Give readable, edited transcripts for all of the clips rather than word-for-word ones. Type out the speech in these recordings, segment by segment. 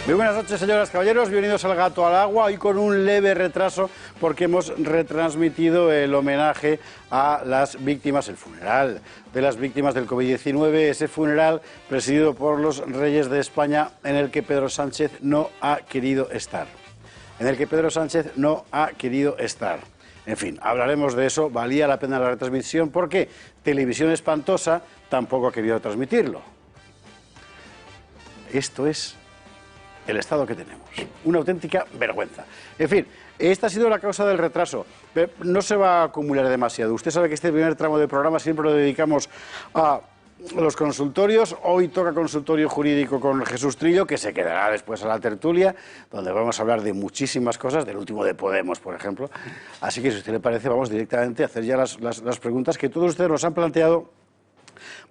Muy buenas noches, señoras y caballeros, bienvenidos al Gato al Agua, hoy con un leve retraso porque hemos retransmitido el homenaje a las víctimas, el funeral de las víctimas del COVID-19, ese funeral presidido por los reyes de España en el que Pedro Sánchez no ha querido estar. En fin, hablaremos de eso, valía la pena la retransmisión porque Televisión Espantosa tampoco ha querido transmitirlo. Esto es el estado que tenemos, una auténtica vergüenza. En fin, esta ha sido la causa del retraso, pero no se va a acumular demasiado. Usted sabe que este primer tramo del programa siempre lo dedicamos a los consultorios. Hoy toca consultorio jurídico con Jesús Trillo, que se quedará después a la tertulia, donde vamos a hablar de muchísimas cosas, del último de Podemos, por ejemplo. Así que, si a usted le parece, vamos directamente a hacer ya las preguntas que todos ustedes nos han planteado,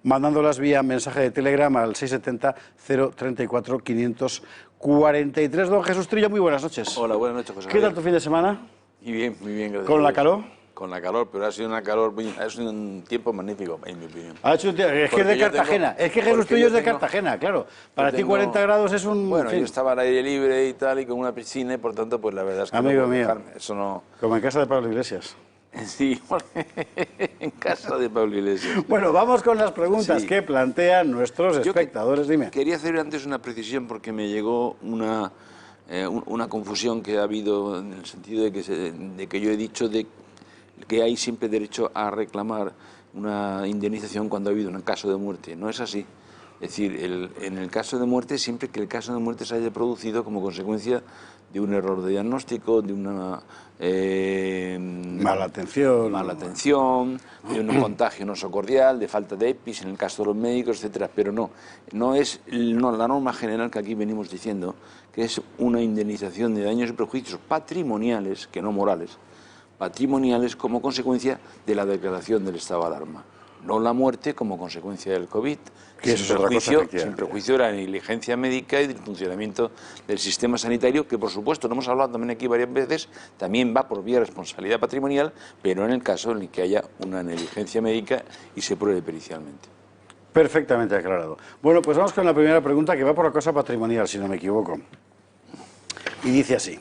mandándolas vía mensaje de Telegram al 670-034-543. Don Jesús Trillo, muy buenas noches. Hola, buenas noches, José ¿Qué María. tal tu fin de semana? Muy bien, gracias. ¿Con la calor? Con la calor, pero ha sido un tiempo magnífico, en mi opinión. Ha hecho un tiempo, es que es de Cartagena, es que Jesús Trillo es de Cartagena, claro. Para ti 40 grados es un... Bueno, yo estaba al aire libre y tal, y con una piscina, y por tanto, pues la verdad es que... Amigo no puedo mío, dejarme. Eso no... Como en casa de Pablo Iglesias. Sí, en casa de Pablo Iglesias. Bueno, vamos con las preguntas que plantean nuestros espectadores. Dime. Quería hacer antes una precisión porque me llegó una confusión que ha habido en el sentido de que yo he dicho que hay siempre derecho a reclamar una indemnización cuando ha habido un caso de muerte. No es así. Es decir, en el caso de muerte, siempre que el caso de muerte se haya producido como consecuencia de un error de diagnóstico, de una mala atención, de un contagio nosocordial, de falta de EPIs en el caso de los médicos, etcétera. Pero no es la norma general que aquí venimos diciendo, que es una indemnización de daños y perjuicios patrimoniales, que no morales, patrimoniales como consecuencia de la declaración del estado de alarma. No la muerte como consecuencia del COVID, sin perjuicio de la negligencia médica y del funcionamiento del sistema sanitario, que por supuesto, lo hemos hablado también aquí varias veces, también va por vía de responsabilidad patrimonial, pero en el caso en el que haya una negligencia médica y se pruebe pericialmente. Perfectamente aclarado. Bueno, pues vamos con la primera pregunta, que va por la cosa patrimonial, si no me equivoco. Y dice así.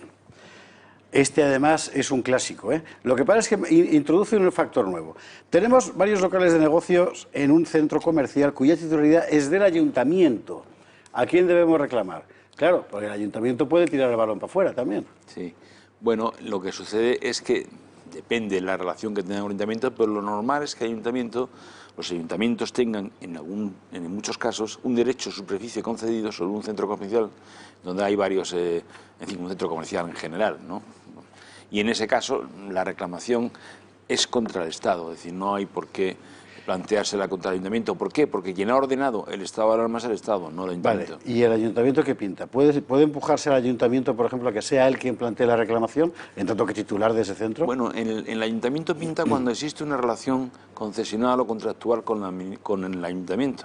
Este, además, es un clásico, ¿eh? Lo que pasa es que introduce un factor nuevo. Tenemos varios locales de negocios en un centro comercial cuya titularidad es del ayuntamiento. ¿A quién debemos reclamar? Claro, porque el ayuntamiento puede tirar el balón para afuera también. Sí. Bueno, lo que sucede es que depende de la relación que tenga el ayuntamiento, pero lo normal es que los ayuntamientos tengan, en muchos casos, un derecho de superficie concedido sobre un centro comercial donde hay varios, un centro comercial en general, ¿no? Y en ese caso la reclamación es contra el Estado, es decir, no hay por qué planteársela contra el ayuntamiento. ¿Por qué? Porque quien ha ordenado el estado de alarma es el Estado, no el ayuntamiento. Vale, ¿y el ayuntamiento qué pinta? ¿Puede empujarse al ayuntamiento, por ejemplo, a que sea él quien plantee la reclamación, en tanto que titular de ese centro? Bueno, en el ayuntamiento pinta cuando existe una relación concesional o contractual con el ayuntamiento.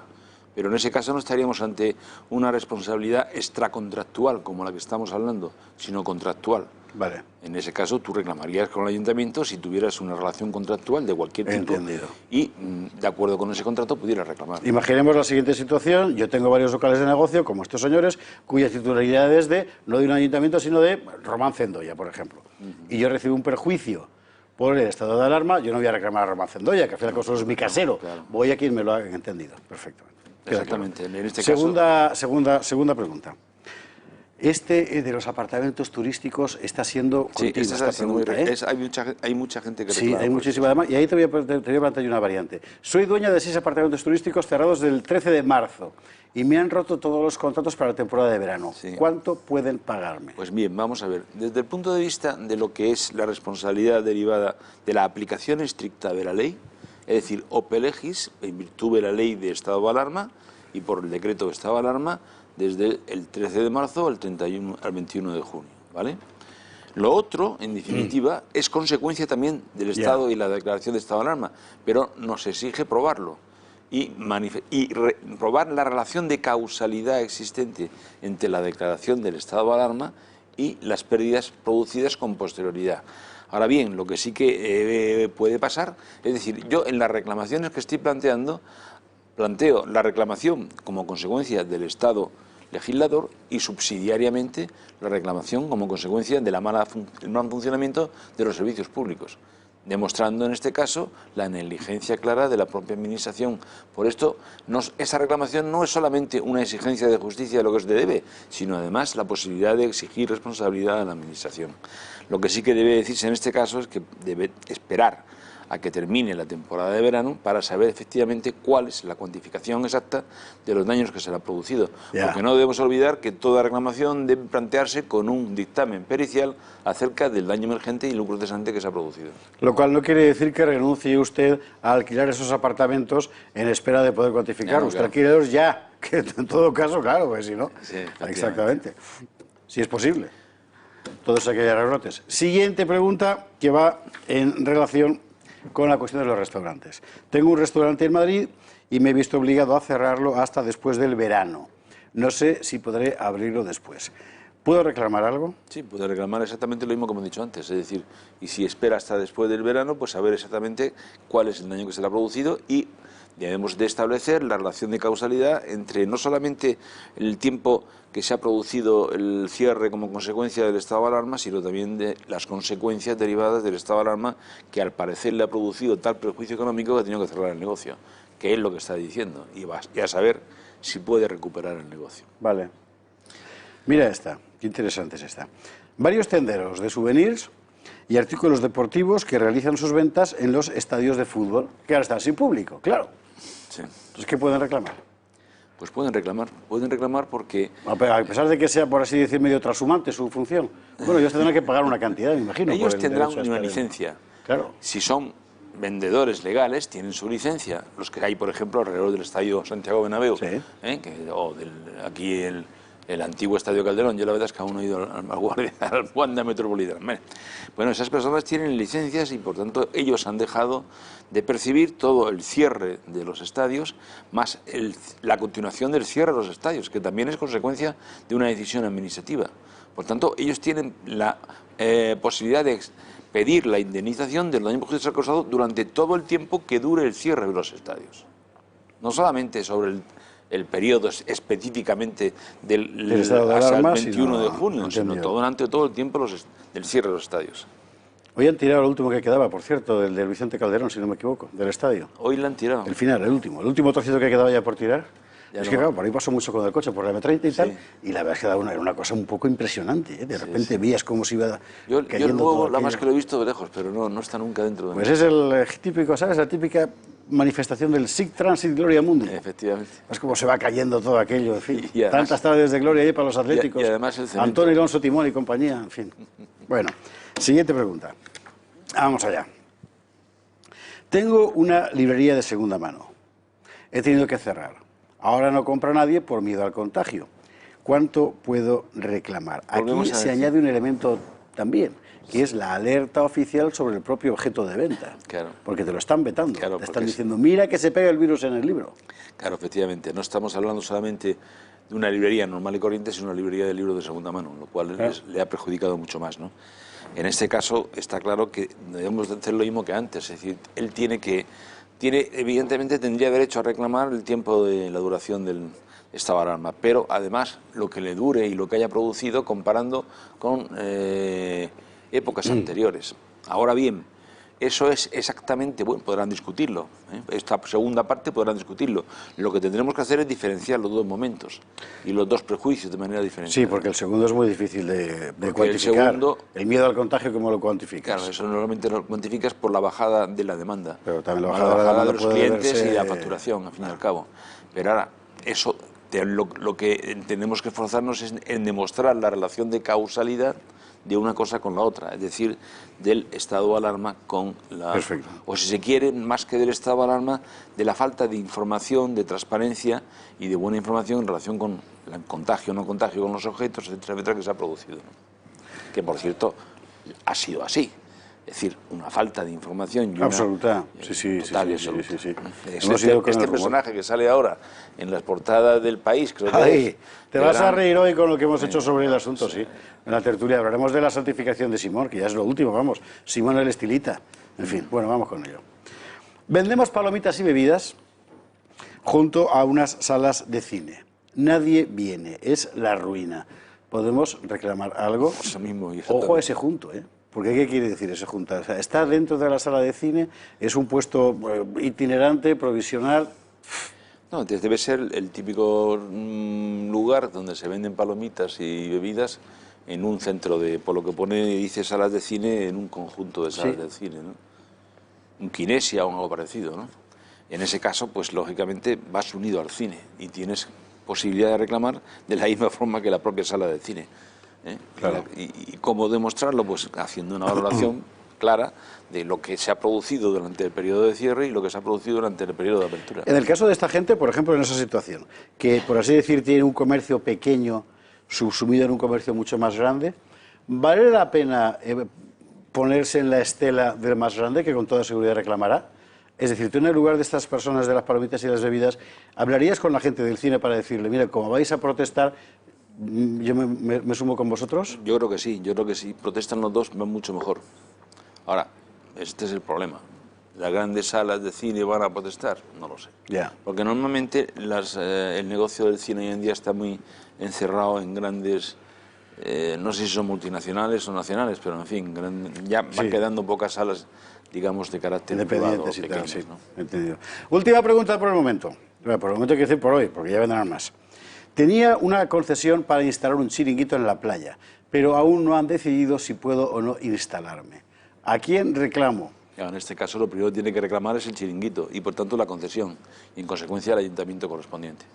Pero en ese caso no estaríamos ante una responsabilidad extracontractual, como la que estamos hablando, sino contractual. Vale. En ese caso tú reclamarías con el ayuntamiento si tuvieras una relación contractual de cualquier tipo. Entendido. Y de acuerdo con ese contrato pudieras reclamar. Imaginemos la siguiente situación. Yo tengo varios locales de negocio, como estos señores, cuya titularidad es no de un ayuntamiento, sino de Román Cendoya, por ejemplo. Y yo recibo un perjuicio por el estado de alarma. Yo no voy a reclamar a Román Cendoya, que al final solo es mi casero. Claro. Voy a quien me lo haga entendido. Perfectamente. Exactamente. En este caso... Segunda pregunta. Este de los apartamentos turísticos está siendo continua, sí, esta pregunta, ¿eh? Hay mucha gente que reclama. Sí, hay muchísima demanda. Y ahí te voy a plantear una variante. Soy dueña de 6 apartamentos turísticos cerrados desde el 13 de marzo y me han roto todos los contratos para la temporada de verano. Sí. ¿Cuánto pueden pagarme? Pues bien, vamos a ver. Desde el punto de vista de lo que es la responsabilidad derivada de la aplicación estricta de la ley, es decir, ope legis, en virtud de la ley de estado de alarma y por el decreto de estado de alarma, desde el 13 de marzo al 21 de junio, ¿vale? Lo otro, en definitiva, es consecuencia también del estado y la declaración de estado de alarma, pero nos exige probarlo y probar la relación de causalidad existente entre la declaración del estado de alarma y las pérdidas producidas con posterioridad. Ahora bien, lo que sí que puede pasar, es decir, yo en las reclamaciones que estoy planteo la reclamación como consecuencia del estado, legislador y subsidiariamente la reclamación como consecuencia del mal funcionamiento de los servicios públicos, demostrando en este caso la negligencia clara de la propia Administración. Por esto, esa reclamación no es solamente una exigencia de justicia de lo que se debe, sino además la posibilidad de exigir responsabilidad a la Administración. Lo que sí que debe decirse en este caso es que debe esperar a que termine la temporada de verano para saber efectivamente cuál es la cuantificación exacta de los daños que se le ha producido. Porque no debemos olvidar que toda reclamación debe plantearse con un dictamen pericial acerca del daño emergente y lucro cesante que se ha producido. Lo cual no quiere decir que renuncie usted a alquilar esos apartamentos en espera de poder cuantificar. Usted alquileros ya, que en todo caso, claro, pues si no. Sí, exactamente. Si es posible. Todos aquellos rebrotes. Siguiente pregunta que va en relación con la cuestión de los restaurantes. Tengo un restaurante en Madrid y me he visto obligado a cerrarlo hasta después del verano. No sé si podré abrirlo después. ¿Puedo reclamar algo? Sí, puede reclamar exactamente lo mismo que hemos dicho antes, es decir, y si espera hasta después del verano, pues saber exactamente cuál es el daño que se le ha producido y debemos de establecer la relación de causalidad entre no solamente el tiempo que se ha producido el cierre como consecuencia del estado de alarma, sino también de las consecuencias derivadas del estado de alarma que al parecer le ha producido tal perjuicio económico que ha tenido que cerrar el negocio, que es lo que está diciendo, y va a saber si puede recuperar el negocio. Vale. Mira esta, qué interesante es esta. Varios tenderos de souvenirs y artículos deportivos que realizan sus ventas en los estadios de fútbol, que ahora están sin público, claro. Sí. Entonces, ¿qué pueden reclamar? Pues pueden reclamar porque... A pesar de que sea, por así decir, medio trashumante su función, bueno, ellos tendrán que pagar una cantidad, me imagino. Ellos tendrán una licencia. Claro. Si son vendedores legales, tienen su licencia. Los que hay, por ejemplo, alrededor del Estadio Santiago Bernabéu, sí. O aquí el antiguo Estadio Calderón. Yo la verdad es que aún no he ido al Wanda Metropolitano. Bueno, esas personas tienen licencias y por tanto ellos han dejado de percibir todo el cierre de los estadios más la continuación del cierre de los estadios, que también es consecuencia de una decisión administrativa. Por tanto, ellos tienen la posibilidad de pedir la indemnización del daño que se ha causado durante todo el tiempo que dure el cierre de los estadios. No solamente sobre el periodo específicamente hasta el 21 de junio, sino durante todo el tiempo del cierre de los estadios. Hoy han tirado el último que quedaba, por cierto, del Vicente Calderón, si no me equivoco, del estadio. Hoy la han tirado. El final, el último trocito que quedaba ya por tirar. Es que claro, por ahí pasó mucho con el coche, por la M30 y tal, y la verdad es que era una cosa un poco impresionante, ¿eh? De repente veías cómo se iba cayendo. Yo luego la más que lo he visto de lejos, pero no está nunca dentro de mí. Pues es el típico, ¿sabes? La típica manifestación del Sic Transit Gloria Mundi. Efectivamente. Es como se va cayendo todo aquello, en fin. Además, tantas tardes de gloria ahí para los atléticos. Y además el cemento. Antonio Alonso Timón y compañía, en fin. Bueno, siguiente pregunta. Vamos allá. Tengo una librería de segunda mano. He tenido que cerrar. Ahora no compra nadie por miedo al contagio. ¿Cuánto puedo reclamar? Aquí se añade un elemento también, que es la alerta oficial sobre el propio objeto de venta. Claro. Porque te lo están vetando. Claro, te están diciendo, mira que se pega el virus en el libro. Claro, efectivamente. No estamos hablando solamente de una librería normal y corriente, sino una librería de libros de segunda mano, lo cual le ha perjudicado mucho más, ¿no? En este caso está claro que debemos hacer lo mismo que antes. Es decir, él evidentemente tendría derecho a reclamar el tiempo de la duración del estado de alarma, pero además lo que le dure y lo que haya producido comparando con épocas anteriores. Ahora bien, eso es exactamente, bueno, podrán discutirlo, esta segunda parte podrán discutirlo. Lo que tendremos que hacer es diferenciar los dos momentos y los dos prejuicios de manera diferente. Sí, porque el segundo es muy difícil de cuantificar. El miedo al contagio, ¿cómo lo cuantificas? Claro, eso normalmente lo cuantificas por la bajada de la demanda. Pero también la bajada de los clientes y la facturación, al fin y al cabo. Pero ahora, eso, lo que tenemos que esforzarnos es en demostrar la relación de causalidad de una cosa con la otra, es decir, del estado de alarma con la... Perfecto. O si se quiere, más que del estado de alarma, de la falta de información, de transparencia y de buena información en relación con el contagio o no contagio con los objetos, etcétera, etcétera, que se ha producido, ¿no? Que, por cierto, ha sido así. Es decir, una falta de información y absoluta. Total y absoluta. Sí. Este personaje que sale ahora en las portadas del País, creo que Ay, te vas a reír hoy con lo que hemos hecho sobre el asunto, sí. En la tertulia hablaremos de la santificación de Simón, que ya es lo último, vamos. Simón el estilita. En fin, bueno, vamos con ello. Vendemos palomitas y bebidas junto a unas salas de cine. nadie viene, es la ruina. ¿Podemos reclamar algo? Eso mismo. Ojo a ese junto, ¿eh? Porque ¿qué quiere decir ese junta? O sea, está dentro de la sala de cine, es un puesto itinerante, provisional. No, debe ser el típico lugar donde se venden palomitas y bebidas en un centro de, por lo que pone, dice salas de cine, en un conjunto de salas de cine, ¿no? Un Kinesia o algo parecido, ¿no? En ese caso, pues lógicamente vas unido al cine y tienes posibilidad de reclamar de la misma forma que la propia sala de cine, ¿eh? Claro. ¿Y cómo demostrarlo? Pues haciendo una valoración clara de lo que se ha producido durante el periodo de cierre y lo que se ha producido durante el periodo de apertura. En el caso de esta gente, por ejemplo, en esa situación, que por así decir tiene un comercio pequeño subsumido en un comercio mucho más grande, ¿vale la pena ponerse en la estela del más grande, que con toda seguridad reclamará? Es decir, tú en el lugar de estas personas de las palomitas y las bebidas, ¿hablarías con la gente del cine para decirle, mira, como vais a protestar, yo me sumo con vosotros? Yo creo que sí, protestan los dos, va mucho mejor. Ahora, este es el problema. ¿Las grandes salas de cine van a protestar? No lo sé. Ya. Porque normalmente el negocio del cine hoy en día está muy encerrado en grandes, no sé si son multinacionales o nacionales, pero en fin, ya van quedando pocas salas, digamos, de carácter privado, pequeñas, sí, ¿no? Entendido. Última pregunta por el momento. Bueno, por el momento hay que decir por hoy, porque ya vendrán más. Tenía una concesión para instalar un chiringuito en la playa, pero aún no han decidido si puedo o no instalarme. ¿A quién reclamo? En este caso lo primero que tiene que reclamar es el chiringuito y por tanto la concesión y en consecuencia el ayuntamiento correspondiente.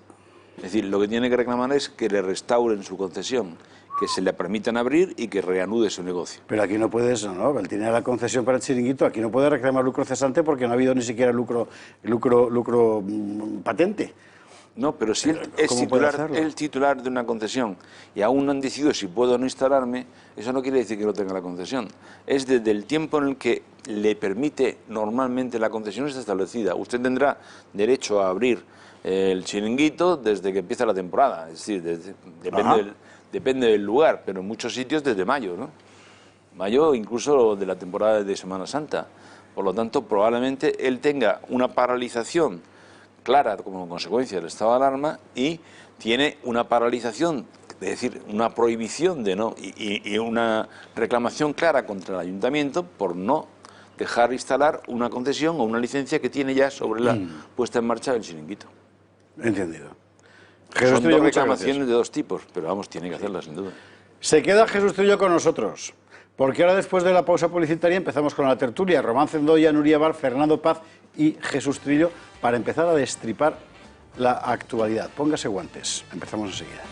Es decir, lo que tiene que reclamar es que le restauren su concesión, que se le permitan abrir y que reanude su negocio. Pero aquí no puedes, ¿no? Él tiene la concesión para el chiringuito, aquí no puede reclamar lucro cesante porque no ha habido ni siquiera lucro patente. No, pero si él es titular de una concesión y aún no han decidido si puedo o no instalarme, eso no quiere decir que no tenga la concesión. Es desde el tiempo en el que le permite normalmente la concesión está establecida. Usted tendrá derecho a abrir el chiringuito desde que empieza la temporada, es decir, depende del lugar, pero en muchos sitios desde mayo, ¿no? Mayo incluso de la temporada de Semana Santa. Por lo tanto, probablemente él tenga una paralización clara como consecuencia del estado de alarma y tiene una paralización, es decir, una prohibición de no y una reclamación clara contra el ayuntamiento por no dejar instalar una concesión o una licencia que tiene ya sobre la puesta en marcha del chiringuito. Entendido. Son dos reclamaciones de dos tipos, pero vamos, tiene que hacerlas sin duda. Se queda Jesús Trillo con nosotros, porque ahora después de la pausa publicitaria empezamos con la tertulia. Román Cendoya, Nuria Bar, Fernando Paz y Jesús Trillo para empezar a destripar la actualidad. Póngase guantes, empezamos enseguida.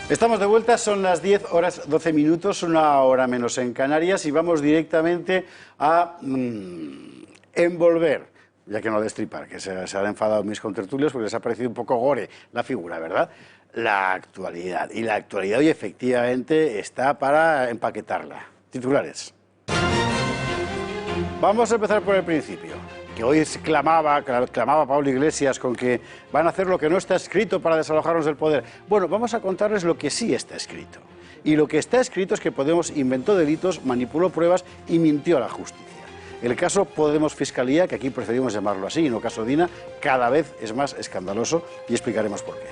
Estamos de vuelta, son las 10 horas 12 minutos, una hora menos en Canarias y vamos directamente a envolver, ya que no destripar, que se han enfadado mis contertulios porque les ha parecido un poco gore la figura, ¿verdad? La actualidad. Y la actualidad hoy efectivamente está para empaquetarla. Titulares. Vamos a empezar por el principio. Que hoy clamaba Pablo Iglesias con que van a hacer lo que no está escrito para desalojarnos del poder. Bueno, vamos a contarles lo que sí está escrito. Y lo que está escrito es que Podemos inventó delitos, manipuló pruebas y mintió a la justicia. El caso Podemos Fiscalía, que aquí preferimos llamarlo así, y no caso Dina, cada vez es más escandaloso y explicaremos por qué.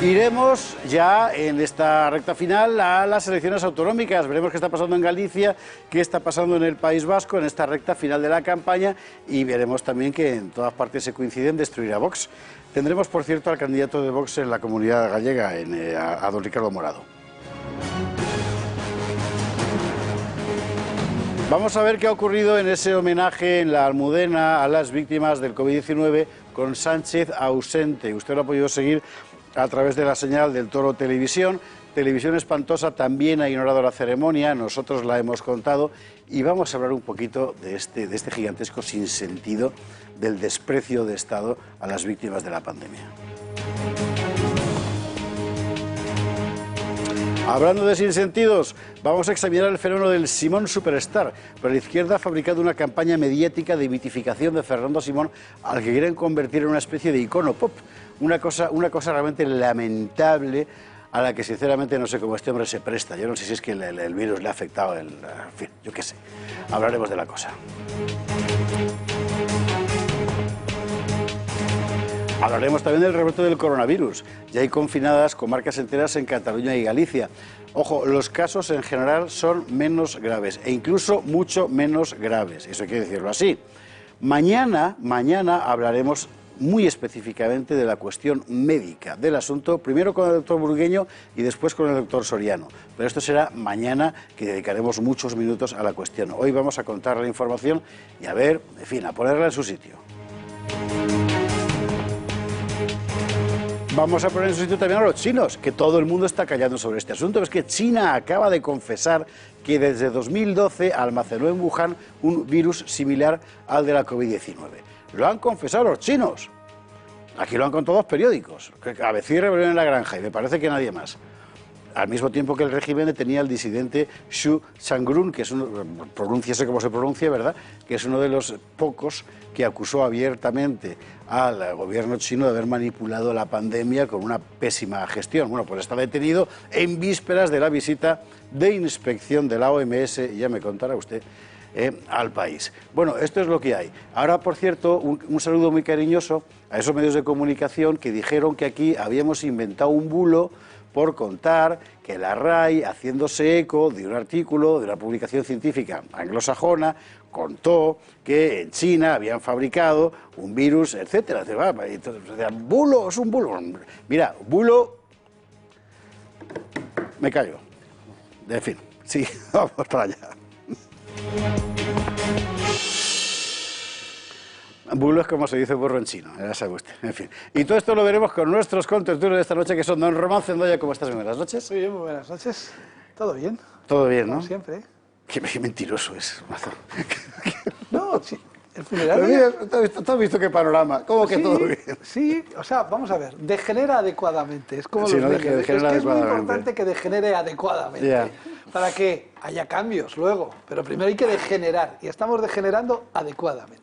Iremos ya en esta recta final a las elecciones autonómicas. Veremos qué está pasando en Galicia, qué está pasando en el País Vasco en esta recta final de la campaña y veremos también que en todas partes se coinciden destruir a Vox. Tendremos, por cierto, al candidato de Vox en la Comunidad Gallega, a don Ricardo Morado. Vamos a ver qué ha ocurrido en ese homenaje en la Almudena a las víctimas del COVID-19 con Sánchez ausente. Usted lo ha podido seguir a través de la señal del Toro Televisión. Televisión Espantosa también ha ignorado la ceremonia, nosotros la hemos contado y vamos a hablar un poquito de este gigantesco sinsentido del desprecio de Estado a las víctimas de la pandemia. Hablando de sinsentidos, vamos a examinar el fenómeno del Simón Superstar. Pero la izquierda ha fabricado una campaña mediática de mitificación de Fernando Simón, al que quieren convertir en una especie de icono pop. Una cosa realmente lamentable, a la que sinceramente no sé cómo este hombre se presta. Yo no sé si es que el virus le ha afectado, en fin, yo qué sé. Hablaremos de la cosa. Hablaremos también del rebrote del coronavirus. Ya hay confinadas comarcas enteras en Cataluña y Galicia. Ojo, los casos en general son menos graves, e incluso mucho menos graves. Eso hay que decirlo así. Mañana hablaremos muy específicamente de la cuestión médica del asunto, primero con el doctor Burgueño y después con el doctor Soriano. Pero esto será mañana, que dedicaremos muchos minutos a la cuestión. Hoy vamos a contar la información y a ver, en fin, a ponerla en su sitio. Vamos a poner en su sitio también a los chinos, que todo el mundo está callando sobre este asunto. Es que China acaba de confesar que desde 2012 almacenó en Wuhan un virus similar al de la COVID-19. Lo han confesado los chinos. Aquí lo han contado los periódicos. ABC y Rebelión en la Granja, y me parece que nadie más. Al mismo tiempo que el régimen detenía al disidente Xu Shangrun, que es pronúnciese como se pronuncia, ¿verdad?, que es uno de los pocos que acusó abiertamente al gobierno chino de haber manipulado la pandemia con una pésima gestión. Bueno, pues está detenido en vísperas de la visita de inspección de la OMS, ya me contará usted, al país. Bueno, esto es lo que hay. Ahora, por cierto, un saludo muy cariñoso a esos medios de comunicación que dijeron que aquí habíamos inventado un bulo por contar que la RAI, haciéndose eco de un artículo de una publicación científica anglosajona, contó que en China habían fabricado un virus, etcétera. Bulo, es un bulo. Mira, bulo... Me callo. En fin, sí, vamos para allá. Bulo es como se dice burro en chino, ya sabe usted. En fin. Y todo esto lo veremos con nuestros contertulios de esta noche, que son don Román Zendoya. ¿Cómo estás? Muy buenas noches. Muy bien, muy buenas noches. ¿Todo bien? Todo bien, ¿no? Como siempre, ¿eh? Qué mentiroso es. No, sí. El funeral... ¿Tú has visto qué panorama? ¿Cómo que sí, todo bien? Sí, o sea, vamos a ver, degenera adecuadamente. Es como Sí, los no, niños. Es que es muy adecuadamente. importante que degenere adecuadamente. Ya. Para que haya cambios luego. Pero primero hay que degenerar. Y estamos degenerando adecuadamente.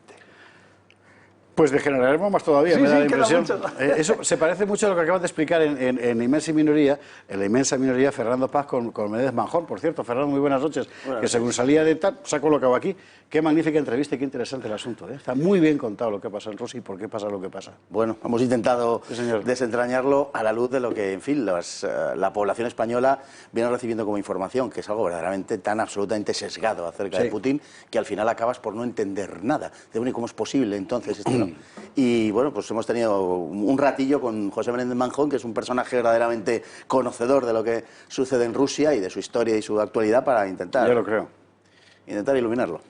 Pues degeneraremos más todavía, Sí, me da sí, la queda impresión. mucho. Eso se parece mucho a lo que acabas de explicar en Inmensa Minoría, Fernando Paz con Menéndez Manjón. Por cierto, Fernando, muy buenas noches. Buenas que según salía de tal, se ha colocado aquí. Qué magnífica entrevista y qué interesante el asunto, ¿eh? Está muy bien contado lo que pasa en Rusia y por qué pasa lo que pasa. Bueno, hemos intentado Sí, señor. desentrañarlo a la luz de lo que, en fin, la población española viene recibiendo como información, que es algo verdaderamente tan absolutamente sesgado acerca de Putin, que al final acabas por no entender nada. De bueno, ¿y cómo es posible entonces esto? No? Y bueno, pues hemos tenido un ratillo con José Menéndez Manjón, que es un personaje verdaderamente conocedor de lo que sucede en Rusia y de su historia y su actualidad, para intentar Ya lo creo. iluminarlo.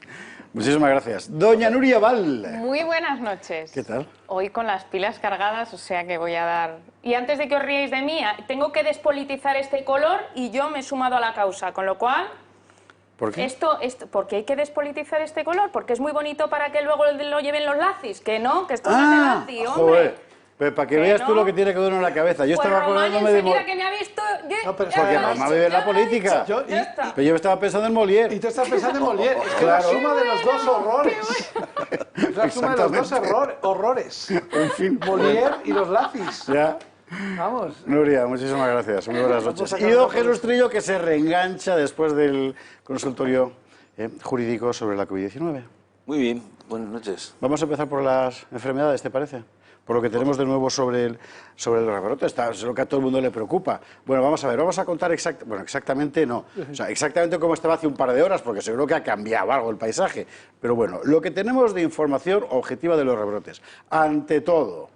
Muchísimas gracias. Doña Nuria Val. Muy buenas noches. ¿Qué tal? Hoy con las pilas cargadas, o sea que voy a dar... Y antes de que os riáis de mí, tengo que despolitizar este color y yo me he sumado a la causa, con lo cual... ¿Por qué? ¿Por qué hay que despolitizar este color? Porque es muy bonito para que luego lo lleven los nazis. Que no, que esto no es de nazi, hombre. Joder. Pero para que Que veas tú no. lo que tiene que uno en la cabeza. Yo Pues estaba Román acordándome de... enseguida que me ha visto... No, pero ya porque lo ha Román dicho, vive en la ya lo ha política. dicho, ya está. Pero yo estaba pensando en Molière. Y tú estás pensando en Molière. Es que Claro. la suma de los dos horrores. Es la suma de los dos Exactamente. horrores. En fin. Molière y los nazis. Ya. Vamos. Nuria, muchísimas gracias. Muy buenas noches. Y don Jesús Trillo, que se reengancha después del consultorio jurídico sobre la COVID-19. Muy bien, buenas noches. Vamos a empezar por las enfermedades, ¿te parece? Por lo que tenemos de nuevo sobre el rebrote, es lo que a todo el mundo le preocupa. Bueno, vamos a ver, vamos a contar exactamente no. O sea, exactamente cómo estaba hace un par de horas, porque seguro que ha cambiado algo el paisaje. Pero bueno, lo que tenemos de información objetiva de los rebrotes. Ante todo,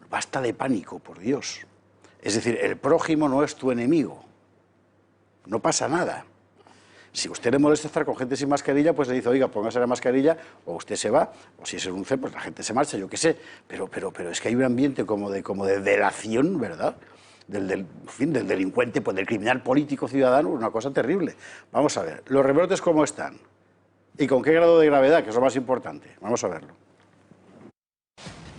basta de pánico, por Dios. Es decir, el prójimo no es tu enemigo. No pasa nada. Si a usted le molesta estar con gente sin mascarilla, pues le dice, oiga, póngase la mascarilla, o usted se va, o si es en un CEP, pues la gente se marcha, yo qué sé. Pero es que hay un ambiente como de delación, ¿verdad? En fin, del delincuente, pues del criminal político ciudadano, una cosa terrible. Vamos a ver, los rebrotes cómo están y con qué grado de gravedad, que es lo más importante. Vamos a verlo.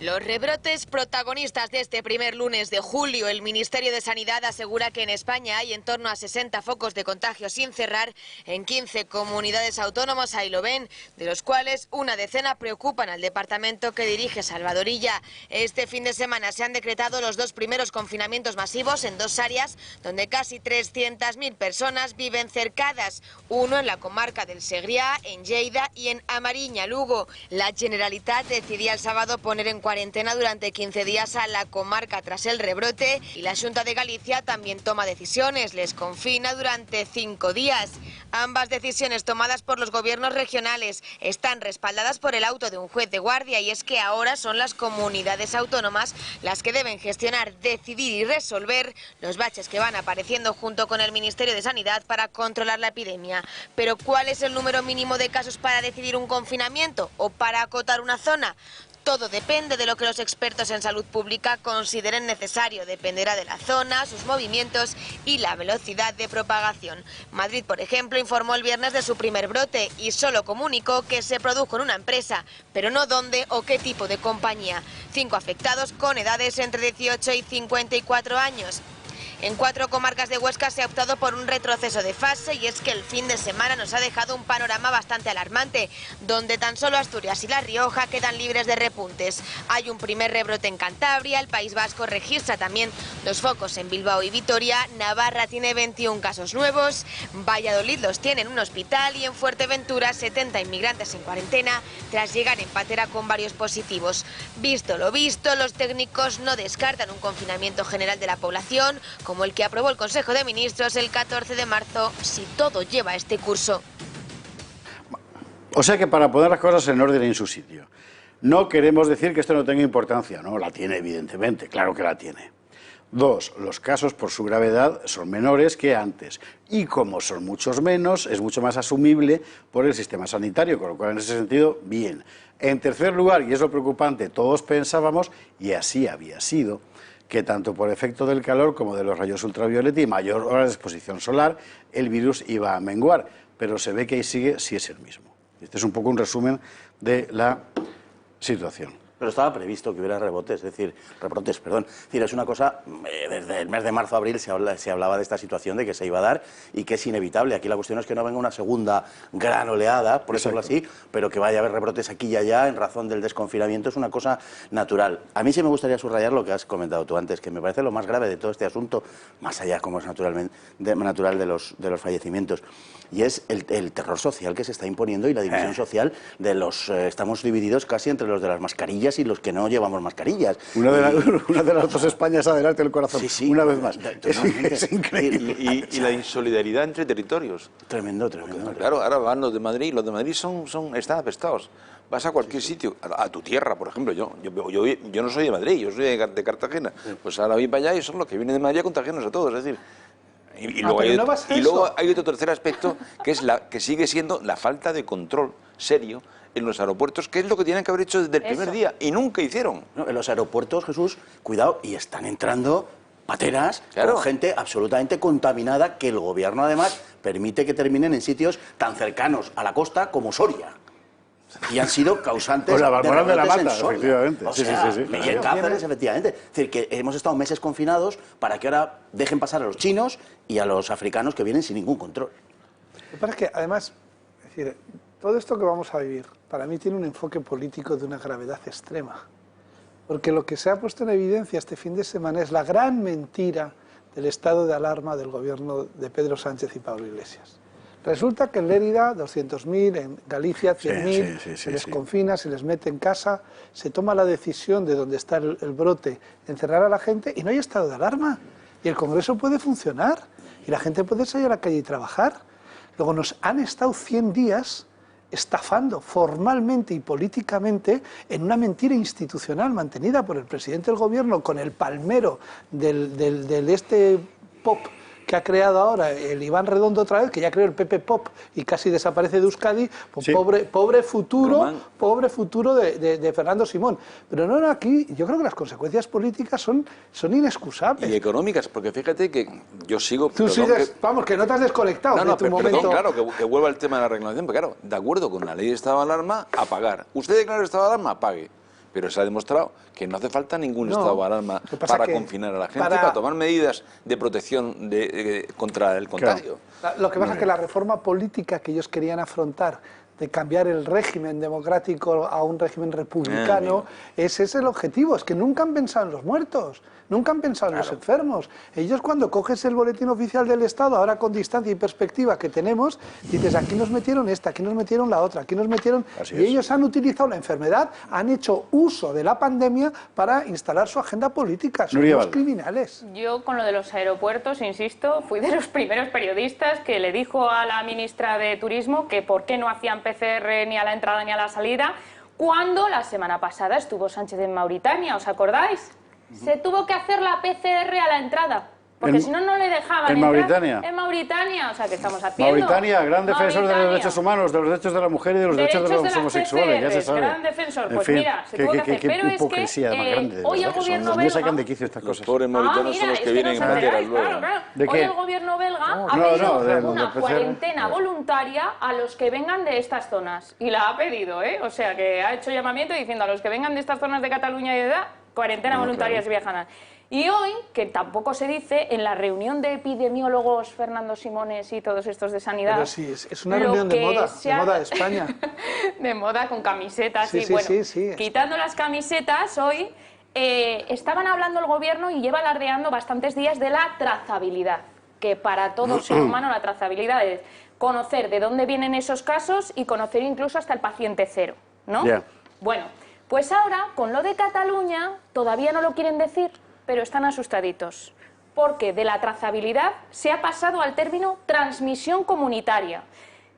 Los rebrotes protagonistas de este primer lunes de julio. El Ministerio de Sanidad asegura que en España hay en torno a 60 focos de contagio sin cerrar en 15 comunidades autónomas, ahí lo ven, de los cuales una decena preocupan al departamento que dirige Salvador Illa. Este fin de semana se han decretado los 2 primeros confinamientos masivos en 2 áreas donde casi 300.000 personas viven cercadas. Uno en la comarca del Segrià, en Lleida, y en Amariña, Lugo. La Generalitat decidía el sábado poner en cuarentena durante 15 días a la comarca tras el rebrote, y la Xunta de Galicia también toma decisiones, les confina durante 5 días. Ambas decisiones tomadas por los gobiernos regionales están respaldadas por el auto de un juez de guardia, y es que ahora son las comunidades autónomas las que deben gestionar, decidir y resolver los baches que van apareciendo junto con el Ministerio de Sanidad para controlar la epidemia. Pero ¿cuál es el número mínimo de casos para decidir un confinamiento o para acotar una zona? Todo depende de lo que los expertos en salud pública consideren necesario. Dependerá de la zona, sus movimientos y la velocidad de propagación. Madrid, por ejemplo, informó el viernes de su primer brote y solo comunicó que se produjo en una empresa, pero no dónde o qué tipo de compañía. 5 afectados con edades entre 18 y 54 años. En 4 comarcas de Huesca se ha optado por un retroceso de fase, y es que el fin de semana nos ha dejado un panorama bastante alarmante, donde tan solo Asturias y La Rioja quedan libres de repuntes. Hay un primer rebrote en Cantabria, el País Vasco registra también 2 focos en Bilbao y Vitoria, Navarra tiene 21 casos nuevos, Valladolid los tiene en un hospital, y en Fuerteventura 70 inmigrantes en cuarentena tras llegar en patera con varios positivos. Visto lo visto, los técnicos no descartan un confinamiento general de la población, como el que aprobó el Consejo de Ministros el 14 de marzo, si todo lleva este curso. O sea que para poner las cosas en orden y en su sitio, no queremos decir que esto no tenga importancia, no, la tiene evidentemente, claro que la tiene. 2, los casos por su gravedad son menores que antes, y como son muchos menos, es mucho más asumible por el sistema sanitario, con lo cual en ese sentido, bien. En tercer lugar, y es lo preocupante, todos pensábamos, y así había sido, que tanto por efecto del calor como de los rayos ultravioleta y mayor hora de exposición solar, el virus iba a menguar, pero se ve que ahí sigue, si es el mismo. Este es un poco un resumen de la situación. Pero estaba previsto que hubiera rebrotes, es decir, es una cosa, desde el mes de marzo a abril se hablaba de esta situación, de que se iba a dar y que es inevitable. Aquí la cuestión es que no venga una segunda gran oleada, por decirlo así, pero que vaya a haber rebrotes aquí y allá en razón del desconfinamiento, es una cosa natural. A mí sí me gustaría subrayar lo que has comentado tú antes, que me parece lo más grave de todo este asunto, más allá como es natural de los fallecimientos, y es el terror social que se está imponiendo y la división social de los... estamos divididos casi entre los de las mascarillas y los que no llevamos mascarillas. Una de las 2 Españas adelante del corazón, sí, una vez más. Es increíble. Y la insolidaridad entre territorios. Tremendo. Claro, ahora van los de Madrid están apestados. Vas a cualquier sitio, a tu tierra, por ejemplo, yo no soy de Madrid, yo soy de Cartagena. Pues ahora voy para allá y son los que vienen de Madrid a contagiarnos a todos, es decir... Y luego hay otro tercer aspecto, que es que sigue siendo la falta de control serio en los aeropuertos, que es lo que tienen que haber hecho desde el primer día, y nunca hicieron. No, en los aeropuertos, Jesús, cuidado, y están entrando pateras con gente absolutamente contaminada, que el gobierno además permite que terminen en sitios tan cercanos a la costa como Soria. Y han sido causantes la Balmoral de la Mata, efectivamente. O sea, sí. Y en Cáceres, efectivamente. Es decir, que hemos estado meses confinados para que ahora dejen pasar a los chinos y a los africanos que vienen sin ningún control. Lo que pasa es que, además, todo esto que vamos a vivir, para mí tiene un enfoque político de una gravedad extrema. Porque lo que se ha puesto en evidencia este fin de semana es la gran mentira del estado de alarma del gobierno de Pedro Sánchez y Pablo Iglesias. Resulta que en Lérida, 200.000, en Galicia, 100.000, se les confina, se les mete en casa, se toma la decisión de donde está el brote, encerrar a la gente, y no hay estado de alarma. Y el Congreso puede funcionar, y la gente puede salir a la calle y trabajar. Luego nos han estado 100 días estafando formalmente y políticamente en una mentira institucional mantenida por el presidente del gobierno con el palmero del este pop que ha creado ahora el Iván Redondo otra vez, que ya creó el PP Pop y casi desaparece de Euskadi, pues pobre futuro de Fernando Simón. Pero no, aquí yo creo que las consecuencias políticas son inexcusables. Y económicas, porque fíjate que yo sigo... Tú sigues, vamos, que no te has desconectado de tu momento... Claro, que vuelva el tema de la reglamentación, porque claro, de acuerdo con la ley de estado de alarma, a pagar. Usted declara el estado de alarma, pague. pero se ha demostrado que no hace falta ningún estado de alarma para confinar a la gente, para tomar medidas de protección contra el contagio. Claro. Lo que pasa es que la reforma política que ellos querían afrontar, de cambiar el régimen democrático a un régimen republicano, ese es el objetivo. Es que nunca han pensado en los muertos, nunca han pensado en los enfermos. Ellos, cuando coges el boletín oficial del Estado, ahora con distancia y perspectiva que tenemos, dices, aquí nos metieron esta, aquí nos metieron la otra, aquí nos metieron... Y ellos han utilizado la enfermedad, han hecho uso de la pandemia para instalar su agenda política. Son unos criminales. Yo, con lo de los aeropuertos, insisto, fui de los primeros periodistas que le dijo a la ministra de Turismo que por qué no hacían PCR ni a la entrada ni a la salida, cuando la semana pasada estuvo Sánchez en Mauritania, ¿os acordáis? Se tuvo que hacer la PCR a la entrada, porque si no, no le dejaban ¿En Mauritania? En Mauritania, o sea, ¿qué estamos haciendo? Mauritania, gran defensor de los derechos humanos, de los derechos de la mujer y de los derechos de los homosexuales, ya se sabe. Gran defensor, pues mira, se tuvo que hacer, pero es que hoy el gobierno belga... sacan de quicio estas cosas. Los pobres mauritanos son los que vienen en banderas luego. Hoy el gobierno belga ha pedido una cuarentena voluntaria a los que vengan de estas zonas, y la ha pedido, o sea, que ha hecho llamamiento diciendo a los que vengan de estas zonas de Cataluña y de edad, cuarentena voluntaria si viajan. Y hoy, que tampoco se dice, en la reunión de epidemiólogos Fernando Simones y todos estos de sanidad... Pero sí, es una reunión de moda de España. De moda, con camisetas sí, y bueno, sí, quitando las camisetas, hoy estaban hablando el gobierno y lleva alardeando bastantes días de la trazabilidad, que para todo ser humano la trazabilidad es conocer de dónde vienen esos casos y conocer incluso hasta el paciente cero, ¿no? Bueno, pues ahora, con lo de Cataluña, todavía no lo quieren decir, pero están asustaditos, porque de la trazabilidad se ha pasado al término transmisión comunitaria,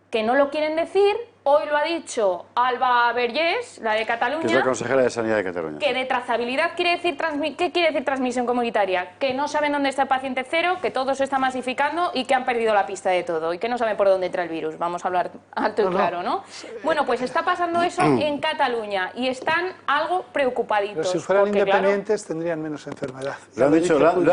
que no lo quieren decir. Hoy lo ha dicho Alba Vergés, la de Cataluña, que es la consejera de Sanidad de Cataluña, que de trazabilidad quiere decir ¿qué quiere decir transmisión comunitaria? Que no saben dónde está el paciente cero, que todo se está masificando y que han perdido la pista de todo y que no saben por dónde entra el virus. Vamos a hablar alto y claro, ¿no? Bueno, pues está pasando eso en Cataluña y están algo preocupaditos. Pero si fueran independientes tendrían menos enfermedad. Lo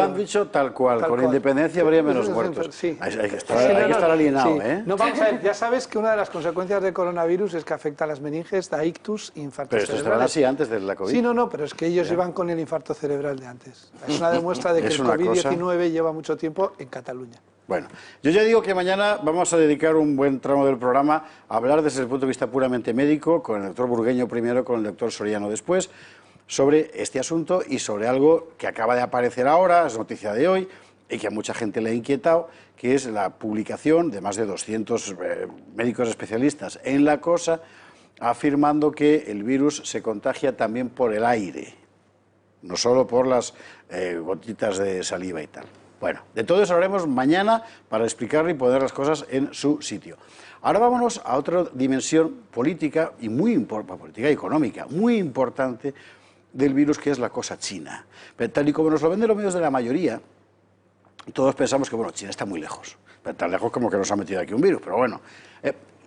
han dicho tal cual, con independencia habría menos muertos. Sí. Hay que estar alienado, No, vamos a ver, ya sabes que una de las consecuencias de coronavirus es que afecta a las meninges, da ictus, infartos cerebrales. Pero esto estaban así antes de la COVID. Sí, no, pero es que ellos iban con el infarto cerebral de antes. Es una demuestra de que el COVID-19 lleva mucho tiempo en Cataluña. Bueno, yo ya digo que mañana vamos a dedicar un buen tramo del programa a hablar desde el punto de vista puramente médico, con el doctor Burgueño primero, con el doctor Soriano después, sobre este asunto y sobre algo que acaba de aparecer ahora, es noticia de hoy, y que a mucha gente le ha inquietado, que es la publicación de más de 200 médicos especialistas en la cosa, afirmando que el virus se contagia también por el aire, no solo por las gotitas de saliva y tal. Bueno, de todo eso hablaremos mañana para explicarle y poner las cosas en su sitio. Ahora vámonos a otra dimensión política y política y económica, muy importante del virus, que es la cosa china. Pero tal y como nos lo venden los medios de la mayoría, todos pensamos que, bueno, China está muy lejos, pero tan lejos como que nos ha metido aquí un virus, pero bueno,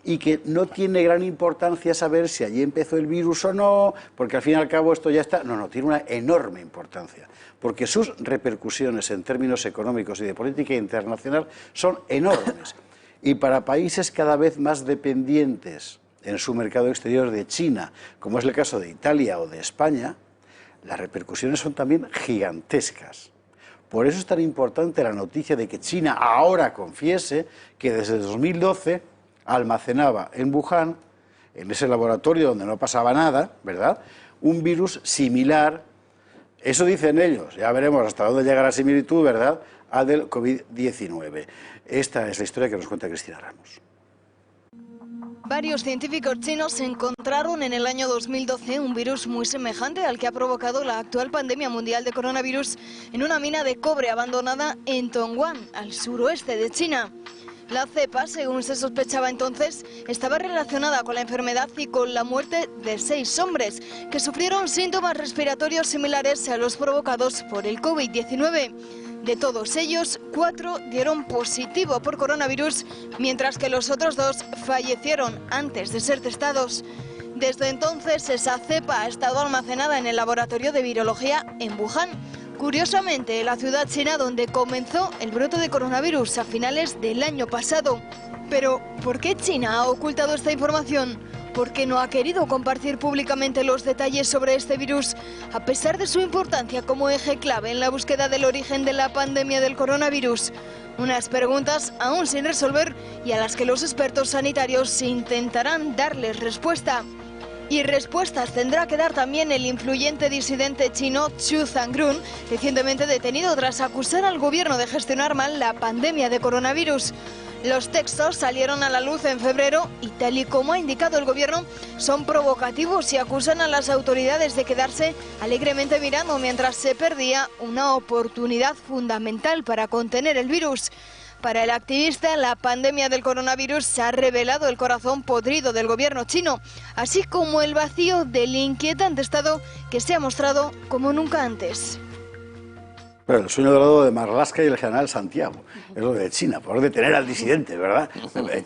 y que no tiene gran importancia saber si allí empezó el virus o no, porque al fin y al cabo esto ya está... No, tiene una enorme importancia, porque sus repercusiones en términos económicos y de política internacional son enormes, y para países cada vez más dependientes en su mercado exterior de China, como es el caso de Italia o de España, las repercusiones son también gigantescas. Por eso es tan importante la noticia de que China ahora confiese que desde 2012 almacenaba en Wuhan, en ese laboratorio donde no pasaba nada, ¿verdad?, un virus similar, eso dicen ellos, ya veremos hasta dónde llega la similitud, ¿verdad?, al del COVID-19. Esta es la historia que nos cuenta Cristina Ramos. Varios científicos chinos encontraron en el año 2012 un virus muy semejante al que ha provocado la actual pandemia mundial de coronavirus en una mina de cobre abandonada en Tongguan, al suroeste de China. La cepa, según se sospechaba entonces, estaba relacionada con la enfermedad y con la muerte de 6 hombres que sufrieron síntomas respiratorios similares a los provocados por el COVID-19. De todos ellos, 4 dieron positivo por coronavirus, mientras que los otros 2 fallecieron antes de ser testados. Desde entonces, esa cepa ha estado almacenada en el laboratorio de virología en Wuhan. Curiosamente, la ciudad china donde comenzó el brote de coronavirus a finales del año pasado. Pero, ¿por qué China ha ocultado esta información? porque no ha querido compartir públicamente los detalles sobre este virus, a pesar de su importancia como eje clave en la búsqueda del origen de la pandemia del coronavirus. Unas preguntas aún sin resolver y a las que los expertos sanitarios intentarán darles respuesta. Y respuestas tendrá que dar también el influyente disidente chino Zhu Zangrun, recientemente detenido tras acusar al gobierno de gestionar mal la pandemia de coronavirus. Los textos salieron a la luz en febrero y, tal y como ha indicado el gobierno, son provocativos y acusan a las autoridades de quedarse alegremente mirando mientras se perdía una oportunidad fundamental para contener el virus. Para el activista, la pandemia del coronavirus ha revelado el corazón podrido del gobierno chino, así como el vacío del inquietante estado que se ha mostrado como nunca antes. Pero el sueño dorado de Marlaska y el general Santiago es lo de China, por detener al disidente, ¿verdad?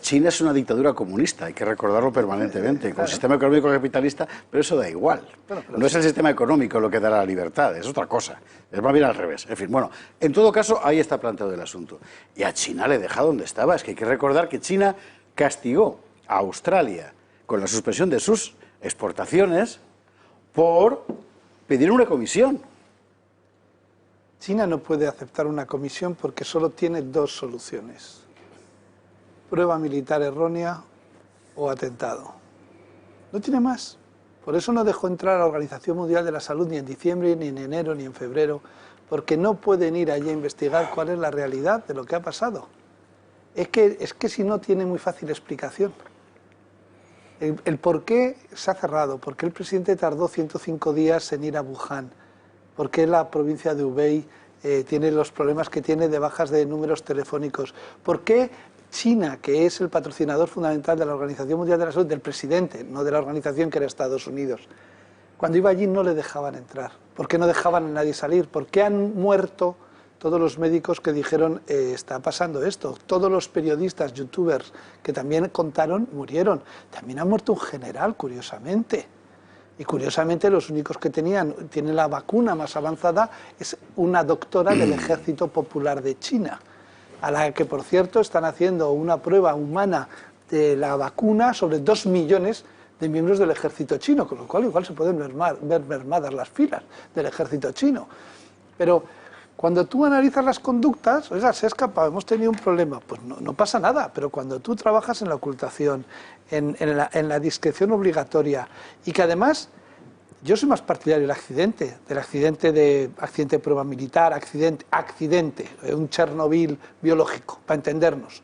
China es una dictadura comunista, hay que recordarlo permanentemente, con sistema económico capitalista, pero eso da igual. No es el sistema económico lo que dará la libertad, es otra cosa, es más bien al revés. En fin, bueno, en todo caso, ahí está planteado el asunto. Y a China le deja donde estaba, es que hay que recordar que China castigó a Australia con la suspensión de sus exportaciones por pedir una comisión. China no puede aceptar una comisión porque solo tiene dos soluciones: prueba militar errónea o atentado. No tiene más. Por eso no dejó entrar a la Organización Mundial de la Salud ni en diciembre, ni en enero, ni en febrero, porque no pueden ir allí a investigar cuál es la realidad de lo que ha pasado. Es que si no tiene muy fácil explicación. El por qué se ha cerrado, por qué el presidente tardó 105 días en ir a Wuhan, por qué la provincia de Hubei tiene los problemas que tiene de bajas de números telefónicos, por qué China, que es el patrocinador fundamental de la Organización Mundial de la Salud, del presidente, no de la organización que era Estados Unidos, cuando iba allí no le dejaban entrar, por qué no dejaban a nadie salir, por qué han muerto todos los médicos que dijeron está pasando esto, todos los periodistas, youtubers que también contaron murieron, también ha muerto un general, curiosamente. Y curiosamente los únicos que tienen la vacuna más avanzada es una doctora del Ejército Popular de China, a la que por cierto están haciendo una prueba humana de la vacuna sobre 2 millones de miembros del ejército chino, con lo cual igual se pueden ver mermadas las filas del ejército chino. Pero cuando tú analizas las conductas, oiga, se ha escapado, hemos tenido un problema, pues no pasa nada, pero cuando tú trabajas en la ocultación, en la discreción obligatoria, y que además, yo soy más partidario del accidente de prueba militar, accidente, un Chernobyl biológico, para entendernos.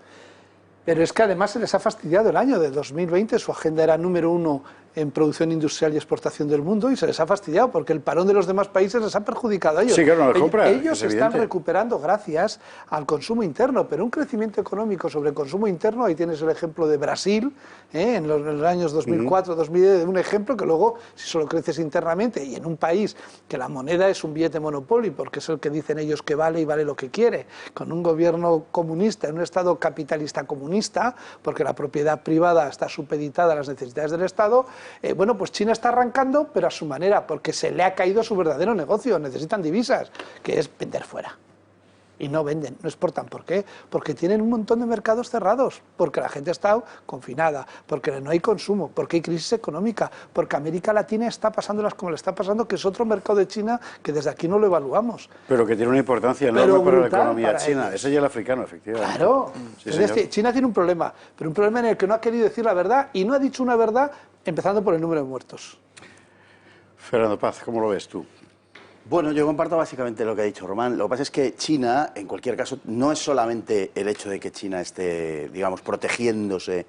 Pero es que además se les ha fastidiado el año de 2020, su agenda era número 1 en producción industrial y exportación del mundo, y se les ha fastidiado porque el parón de los demás países les ha perjudicado a ellos. Sí, claro, no les compra, ellos están recuperando gracias al consumo interno, pero un crecimiento económico sobre el consumo interno, ahí tienes el ejemplo de Brasil, en los años 2004, 2010, un ejemplo que luego, si solo creces internamente y en un país que la moneda es un billete monopolio, porque es el que dicen ellos que vale y vale lo que quiere, con un gobierno comunista, en un Estado capitalista comunista, porque la propiedad privada está supeditada a las necesidades del Estado, bueno, pues China está arrancando, pero a su manera, porque se le ha caído su verdadero negocio, necesitan divisas, que es vender fuera. Y no venden, no exportan. ¿Por qué? Porque tienen un montón de mercados cerrados, porque la gente está confinada, porque no hay consumo, porque hay crisis económica, porque América Latina está pasándolas como le está pasando, que es otro mercado de China que desde aquí no lo evaluamos. Pero que tiene una importancia enorme para la economía china. Ese y el africano, efectivamente. Claro. Sí, es decir, China tiene un problema, pero un problema en el que no ha querido decir la verdad y no ha dicho una verdad, empezando por el número de muertos. Fernando Paz, ¿cómo lo ves tú? Bueno, yo comparto básicamente lo que ha dicho Román. Lo que pasa es que China, en cualquier caso, no es solamente el hecho de que China esté, digamos, protegiéndose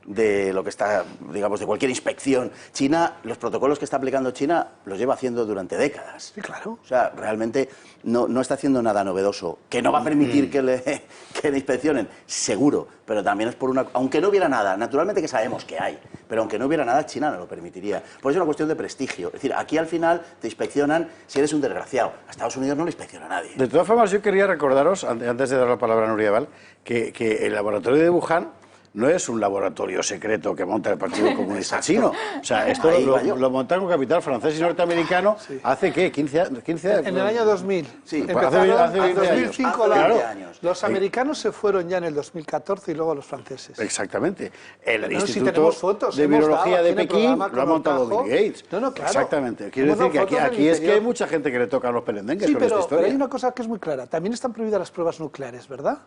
de lo que está, digamos, de cualquier inspección. China, los protocolos que está aplicando China los lleva haciendo durante décadas. Sí, claro. O sea, realmente no está haciendo nada novedoso. Que no va a permitir que le inspeccionen, seguro, pero también es por una... Aunque no hubiera nada, naturalmente que sabemos que hay, pero aunque no hubiera nada, China no lo permitiría. Por eso es una cuestión de prestigio. Es decir, aquí al final te inspeccionan si eres un desgraciado. A Estados Unidos no le inspecciona a nadie. De todas formas, yo quería recordaros, antes de dar la palabra a Nuria Val, que el laboratorio de Wuhan no es un laboratorio secreto que monta el Partido Comunista Chino. O sea, esto Ahí va yo. lo montaron con capital francés y norteamericano hace, ¿qué? 15 años. En el año 2000. Sí, Empezaron hace 20 en 2005. años. Claro, 20 años. los americanos se fueron ya en el 2014 y luego los franceses. Exactamente. El Pero si Instituto tenemos fotos, de hemos dado Virología aquí de en el Pekín programa lo ha con montado Ortajo. Bill Gates. No, claro. Exactamente. Quiero Hemos decir que dado aquí, fotos del aquí es que hay interior. mucha gente que le tocan los pelendengues Sí, con esta pero historia. hay una cosa que es muy clara. También están prohibidas las pruebas nucleares, ¿verdad?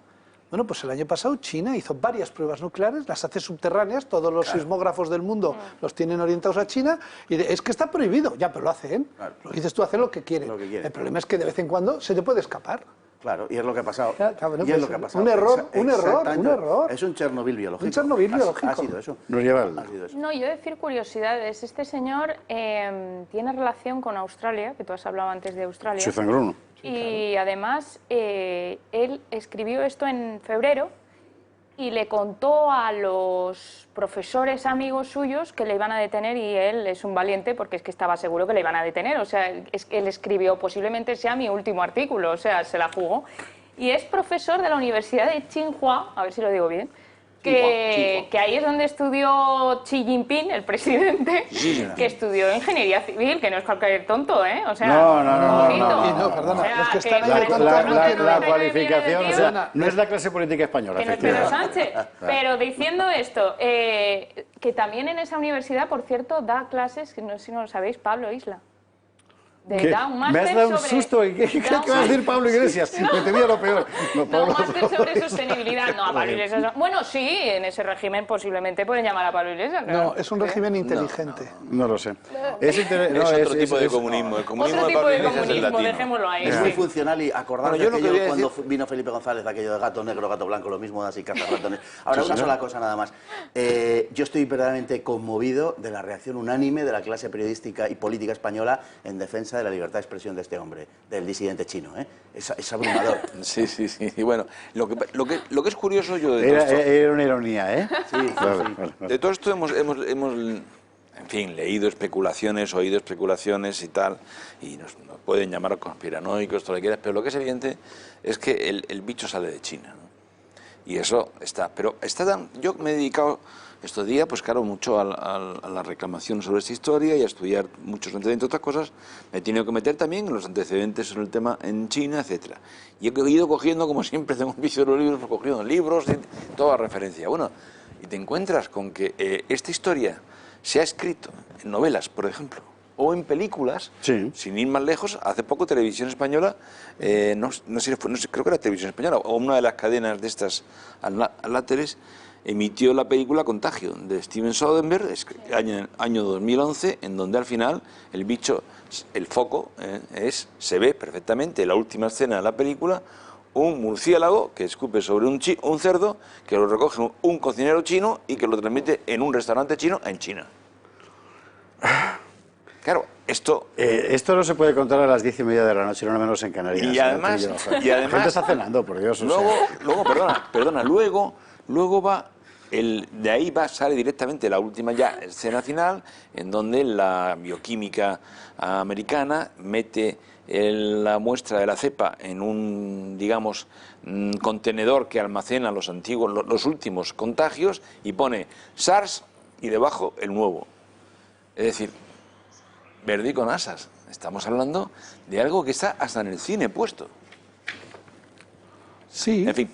Bueno, pues el año pasado China hizo varias pruebas nucleares, las hace subterráneas, todos los sismógrafos del mundo los tienen orientados a China, y es que está prohibido, ya, pero lo hacen. Claro. Lo dices tú, hace lo que quieren. Lo que quieren. El problema es que de vez en cuando se te puede escapar. Claro, y es lo que ha pasado. Ya, bueno, y es pues, lo que ha pasado. un error, un error, Exactamente. un error. Es un Chernobyl biológico. Un Chernobyl biológico. Ha sido eso. Nos lleva al... Ha sido eso. No, yo decir curiosidades. Este señor tiene relación con Australia, que tú has hablado antes de Australia. Chuzangruno. Y además, él escribió esto en febrero y le contó a los profesores amigos suyos que le iban a detener, y él es un valiente porque es que estaba seguro que le iban a detener. O sea, él escribió, posiblemente sea mi último artículo, o sea, se la jugó. Y es profesor de la Universidad de Tsinghua, a ver si lo digo bien, que ahí es donde estudió Xi Jinping, el presidente, que estudió ingeniería civil, que no es cualquier tonto, ¿eh? O sea, No, perdona, los que están ahí tontos no tienen La una cualificación, o tío. sea, no es la clase política española, que no es Pedro efectivamente. Sánchez. Pero diciendo esto, que también en esa universidad, por cierto, da clases, que no sé si no lo sabéis, Pablo Isla. ¿Qué? Da un Me has máster dado un sobre- susto. ¿Y qué da un vas a decir máster- Pablo Iglesias? Me temía lo peor. No, No, Pablo- máster sobre sostenibilidad. No, a Pablo Iglesias. No. Bueno, sí, en ese régimen posiblemente pueden llamar a Pablo Iglesias. No, es un régimen inteligente. No lo sé. Es otro tipo de comunismo. El comunismo Otro tipo Pablo de Iglesias es el comunismo, latino. dejémoslo ahí. Es sí. muy funcional y acordar Bueno, yo lo que aquello voy a cuando decir- vino Felipe González, aquello de gato negro, gato blanco, lo mismo, así cazas ratones. Ahora, una sola cosa nada más. Yo estoy verdaderamente conmovido de la reacción unánime de la clase periodística y política española en defensa de la libertad de expresión de este hombre, del disidente chino. Es abrumador. Sí. Y bueno, lo que es curioso yo de todo Era, esto... era una ironía, ¿eh? Sí, sí. De todo esto hemos, en fin, leído especulaciones, oído especulaciones y tal, y nos pueden llamar conspiranoicos, todo lo que quieras, pero lo que es evidente es que el bicho sale de China, ¿no? Y eso está. Pero yo me he dedicado estos días, pues claro, mucho a la reclamación sobre esta historia y a estudiar muchos antecedentes, otras cosas. Me he tenido que meter también en los antecedentes sobre el tema en China, etcétera. Y he ido cogiendo, como siempre, tengo un vicio de los libros, cogiendo libros, toda referencia. Bueno, y te encuentras con que esta historia se ha escrito en novelas, por ejemplo, o en películas, Sí. sin ir más lejos. Hace poco Televisión Española, no sé, creo que era Televisión Española, o una de las cadenas de estas aláteres, emitió la película Contagio, de Steven Soderbergh, año 2011, en donde al final el bicho, el foco, se ve perfectamente en la última escena de la película, un murciélago que escupe sobre un cerdo, que lo recoge un cocinero chino y que lo transmite en un restaurante chino en China. Claro, esto... Esto no se puede contar a las 10:30 de la noche, no menos en Canarias. Y además- La gente está cenando, por Dios. o sea. Luego, luego de ahí sale directamente la última ya escena final, en donde la bioquímica americana mete la muestra de la cepa en un, digamos, contenedor que almacena los últimos contagios, y pone SARS y debajo el nuevo. Es decir, verde con asas. Estamos hablando de algo que está hasta en el cine puesto. Sí. En fin.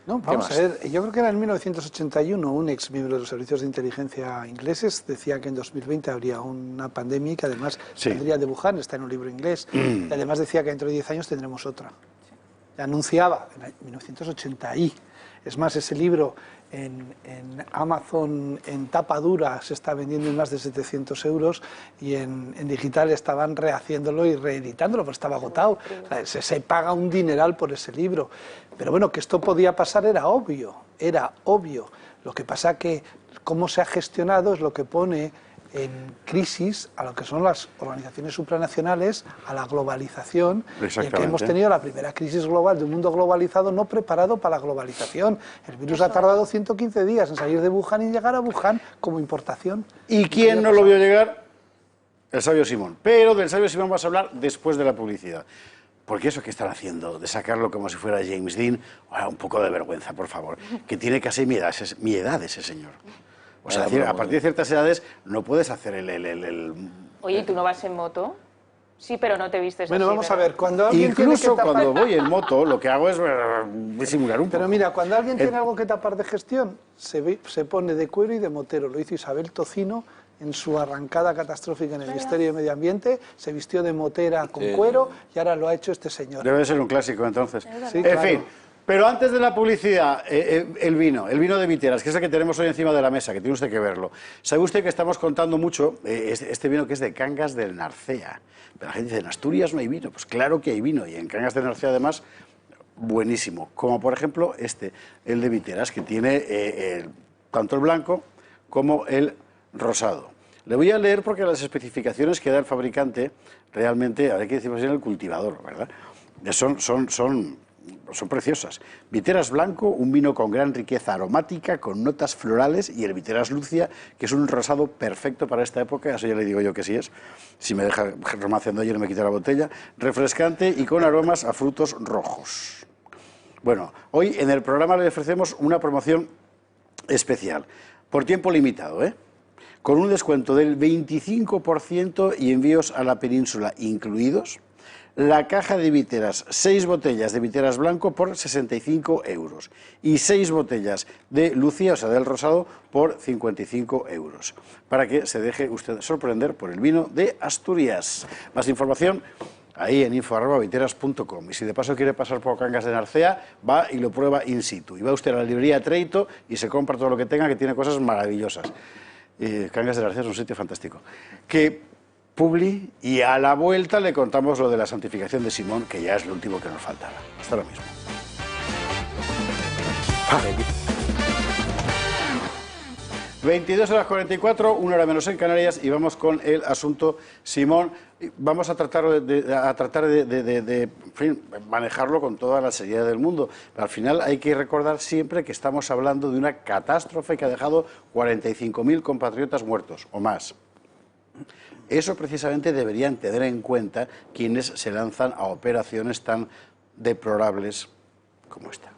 No, ¿Qué vamos más? a ver, yo creo que era en 1981 un ex miembro de los servicios de inteligencia ingleses decía que en 2020 habría una pandemia y que además Sí. saldría de Wuhan, está en un libro inglés, y además decía que dentro de 10 años tendremos otra. Ya anunciaba, en 1980 y es más, ese libro en Amazon en tapa dura se está vendiendo en más de 700 euros y en digital estaban rehaciéndolo y reeditándolo porque estaba agotado. O sea, se paga un dineral por ese libro. Pero bueno, que esto podía pasar era obvio. Lo que pasa que cómo se ha gestionado es lo que pone en crisis a lo que son las organizaciones supranacionales, a la globalización, y en que Exactamente. hemos tenido la primera crisis global de un mundo globalizado no preparado para la globalización. El virus ha tardado 115 días en salir de Wuhan y llegar a Wuhan como importación. ¿Y quién no lo vio llegar? El sabio Simón. Pero del sabio Simón vas a hablar después de la publicidad. Porque eso que están haciendo, de sacarlo como si fuera James Dean, un poco de vergüenza, por favor. Que tiene casi mi edad ese señor. O sea, a partir de ciertas edades no puedes hacer Oye, ¿y tú no vas en moto? Sí, pero no te vistes Bueno, así, vamos a ¿verdad? ver, cuando alguien Incluso tiene que tapar... cuando voy en moto, lo que hago es disimular un poco. Pero mira, cuando alguien tiene algo que tapar de gestión, se pone de cuero y de motero. Lo hizo Isabel Tocino en su arrancada catastrófica en el Ministerio de Medio Ambiente, se vistió de motera con cuero y ahora lo ha hecho este señor. Debe ser un clásico, entonces. Sí, en claro. fin, pero antes de la publicidad, el vino de Viteras, que es el que tenemos hoy encima de la mesa, que tiene usted que verlo. ¿Sabe usted que estamos contando mucho este vino que es de Cangas del Narcea? Pero la gente dice, en Asturias no hay vino. Pues claro que hay vino, y en Cangas del Narcea, además, buenísimo. Como por ejemplo el de Viteras, que tiene tanto el blanco como el rosado. Le voy a leer porque las especificaciones que da el fabricante realmente, hay que decirlo así, en el cultivador, ¿verdad? Son preciosas. Viteras Blanco, un vino con gran riqueza aromática, con notas florales, y el Viteras Lucia, que es un rosado perfecto para esta época, eso ya le digo yo que sí es, si me deja remaciando yo no me quita la botella, refrescante y con aromas a frutos rojos. Bueno, hoy en el programa le ofrecemos una promoción especial, por tiempo limitado, con un descuento del 25% y envíos a la península incluidos. La caja de Viteras, 6 botellas de Viteras Blanco por 65 euros y 6 botellas de Lucia, o sea, del rosado, por 55 euros. Para que se deje usted sorprender por el vino de Asturias. Más información ahí en info@viteras.com. Y si de paso quiere pasar por Cangas de Narcea, va y lo prueba in situ. Y va usted a la librería Treito y se compra todo lo que tenga, que tiene cosas maravillosas. Cangas de Narcea es un sitio fantástico. Publi, y a la vuelta le contamos lo de la santificación de Simón, que ya es lo último que nos faltaba. Hasta ahora mismo. 22:44, 1 hora menos en Canarias, y vamos con el asunto Simón. Vamos a tratar de manejarlo con toda la seriedad del mundo. Pero al final hay que recordar siempre que estamos hablando de una catástrofe que ha dejado 45.000 compatriotas muertos o más. Eso precisamente deberían tener en cuenta quienes se lanzan a operaciones tan deplorables como esta.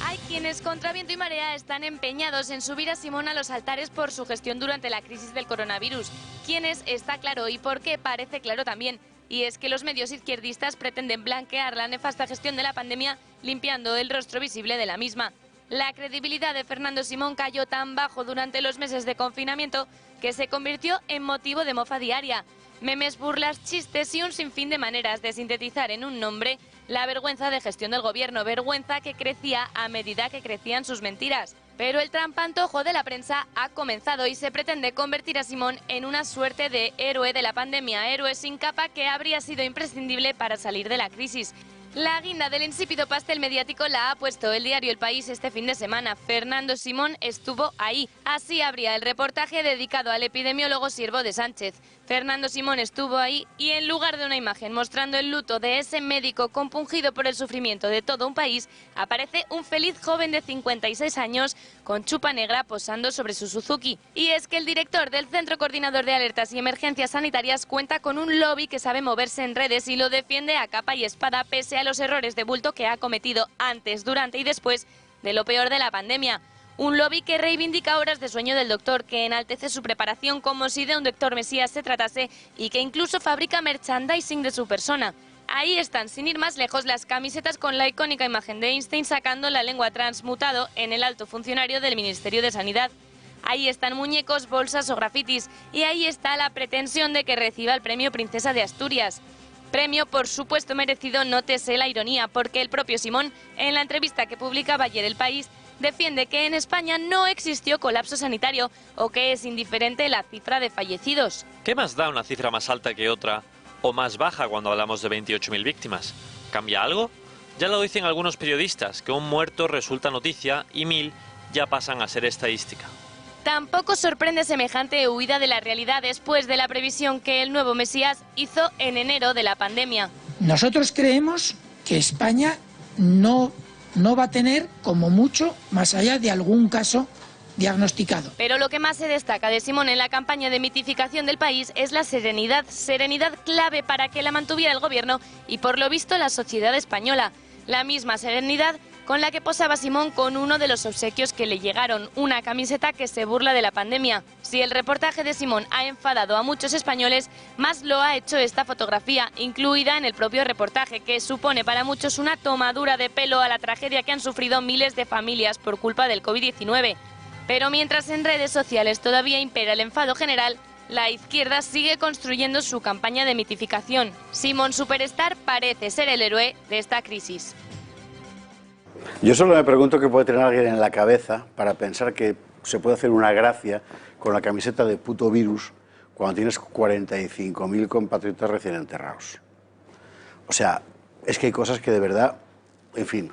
Hay quienes contra viento y marea están empeñados en subir a Simón a los altares por su gestión durante la crisis del coronavirus. Quienes, está claro, y por qué parece claro también. Y es que los medios izquierdistas pretenden blanquear la nefasta gestión de la pandemia limpiando el rostro visible de la misma. La credibilidad de Fernando Simón cayó tan bajo durante los meses de confinamiento que se convirtió en motivo de mofa diaria. Memes, burlas, chistes y un sinfín de maneras de sintetizar en un nombre la vergüenza de gestión del gobierno, vergüenza que crecía a medida que crecían sus mentiras. Pero el trampantojo de la prensa ha comenzado y se pretende convertir a Simón en una suerte de héroe de la pandemia, héroe sin capa que habría sido imprescindible para salir de la crisis. La guinda del insípido pastel mediático la ha puesto el diario El País este fin de semana. Fernando Simón estuvo ahí. Así abría el reportaje dedicado al epidemiólogo Siervo de Sánchez. Fernando Simón estuvo ahí y en lugar de una imagen mostrando el luto de ese médico compungido por el sufrimiento de todo un país, aparece un feliz joven de 56 años con chupa negra posando sobre su Suzuki. Y es que el director del Centro Coordinador de Alertas y Emergencias Sanitarias cuenta con un lobby que sabe moverse en redes y lo defiende a capa y espada pese a los errores de bulto que ha cometido antes, durante y después de lo peor de la pandemia. Un lobby que reivindica horas de sueño del doctor, que enaltece su preparación como si de un doctor mesías se tratase y que incluso fabrica merchandising de su persona. Ahí están, sin ir más lejos, las camisetas con la icónica imagen de Einstein sacando la lengua transmutado en el alto funcionario del Ministerio de Sanidad. Ahí están muñecos, bolsas o grafitis. Y ahí está la pretensión de que reciba el premio Princesa de Asturias. Premio, por supuesto merecido, nótese la ironía, porque el propio Simón, en la entrevista que publicaba ayer El País, defiende que en España no existió colapso sanitario o que es indiferente la cifra de fallecidos. ¿Qué más da una cifra más alta que otra o más baja cuando hablamos de 28.000 víctimas? ¿Cambia algo? Ya lo dicen algunos periodistas, que un muerto resulta noticia y 1.000 ya pasan a ser estadística. Tampoco sorprende semejante huida de la realidad después de la previsión que el nuevo Mesías hizo en enero de la pandemia. Nosotros creemos que España no va a tener, como mucho, más allá de algún caso diagnosticado. Pero lo que más se destaca de Simón en la campaña de mitificación del país es la serenidad clave para que la mantuviera el gobierno y por lo visto la sociedad española. La misma serenidad con la que posaba Simón con uno de los obsequios que le llegaron, una camiseta que se burla de la pandemia. Si el reportaje de Simón ha enfadado a muchos españoles, más lo ha hecho esta fotografía, incluida en el propio reportaje, que supone para muchos una tomadura de pelo a la tragedia que han sufrido miles de familias por culpa del COVID-19. Pero mientras en redes sociales todavía impera el enfado general, la izquierda sigue construyendo su campaña de mitificación. Simón Superstar parece ser el héroe de esta crisis. Yo solo me pregunto qué puede tener alguien en la cabeza para pensar que se puede hacer una gracia con la camiseta de puto virus cuando tienes 45.000 compatriotas recién enterrados. O sea, es que hay cosas que de verdad, en fin.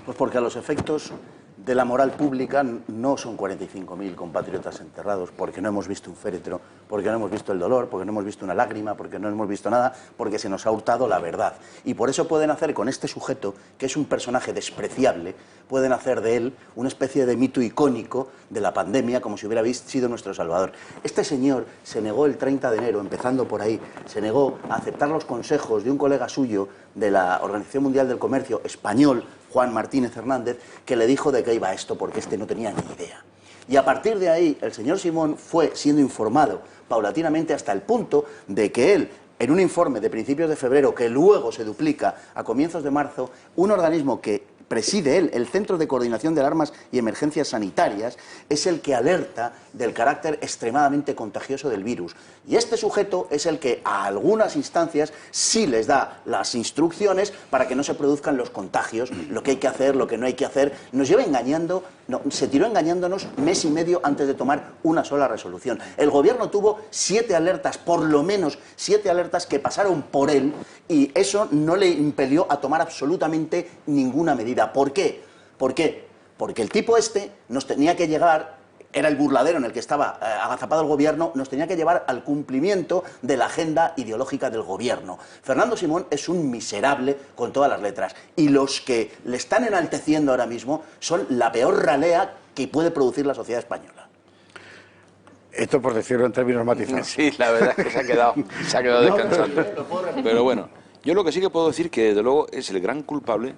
Pues porque a los efectos de la moral pública no son 45.000 compatriotas enterrados, porque no hemos visto un féretro, porque no hemos visto el dolor, porque no hemos visto una lágrima, porque no hemos visto nada, porque se nos ha hurtado la verdad. Y por eso pueden hacer con este sujeto, que es un personaje despreciable, pueden hacer de él una especie de mito icónico de la pandemia, como si hubiera sido nuestro salvador. Este señor se negó el 30 de enero, empezando por ahí, se negó a aceptar los consejos de un colega suyo de la Organización Mundial del Comercio español, Juan Martínez Hernández, que le dijo de qué iba esto, porque este no tenía ni idea. Y a partir de ahí, el señor Simón fue siendo informado paulatinamente hasta el punto de que él, en un informe de principios de febrero, que luego se duplica a comienzos de marzo, un organismo que preside él, el Centro de Coordinación de Alarmas y Emergencias Sanitarias, es el que alerta del carácter extremadamente contagioso del virus. Y este sujeto es el que a algunas instancias sí les da las instrucciones para que no se produzcan los contagios, lo que hay que hacer, lo que no hay que hacer. Nos lleva engañando, se tiró engañándonos mes y medio antes de tomar una sola resolución. El gobierno tuvo 7 alertas, por lo menos 7 alertas que pasaron por él, y eso no le impelió a tomar absolutamente ninguna medida. ¿Por qué? ¿Por qué? Porque el tipo este nos tenía que llegar, era el burladero en el que estaba agazapado el gobierno, nos tenía que llevar al cumplimiento de la agenda ideológica del gobierno. Fernando Simón es un miserable con todas las letras, y los que le están enalteciendo ahora mismo son la peor ralea que puede producir la sociedad española. Esto por decirlo en términos matizados. Sí, la verdad es que se ha quedado descansando. Pero bueno, yo lo que sí que puedo decir que desde luego es el gran culpable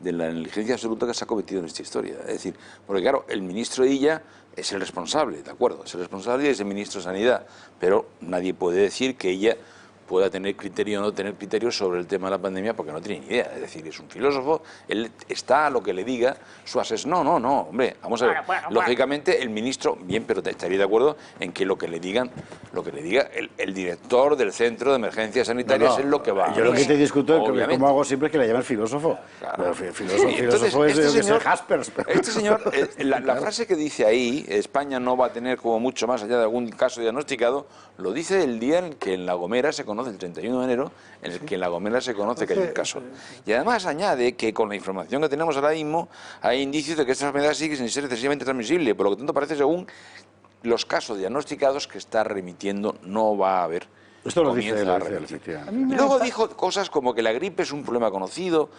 de la negligencia absoluta que se ha cometido en esta historia. Es decir, porque claro, el ministro Illa es el responsable, ¿de acuerdo? Es el responsable y es el ministro de Sanidad, pero nadie puede decir que ella pueda tener criterio o no tener criterio sobre el tema de la pandemia porque no tiene ni idea. Es decir, es un filósofo, él está a lo que le diga su asesor. No, hombre, vamos a ver. Lógicamente el ministro, bien, pero estaría de acuerdo en que lo que le diga el director del Centro de Emergencias Sanitarias es lo que va. Yo lo que te discuto, como hago siempre, es que le llamen filósofo. Claro. Filósofo es el Jaspers. Este señor, la frase que dice ahí, España no va a tener como mucho más allá de algún caso diagnosticado, lo dice el día en que en La Gomera se conoce, el 31 de enero, en el que en La Gomera se conoce que hay un caso. Y además añade que con la información que tenemos ahora mismo hay indicios de que esta enfermedad sigue sin ser excesivamente transmisible, por lo que tanto parece, según los casos diagnosticados que está remitiendo, no va a haber. Esto lo dice él, y luego dijo cosas como que la gripe es un problema conocido,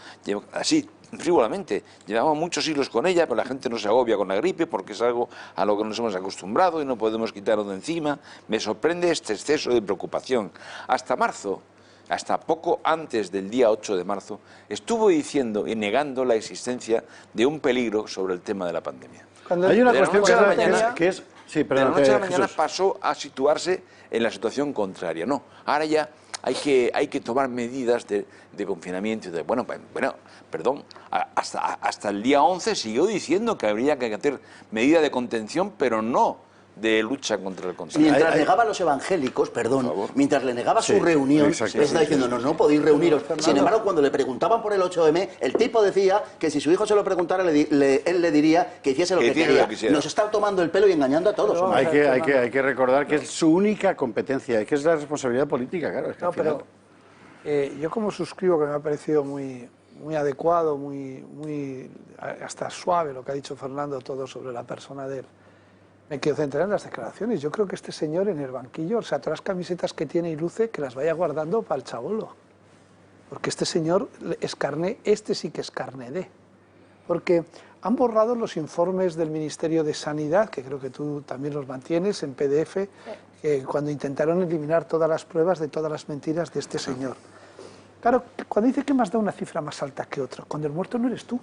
así, frívolamente. Llevamos muchos siglos con ella, pero la gente no se agobia con la gripe porque es algo a lo que nos hemos acostumbrado y no podemos quitarlo de encima. Me sorprende este exceso de preocupación. Hasta marzo, hasta poco antes del día 8 de marzo, estuvo diciendo y negando la existencia de un peligro sobre el tema de la pandemia. Hay una cuestión que es... Sí, de la noche a la mañana pasó a situarse en la situación contraria. No, ahora ya hay que tomar medidas de confinamiento. Perdón, hasta el día 11 siguió diciendo que habría que hacer medidas de contención, pero no de lucha contra el contagio. Mientras negaba a los evangélicos, mientras le negaba su reunión, les está diciendo, no podéis reuniros. Sin embargo, cuando le preguntaban por el 8M, el tipo decía que si su hijo se lo preguntara, él le diría que hiciese lo que quería. Nos está tomando el pelo y engañando a todos. Hay que recordar que es su única competencia, que es la responsabilidad política, claro. Es que pero yo como suscribo que me ha parecido muy adecuado, muy hasta suave lo que ha dicho Fernando todo sobre la persona de él. Me quiero centrar en las declaraciones. Yo creo que este señor en el banquillo, o sea, todas las camisetas que tiene y luce, que las vaya guardando para el chabolo. Porque este señor es carné, este sí que es carné de. Porque han borrado los informes del Ministerio de Sanidad, que creo que tú también los mantienes en PDF, cuando intentaron eliminar todas las pruebas de todas las mentiras de este señor. Claro, cuando dice que me has dado una cifra más alta que otra, cuando el muerto no eres tú.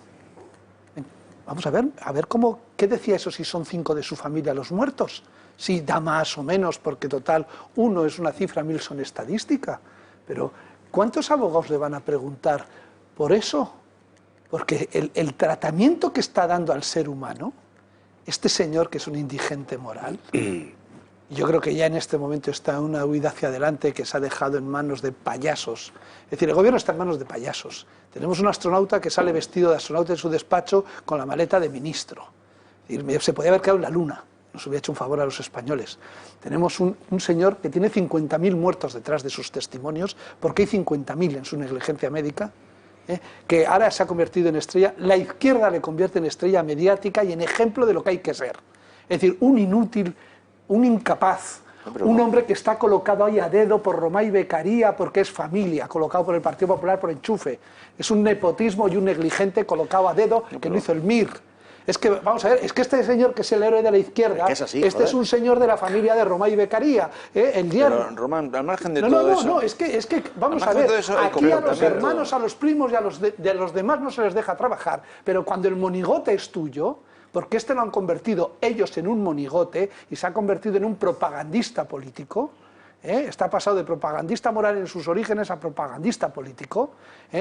Vamos a ver cómo, qué decía eso si son 5 de su familia los muertos. Si da más o menos, porque total, 1 es una cifra, 1000 son estadística. Pero, ¿cuántos abogados le van a preguntar por eso? Porque el tratamiento que está dando al ser humano, este señor que es un indigente moral, yo creo que ya en este momento está en una huida hacia adelante que se ha dejado en manos de payasos. Es decir, el gobierno está en manos de payasos. Tenemos un astronauta que sale vestido de astronauta en su despacho con la maleta de ministro. Es decir, se podía haber quedado en la luna. Nos hubiera hecho un favor a los españoles. Tenemos un señor que tiene 50.000 muertos detrás de sus testimonios, porque hay 50.000 en su negligencia médica, que ahora se ha convertido en estrella. La izquierda le convierte en estrella mediática y en ejemplo de lo que hay que ser. Es decir, un inútil, un incapaz, un hombre que está colocado ahí a dedo por Romay Beccaria porque es familia, colocado por el Partido Popular por enchufe. Es un nepotismo y un negligente colocado a dedo que lo hizo el MIR. Es que, vamos a ver, es que este señor que es el héroe de la izquierda, es así, este es un señor de la familia de Romay Beccaria, el yerno. Pero, Román, al margen de todo eso... No, es que vamos a ver, aquí a los hermanos, a los primos y a los demás no se les deja trabajar, pero cuando el monigote es tuyo, porque lo han convertido ellos en un monigote y se ha convertido en un propagandista político, está pasado de propagandista moral en sus orígenes a propagandista político,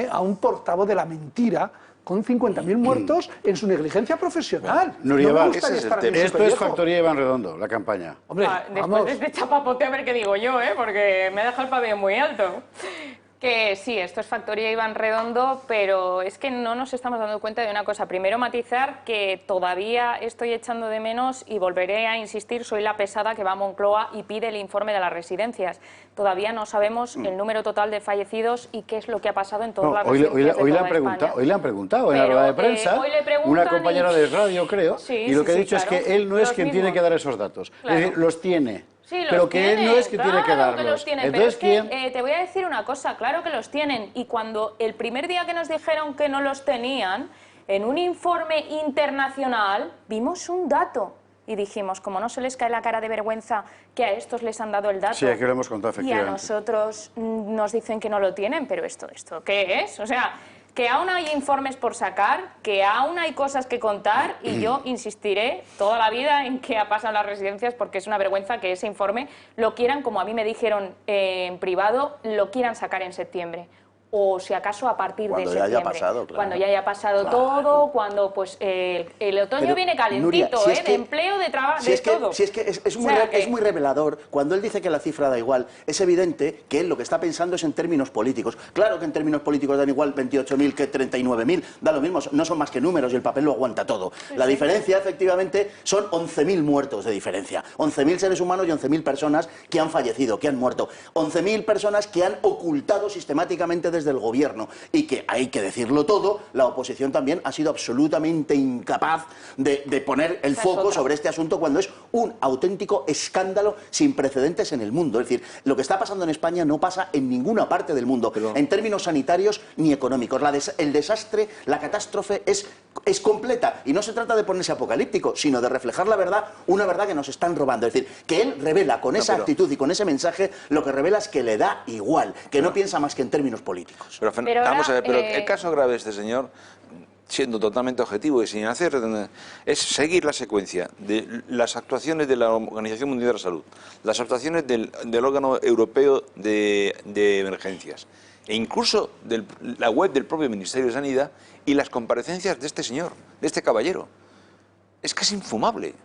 a un portavoz de la mentira, con 50.000 muertos en su negligencia profesional. Nuria Val, esto es factoría Iván Redondo, la campaña. Hombre, después de este chapapote, a ver qué digo yo, porque me ha dejado el pabellón muy alto. Que sí, esto es factoría Iván Redondo, pero es que no nos estamos dando cuenta de una cosa. Primero, matizar que todavía estoy echando de menos, y volveré a insistir, soy la pesada que va a Moncloa y pide el informe de las residencias. Todavía no sabemos el número total de fallecidos y qué es lo que ha pasado en todas las residencias de toda España. Hoy le han preguntado en la rueda de prensa, una compañera de radio, creo, sí, y lo que ha dicho claro, es que él no es quien tiene que dar esos datos. Claro. Es decir, los tiene. Sí, pero que él no es quien tiene que darlos. Que los tiene. Entonces, pero es que, te voy a decir una cosa, claro que los tienen. Y cuando el primer día que nos dijeron que no los tenían, en un informe internacional vimos un dato. Y dijimos, como no se les cae la cara de vergüenza que a estos les han dado el dato. Sí, aquí lo hemos contado, y efectivamente. a nosotros nos dicen que no lo tienen, pero ¿esto qué es? O sea, que aún hay informes por sacar, que aún hay cosas que contar, y yo insistiré toda la vida en qué ha pasado en las residencias, porque es una vergüenza que ese informe lo quieran, como a mí me dijeron en privado, lo quieran sacar en septiembre. O si acaso a partir de septiembre. Cuando ya haya pasado, claro. Cuando ya haya pasado todo, cuando pues el otoño Pero, viene calentito, Nuria, si es de empleo, de trabajo, si de es que, todo. Si es que es muy revelador. Cuando él dice que la cifra da igual, es evidente que él lo que está pensando es en términos políticos. Claro que en términos políticos dan igual 28.000 que 39.000, da lo mismo, no son más que números y el papel lo aguanta todo. La diferencia, efectivamente, son 11.000 muertos de diferencia. 11.000 seres humanos y 11.000 personas que han fallecido, que han muerto. 11.000 personas que han ocultado sistemáticamente desde el gobierno. Y que, hay que decirlo todo, la oposición también ha sido absolutamente incapaz de poner el foco sobre este asunto cuando es un auténtico escándalo sin precedentes en el mundo. Es decir, lo que está pasando en España no pasa en ninguna parte del mundo, en términos sanitarios ni económicos. El desastre, la catástrofe es completa. Y no se trata de ponerse apocalíptico, sino de reflejar la verdad, una verdad que nos están robando. Es decir, que él revela con esa actitud y con ese mensaje, lo que revela es que le da igual, que no piensa más que en términos políticos. Vamos a ver, pero el caso grave de este señor, siendo totalmente objetivo y sin hacer, es seguir la secuencia de las actuaciones de la Organización Mundial de la Salud, las actuaciones del órgano europeo de emergencias, e incluso de la web del propio Ministerio de Sanidad y las comparecencias de este señor, de este caballero. Es que es infumable,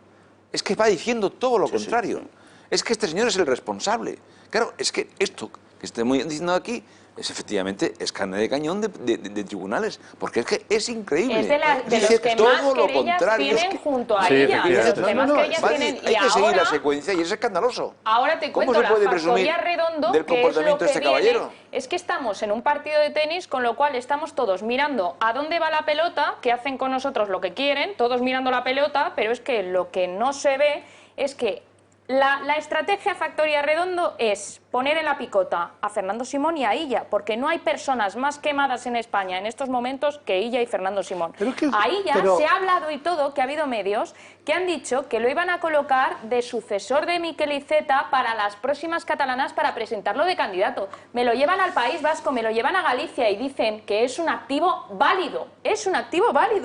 es que va diciendo todo lo contrario, es que este señor es el responsable. Claro, es que esto que estamos diciendo aquí efectivamente es carne de cañón de tribunales, porque es que es increíble. Es de los que más querellas tienen junto a ella. Hay que seguir la secuencia y es escandaloso. Ahora te cuento, la factoría Redondo, del comportamiento de este caballero. Es que estamos en un partido de tenis, con lo cual estamos todos mirando a dónde va la pelota, que hacen con nosotros lo que quieren, todos mirando la pelota, pero es que lo que no se ve es que La estrategia Factoría Redondo es poner en la picota a Fernando Simón y a Illa, porque no hay personas más quemadas en España en estos momentos que Illa y Fernando Simón. A Illa se ha hablado y todo, que ha habido medios que han dicho que lo iban a colocar de sucesor de Miquel Iceta para las próximas catalanas para presentarlo de candidato. Me lo llevan al País Vasco, me lo llevan a Galicia y dicen que es un activo válido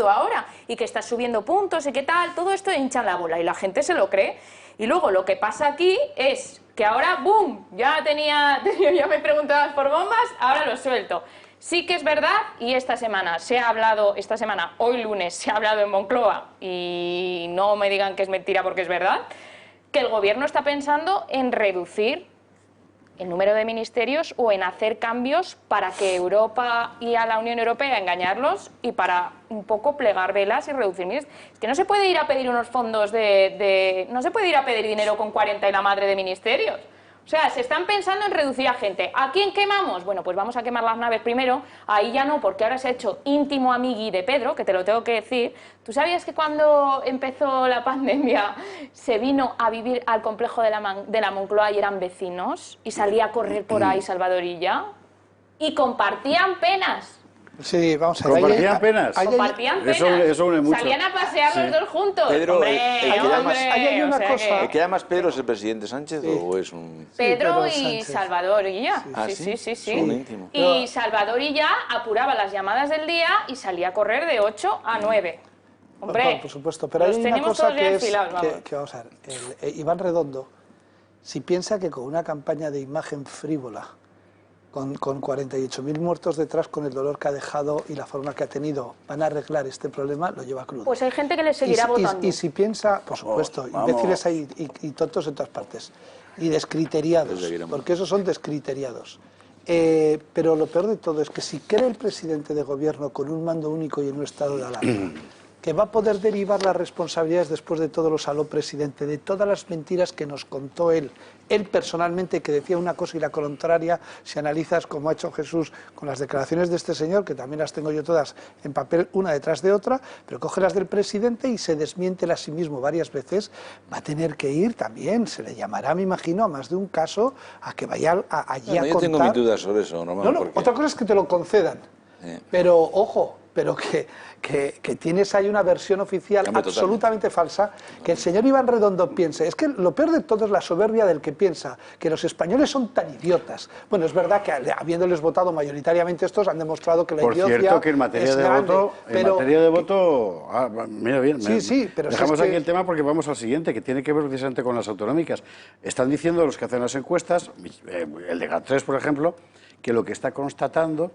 ahora y que está subiendo puntos y qué tal, todo esto hinchan la bola y la gente se lo cree. Y luego lo que pasa aquí es que ahora, ¡boom!, ya me preguntabas por bombas, ahora lo suelto. Sí que es verdad, y esta semana, hoy lunes, se ha hablado en Moncloa, y no me digan que es mentira porque es verdad, que el gobierno está pensando en reducir el número de ministerios o en hacer cambios para que Europa y a la Unión Europea engañarlos y para un poco plegar velas y reducir ministerios. Es que no se puede ir a pedir unos fondos no se puede ir a pedir dinero con 40 y la madre de ministerios. O sea, se están pensando en reducir a gente. ¿A quién quemamos? Bueno, pues vamos a quemar las naves primero. Ahí ya no, porque ahora se ha hecho íntimo amigui de Pedro, que te lo tengo que decir. ¿Tú sabías que cuando empezó la pandemia se vino a vivir al complejo de la Moncloa y eran vecinos? Y salía a correr por ahí Salvador Illa. Y compartían penas. Sí, vamos a ver. ¿Compartían penas? Compartían penas. Eso une mucho. Salían a pasear los dos juntos. Pedro, hay una cosa. ¿El que llama Pedro es el presidente Sánchez o es un...? Pedro y Salvador Illa. Sí. Son íntimos. Y Salvador Illa apuraba las llamadas del día y salía a correr de 8 a 9. Hombre, por supuesto, pero hay una cosa que es que vamos a ver. Iván Redondo, si piensa que con una campaña de imagen frívola, con 48.000 muertos detrás, con el dolor que ha dejado y la forma que ha tenido, van a arreglar este problema, lo lleva crudo. Pues hay gente que le seguirá votando. Y si piensa, por supuesto, imbéciles hay y tontos en todas partes, y descriteriados, porque esos son descriteriados. Pero lo peor de todo es que si cree el presidente de gobierno con un mando único y en un estado de alarma, que va a poder derivar las responsabilidades después de todo lo saló presidente, de todas las mentiras que nos contó él personalmente, que decía una cosa y la contraria, si analizas como ha hecho Jesús con las declaraciones de este señor, que también las tengo yo todas en papel una detrás de otra, pero coge las del presidente y se desmiente a sí mismo varias veces, va a tener que ir también, se le llamará, me imagino, a más de un caso, a que vaya allí a contar. Yo tengo mis dudas sobre eso, Román. No, otra cosa es que te lo concedan, pero ojo, pero que tienes ahí una versión oficial absolutamente falsa, que el señor Iván Redondo piense. Es que lo peor de todo es la soberbia del que piensa que los españoles son tan idiotas. Bueno, es verdad que habiéndoles votado mayoritariamente estos han demostrado que la idiocia Por cierto, que en materia de voto, mira bien, pero dejamos aquí el tema porque vamos al siguiente, que tiene que ver precisamente con las autonómicas. Están diciendo los que hacen las encuestas, el de GAT3, por ejemplo, que lo que está constatando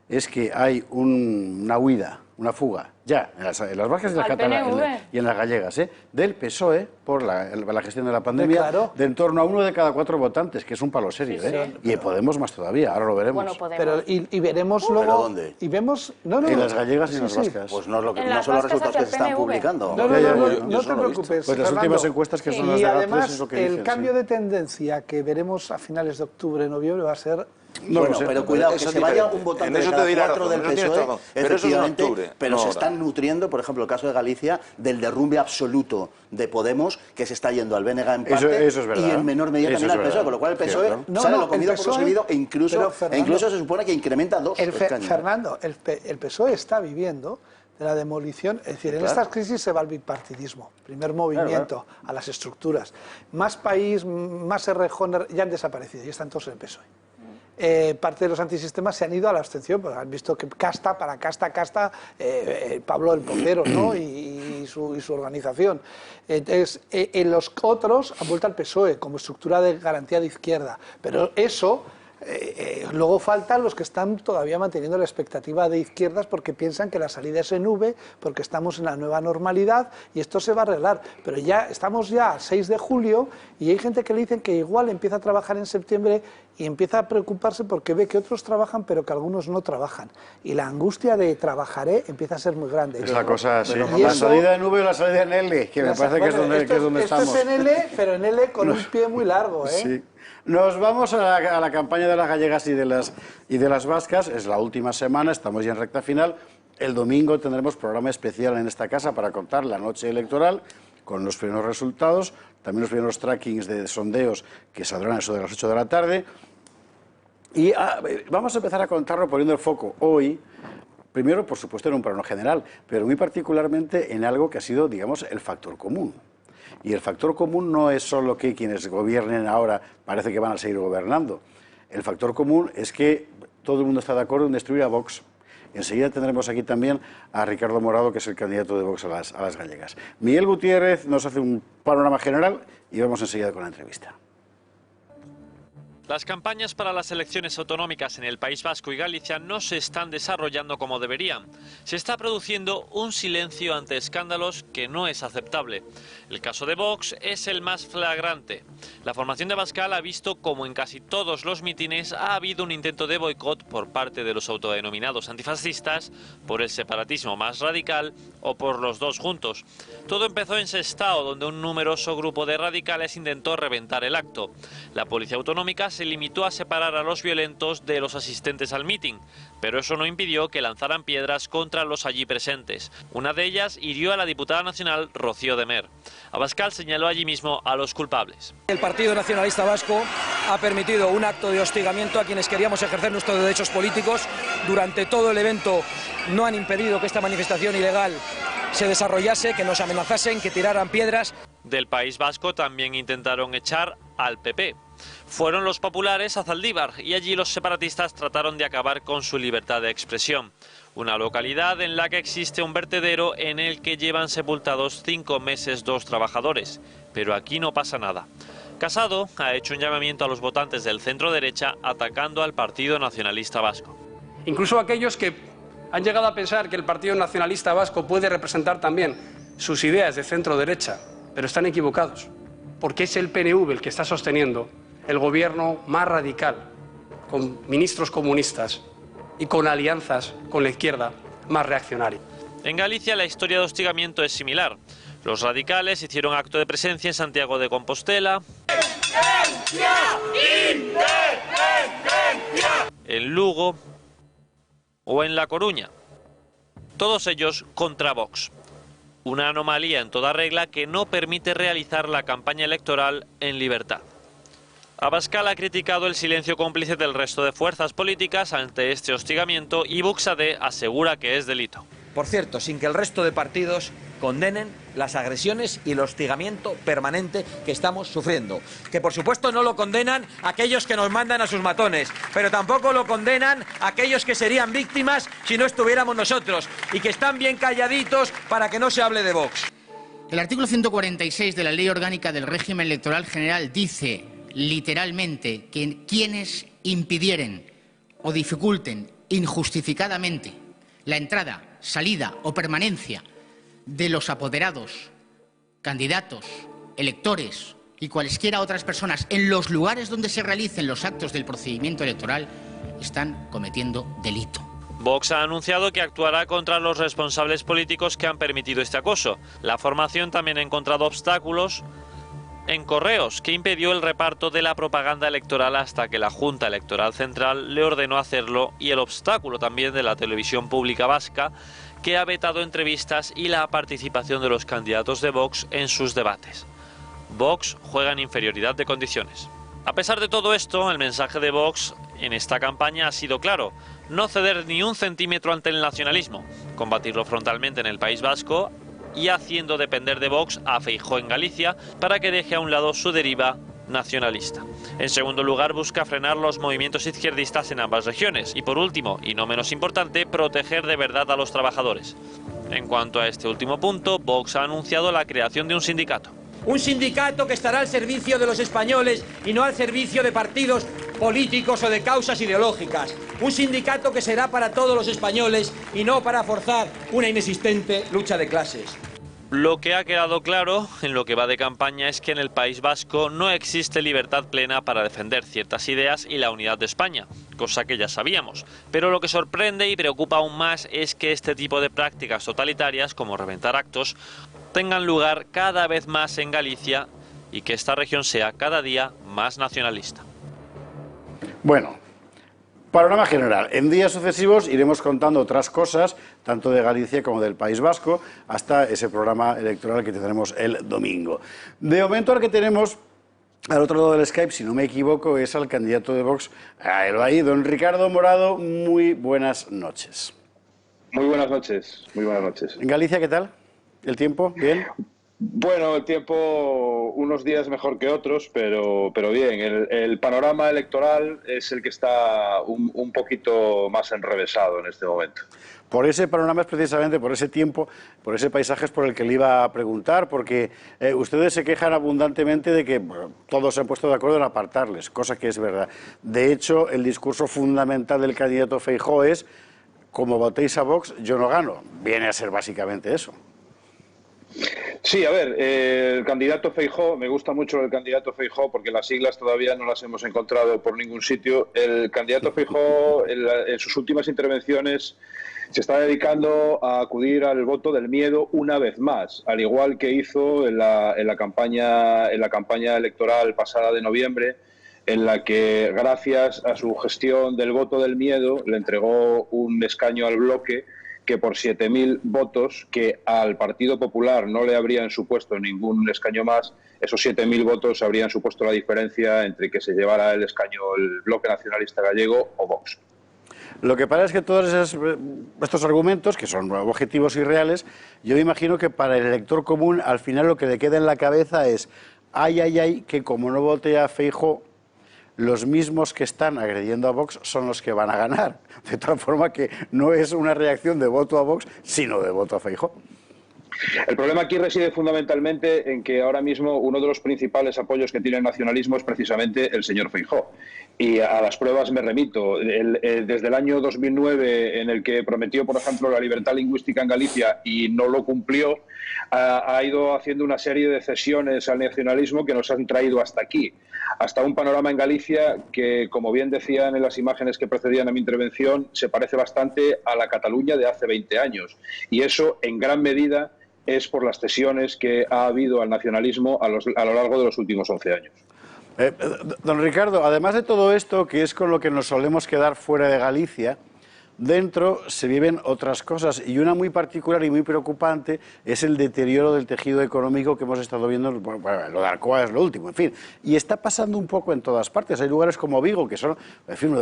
es que hay una huida, una fuga, ya en las vascas y en las gallegas, del PSOE por la gestión de la pandemia, de en torno a 1 de cada 4 votantes, que es un palo serio, y Podemos más todavía, ahora lo veremos. Bueno, pero y veremos luego... ¿Pero dónde? Y vemos... En las gallegas y en las vascas. Pues no son los resultados que se están publicando. No te preocupes, pues las últimas encuestas que son las de además, es lo que dicen, el cambio de tendencia que veremos a finales de octubre, noviembre, va a ser... Bueno, pero cuidado, que se vaya un votante de cada 4 del PSOE, efectivamente, pero se están nutriendo, por ejemplo, el caso de Galicia, del derrumbe absoluto de Podemos, que se está yendo al BNG en parte, eso es verdad, y en menor medida también al PSOE, con lo cual el PSOE sale lo comido por lo servido e incluso se supone que incrementa 2 escaños. Fernando, el PSOE está viviendo de la demolición, es decir, en estas crisis se va al bipartidismo, primer movimiento a las estructuras, más país, más Errejón, ya han desaparecido, ya están todos en el PSOE. Parte de los antisistemas se han ido a la abstención, pues han visto que casta, Pablo el Pocero, ¿no? y su organización. Entonces, los otros han vuelto al PSOE como estructura de garantía de izquierda, pero eso... luego faltan los que están todavía manteniendo la expectativa de izquierdas porque piensan que la salida es en V, porque estamos en la nueva normalidad y esto se va a arreglar. Pero ya estamos ya a 6 de julio y hay gente que le dicen que igual empieza a trabajar en septiembre y empieza a preocuparse porque ve que otros trabajan pero que algunos no trabajan. Y la angustia de trabajaré empieza a ser muy grande. Es la cosa así. La salida en V o la salida en L, que me parece que es donde estamos. Esto es en L, pero en L con un pie muy largo, ¿eh? Sí. Nos vamos a la campaña de las gallegas y de las vascas. Es la última semana, estamos ya en recta final. El domingo tendremos programa especial en esta casa para contar la noche electoral con los primeros resultados. también los primeros trackings de sondeos que saldrán a eso de las 8 de la tarde. Y vamos a empezar a contarlo poniendo el foco hoy, primero, por supuesto, en un plano general, pero muy particularmente en algo que ha sido, digamos, el factor común. Y el factor común no es solo que quienes gobiernen ahora parece que van a seguir gobernando. El factor común es que todo el mundo está de acuerdo en destruir a Vox. Enseguida tendremos aquí también a Ricardo Morado, que es el candidato de Vox a las gallegas. Miguel Gutiérrez nos hace un panorama general y vamos enseguida con la entrevista. Las campañas para las elecciones autonómicas en el País Vasco y Galicia no se están desarrollando como deberían. Se está produciendo un silencio ante escándalos que no es aceptable. El caso de Vox es el más flagrante. La formación de Abascal ha visto como en casi todos los mítines ha habido un intento de boicot por parte de los autodenominados antifascistas, por el separatismo más radical o por los dos juntos. Todo empezó en Sestao, donde un numeroso grupo de radicales intentó reventar el acto. La policía autonómica se limitó a separar a los violentos de los asistentes al mitin, pero eso no impidió que lanzaran piedras contra los allí presentes. Una de ellas hirió a la diputada nacional Rocío de Mer. Abascal señaló allí mismo a los culpables. El Partido Nacionalista Vasco ha permitido un acto de hostigamiento a quienes queríamos ejercer nuestros derechos políticos. Durante todo el evento no han impedido que esta manifestación ilegal se desarrollase, que nos amenazasen, que tiraran piedras. Del País Vasco también intentaron echar al PP. Fueron los populares a Zaldívar y allí los separatistas trataron de acabar con su libertad de expresión. Una localidad en la que existe un vertedero en el que llevan sepultados 5 meses 2 trabajadores. Pero aquí no pasa nada. Casado ha hecho un llamamiento a los votantes del centro derecha atacando al Partido Nacionalista Vasco. Incluso aquellos que han llegado a pensar que el Partido Nacionalista Vasco puede representar también sus ideas de centro derecha, pero están equivocados, porque es el PNV el que está sosteniendo el gobierno más radical, con ministros comunistas y con alianzas con la izquierda más reaccionaria. En Galicia la historia de hostigamiento es similar. Los radicales hicieron acto de presencia en Santiago de Compostela, en Lugo o en La Coruña. Todos ellos contra Vox. Una anomalía en toda regla que no permite realizar la campaña electoral en libertad. Abascal ha criticado el silencio cómplice del resto de fuerzas políticas ante este hostigamiento y Buxadé asegura que es delito. Por cierto, sin que el resto de partidos condenen las agresiones y el hostigamiento permanente que estamos sufriendo. Que por supuesto no lo condenan aquellos que nos mandan a sus matones, pero tampoco lo condenan aquellos que serían víctimas si no estuviéramos nosotros y que están bien calladitos para que no se hable de Vox. El artículo 146 de la Ley Orgánica del Régimen Electoral General dice literalmente que quienes impidieren o dificulten injustificadamente la entrada, salida o permanencia de los apoderados, candidatos, electores y cualesquiera otras personas en los lugares donde se realicen los actos del procedimiento electoral están cometiendo delito. Vox ha anunciado que actuará contra los responsables políticos que han permitido este acoso. La formación también ha encontrado obstáculos en Correos, que impidió el reparto de la propaganda electoral hasta que la Junta Electoral Central le ordenó hacerlo, y el obstáculo también de la televisión pública vasca, que ha vetado entrevistas y la participación de los candidatos de Vox en sus debates. Vox juega en inferioridad de condiciones. A pesar de todo esto, el mensaje de Vox en esta campaña ha sido claro: no ceder ni un centímetro ante el nacionalismo, combatirlo frontalmente en el País Vasco y haciendo depender de Vox a Feijóo en Galicia para que deje a un lado su deriva nacionalista. En segundo lugar, busca frenar los movimientos izquierdistas en ambas regiones y, por último, y no menos importante, proteger de verdad a los trabajadores. En cuanto a este último punto, Vox ha anunciado la creación de un sindicato. Un sindicato que estará al servicio de los españoles y no al servicio de partidos políticos o de causas ideológicas. Un sindicato que será para todos los españoles y no para forzar una inexistente lucha de clases. Lo que ha quedado claro en lo que va de campaña es que en el País Vasco no existe libertad plena para defender ciertas ideas y la unidad de España, cosa que ya sabíamos. Pero lo que sorprende y preocupa aún más es que este tipo de prácticas totalitarias, como reventar actos, tengan lugar cada vez más en Galicia y que esta región sea cada día más nacionalista. Bueno, Panorama general. En días sucesivos iremos contando otras cosas, tanto de Galicia como del País Vasco, hasta ese programa electoral que tendremos el domingo. De momento, el que tenemos al otro lado del Skype, si no me equivoco, es al candidato de Vox a El Baí, don Ricardo Morado. Muy buenas noches. Muy buenas noches, muy buenas noches. ¿En Galicia qué tal? ¿El tiempo? ¿Bien? Bueno, el tiempo unos días mejor que otros, pero bien. El panorama electoral es el que está un poquito más enrevesado en este momento. Por ese panorama es precisamente, por ese tiempo, por ese paisaje es por el que le iba a preguntar, porque ustedes se quejan abundantemente de que todos se han puesto de acuerdo en apartarles, cosa que es verdad. De hecho, el discurso fundamental del candidato Feijóo es: como votéis a Vox, yo no gano. Viene a ser básicamente eso. Sí, a ver, el candidato Feijóo, me gusta mucho el candidato Feijóo porque las siglas todavía no las hemos encontrado por ningún sitio. El candidato Feijóo en sus últimas intervenciones se está dedicando a acudir al voto del miedo una vez más, al igual que hizo en la campaña electoral pasada de noviembre, en la que gracias a su gestión del voto del miedo le entregó un escaño al bloque que por 7.000 votos, que al Partido Popular no le habrían supuesto ningún escaño más, esos 7.000 votos habrían supuesto la diferencia entre que se llevara el escaño el Bloque Nacionalista Gallego o Vox. Lo que pasa es que todos estos argumentos, que son objetivos y reales, yo me imagino que para el elector común al final lo que le queda en la cabeza es: ay, que como no vote a Feijóo, los mismos que están agrediendo a Vox son los que van a ganar. De tal forma que no es una reacción de voto a Vox, sino de voto a Feijóo. El problema aquí reside fundamentalmente en que ahora mismo uno de los principales apoyos que tiene el nacionalismo es precisamente el señor Feijóo. Y a las pruebas me remito. Desde el año 2009, en el que prometió, por ejemplo, la libertad lingüística en Galicia y no lo cumplió, ha ido haciendo una serie de cesiones al nacionalismo que nos han traído hasta aquí. Hasta un panorama en Galicia que, como bien decían en las imágenes que precedían a mi intervención, se parece bastante a la Cataluña de hace 20 años. Y eso, en gran medida, es por las cesiones que ha habido al nacionalismo a lo largo de los últimos 11 años. Don Ricardo, además de todo esto, que es con lo que nos solemos quedar fuera de Galicia, dentro se viven otras cosas, y una muy particular y muy preocupante es el deterioro del tejido económico que hemos estado viendo. Bueno, lo de Alcoa es lo último, en fin, y está pasando un poco en todas partes. Hay lugares como Vigo, que son, en fin,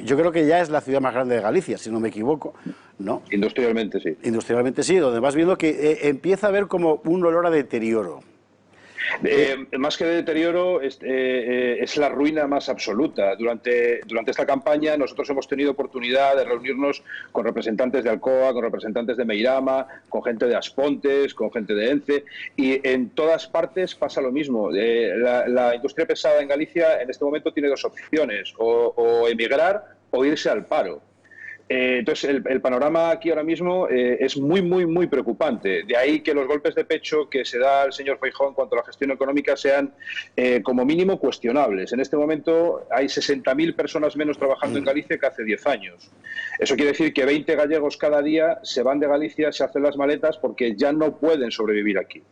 yo creo que ya es la ciudad más grande de Galicia, si no me equivoco, ¿no? Industrialmente sí. Industrialmente sí, donde vas viendo que empieza a haber como un olor a deterioro. Más que de deterioro, es la ruina más absoluta. Durante esta campaña nosotros hemos tenido oportunidad de reunirnos con representantes de Alcoa, con representantes de Meirama, con gente de Aspontes, con gente de Ence, y en todas partes pasa lo mismo. La industria pesada en Galicia en este momento tiene dos opciones: o emigrar o irse al paro. Entonces, el panorama aquí ahora mismo es muy preocupante. De ahí que los golpes de pecho que se da al señor Feijóo en cuanto a la gestión económica sean como mínimo cuestionables. En este momento hay 60.000 personas menos trabajando en Galicia que hace 10 años. Eso quiere decir que 20 gallegos cada día se van de Galicia, se hacen las maletas porque ya no pueden sobrevivir aquí.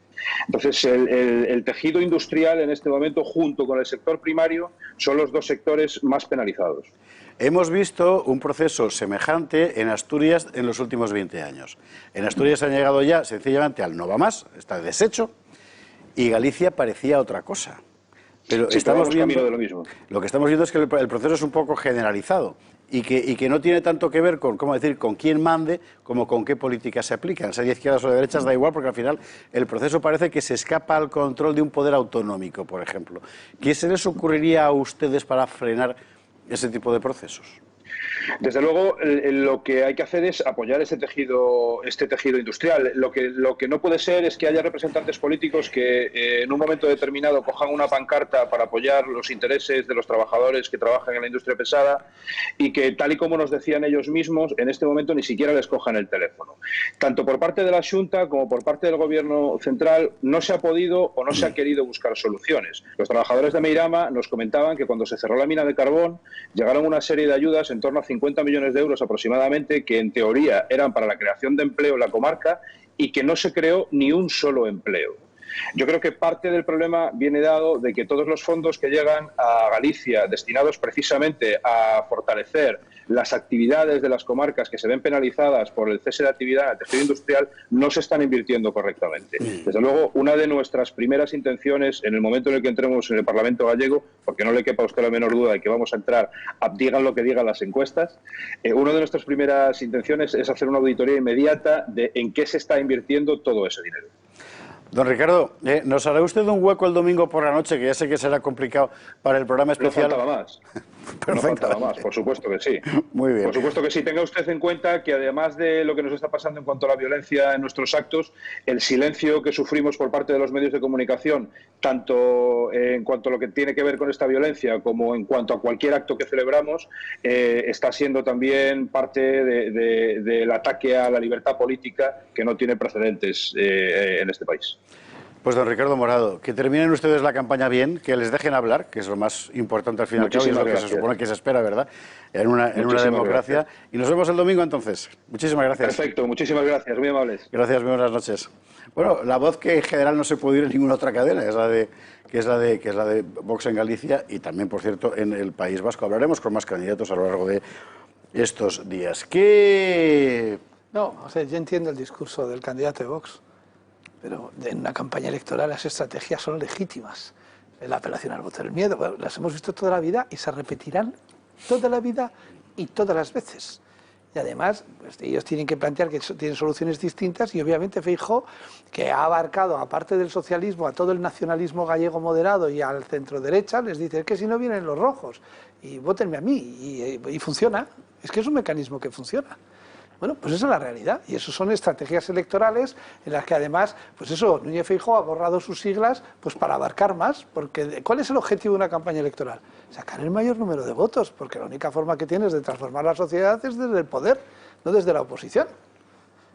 Entonces, el tejido industrial en este momento, junto con el sector primario, son los dos sectores más penalizados. Hemos visto un proceso semejante en Asturias en los últimos 20 años. En Asturias han llegado ya sencillamente al no va más, está deshecho, y Galicia parecía otra cosa. Pero sí, estamos viendo de lo mismo. Lo que estamos viendo es que el proceso es un poco generalizado y que no tiene tanto que ver con, con quién mande como con qué políticas se aplican. Sea de izquierdas o de derechas da igual, porque al final el proceso parece que se escapa al control de un poder autonómico, por ejemplo. ¿Qué se les ocurriría a ustedes para frenar ese tipo de procesos? Desde luego, lo que hay que hacer es apoyar este tejido industrial. Lo que no puede ser es que haya representantes políticos que en un momento determinado cojan una pancarta para apoyar los intereses de los trabajadores que trabajan en la industria pesada y que, tal y como nos decían ellos mismos, en este momento ni siquiera les cojan el teléfono. Tanto por parte de la Xunta como por parte del Gobierno central no se ha podido o no se ha querido buscar soluciones. Los trabajadores de Meirama nos comentaban que cuando se cerró la mina de carbón llegaron una serie de ayudas en torno a 50 millones de euros aproximadamente, que en teoría eran para la creación de empleo en la comarca y que no se creó ni un solo empleo. Yo creo que parte del problema viene dado de que todos los fondos que llegan a Galicia destinados precisamente a fortalecer las actividades de las comarcas que se ven penalizadas por el cese de actividad en el tejido industrial no se están invirtiendo correctamente. Desde luego, una de nuestras primeras intenciones en el momento en el que entremos en el Parlamento gallego, porque no le quepa a usted la menor duda de que vamos a entrar, digan lo que digan las encuestas, una de nuestras primeras intenciones es hacer una auditoría inmediata de en qué se está invirtiendo todo ese dinero. Don Ricardo, ¿nos hará usted un hueco el domingo por la noche, que ya sé que será complicado para el programa especial? No faltaba más. No faltaba más, por supuesto que sí. Muy bien. Por supuesto que sí. Tenga usted en cuenta que además de lo que nos está pasando en cuanto a la violencia en nuestros actos, el silencio que sufrimos por parte de los medios de comunicación, tanto en cuanto a lo que tiene que ver con esta violencia como en cuanto a cualquier acto que celebramos, está siendo también parte del ataque a la libertad política que no tiene precedentes en este país. Pues don Ricardo Morado, que terminen ustedes la campaña bien, que les dejen hablar, que es lo más importante al final, y es lo que se supone que se espera, ¿verdad?, en una democracia. Gracias. Y nos vemos el domingo entonces. Muchísimas gracias. Perfecto, muchísimas gracias, muy amables. Gracias, muy buenas noches. Bueno, la voz que en general no se puede oír en ninguna otra cadena es la de Vox en Galicia y también, por cierto, en el País Vasco. Hablaremos con más candidatos a lo largo de estos días. ¿Qué...? No, o sea, yo entiendo el discurso del candidato de Vox, pero en una campaña electoral las estrategias son legítimas. La apelación al voto del miedo, bueno, las hemos visto toda la vida y se repetirán toda la vida y todas las veces. Y además, pues, ellos tienen que plantear que tienen soluciones distintas y obviamente Feijóo, que ha abarcado, aparte del socialismo, a todo el nacionalismo gallego moderado y al centro derecha, les dice que si no vienen los rojos y vótenme a mí y funciona. Es que es un mecanismo que funciona. Bueno, pues esa es la realidad y eso son estrategias electorales en las que además, pues eso, Núñez Feijóo ha borrado sus siglas pues para abarcar más, porque ¿cuál es el objetivo de una campaña electoral? Sacar el mayor número de votos, porque la única forma que tienes de transformar la sociedad es desde el poder, no desde la oposición.